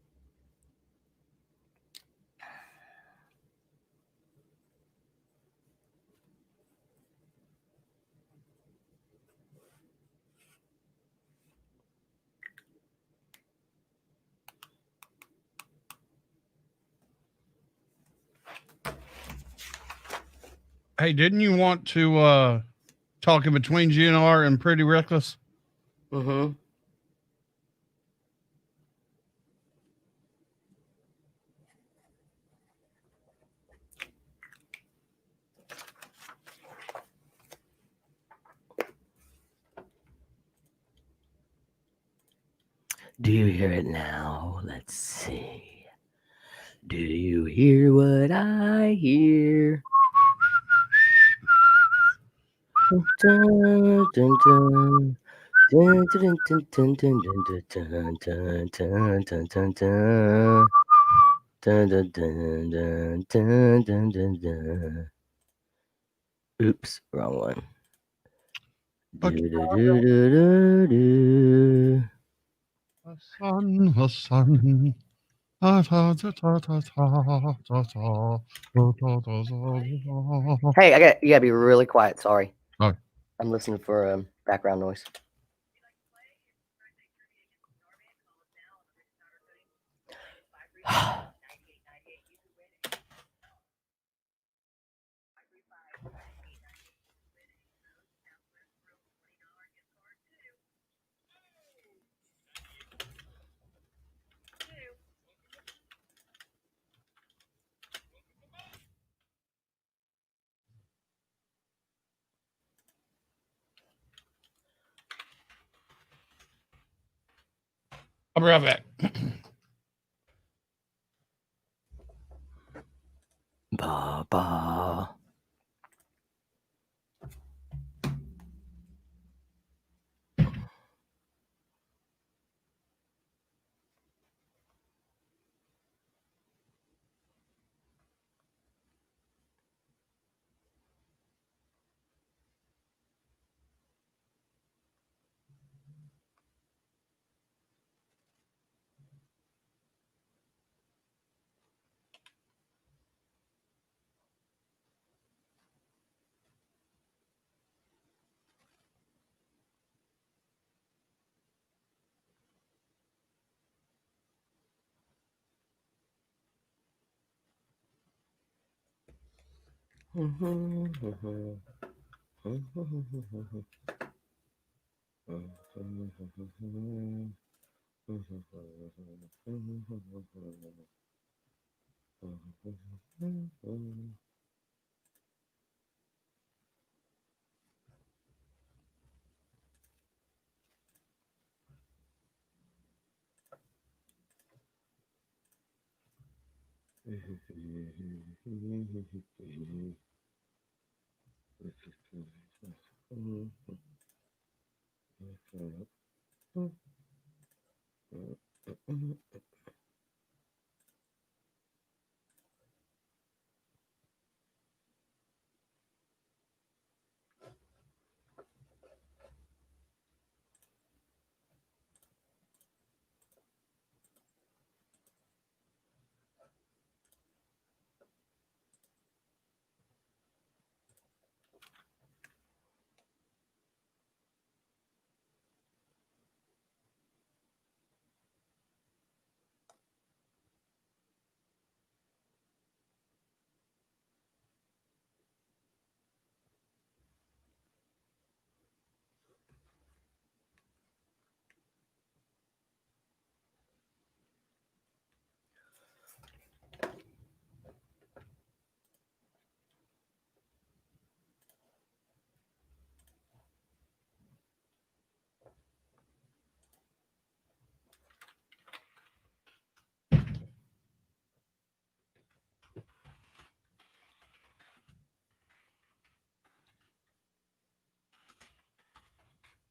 Hey, didn't you want to talk in between GNR and Pretty Reckless? Mm-hmm. Do you hear it now? Let's see. Do you hear what I hear? Dun, dun, dun. Dun, dun, dun, dun, dun, dun, dun, dun, dun, dun, dun, dun. Dun, dun, dun, dun, dun, dun, dun, dun. Oops, wrong one. Do, do, do, do, do, do. Sun. Hey, you gotta be really quiet. Sorry. Okay. I'm listening for background noise. I'll be right back. Ba ba.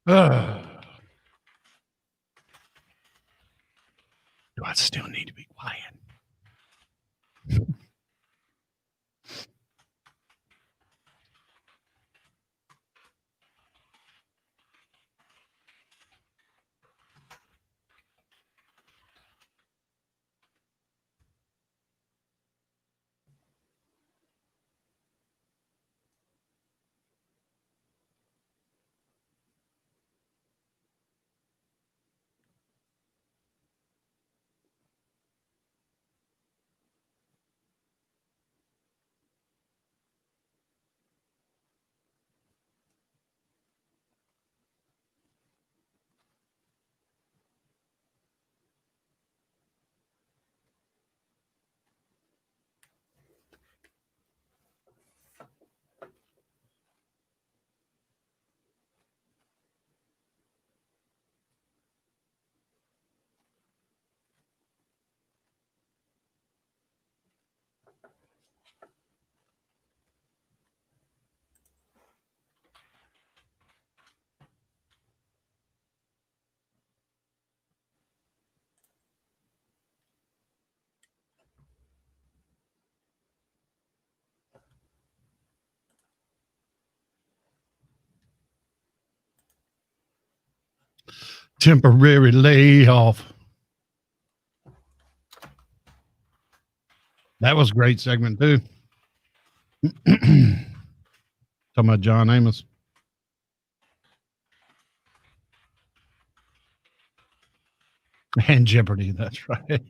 Do I still need to be quiet? Temporary layoff. That was a great segment too. Talking about John Amos. And Jeopardy, that's right.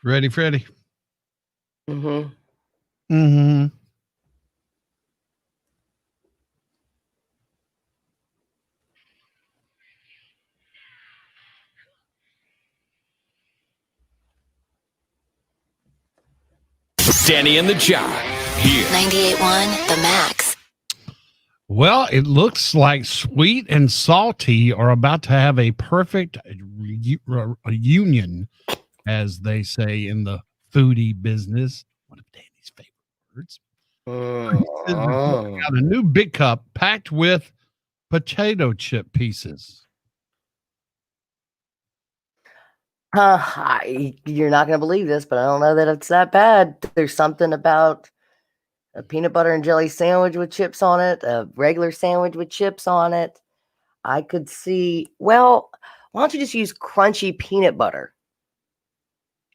Ready, Freddie? Mm-hmm. Mm-hmm. Danny and the Jar here. 98.1 The Max. Well, it looks like Sweet and Salty are about to have a perfect union, as they say in the foodie business. One of Danny's favorite words. Got a new big cup packed with potato chip pieces. You're not going to believe this, but I don't know that it's that bad. There's something about a peanut butter and jelly sandwich with chips on it, a regular sandwich with chips on it. I could see, well, why don't you just use crunchy peanut butter?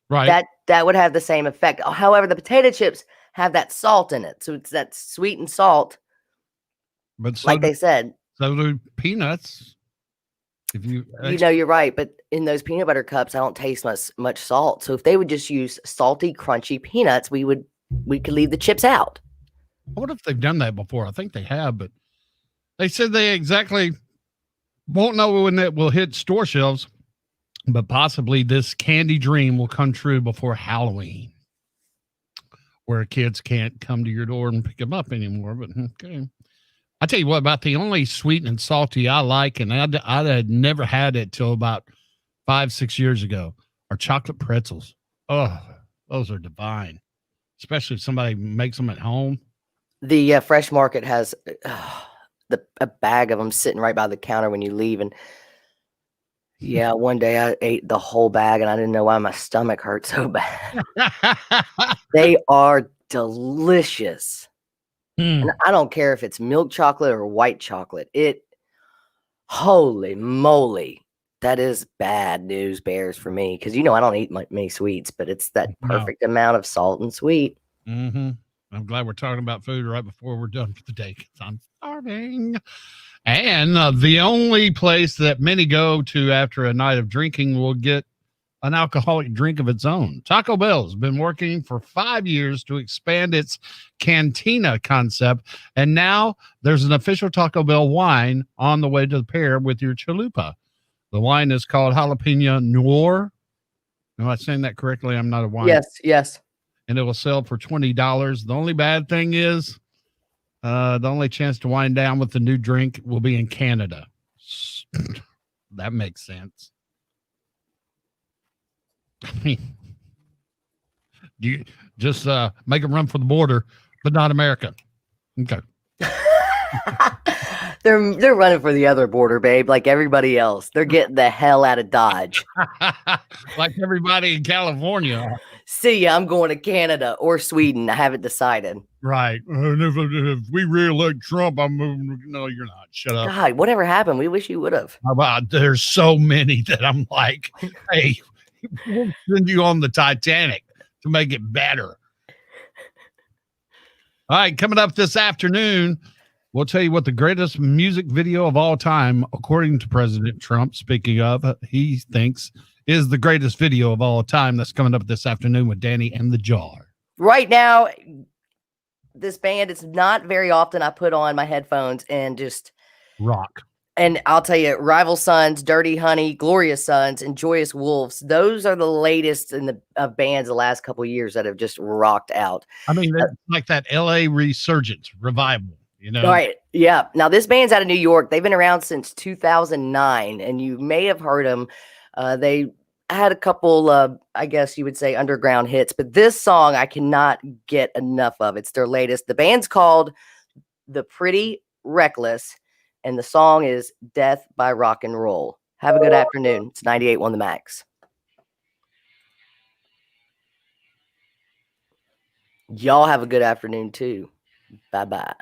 Right. That would have the same effect. However, the potato chips have that salt in it. So it's that sweet and salt. But so like they said. So do peanuts. If you know, you're right. But in those peanut butter cups, I don't taste much salt. So if they would just use salty, crunchy peanuts, we could leave the chips out. I wonder if they've done that before. I think they have, but they said they exactly won't know when it will hit store shelves, but possibly this candy dream will come true before Halloween, where kids can't come to your door and pick them up anymore. But okay. I tell you what, about the only sweet and salty I like, and I had never had it till about 5-6 years ago, are chocolate pretzels. Oh, those are divine, especially if somebody makes them at home. The Fresh Market has a bag of them sitting right by the counter when you leave. And yeah, one day I ate the whole bag and I didn't know why my stomach hurt so bad. They are delicious. And I don't care if it's milk chocolate or white chocolate. Holy moly, that is bad news bears for me. Because, I don't eat many sweets, but it's that perfect amount of salt and sweet. Mm-hmm. I'm glad we're talking about food right before we're done for the day, because I'm starving. And the only place that many go to after a night of drinking will get an alcoholic drink of its own. Taco Bell has been working for 5 years to expand its cantina concept, and now there's an official Taco Bell wine on the way to the pair with your chalupa. The wine is called Jalapeno Noir. Am I saying that correctly? I'm not a wine. Yes. And it will sell for $20. The only bad thing is the only chance to wind down with the new drink will be in Canada. That makes sense. I mean, you just make them run for the border, but not America. Okay. They're running for the other border, babe, like everybody else. They're getting the hell out of Dodge. Like everybody in California. See ya, I'm going to Canada or Sweden. I haven't decided. Right. And if we re-elect Trump, I'm moving. No, you're not. Shut up. God, whatever happened? We wish you would have. There's so many that I'm like, hey, we'll send you on the Titanic to make it better. All right, coming up this afternoon, we'll tell you what the greatest music video of all time, according to President Trump, speaking of, he thinks is the greatest video of all time. That's coming up this afternoon with Danny and the Jar. Right now, this band, it's not very often I put on my headphones and just rock. And I'll tell you, Rival Sons, Dirty Honey, Glorious Sons, and Joyous Wolves, those are the latest in the bands the last couple of years that have just rocked out. I mean, it's like that LA resurgence revival, Right. Yeah. Now, this band's out of New York. They've been around since 2009, and you may have heard them. They had a couple, I guess you would say, underground hits, but this song I cannot get enough of. It's their latest. The band's called The Pretty Reckless, and the song is Death by Rock and Roll. Have a good afternoon. It's 98.1 The Max. Y'all have a good afternoon too. Bye-bye.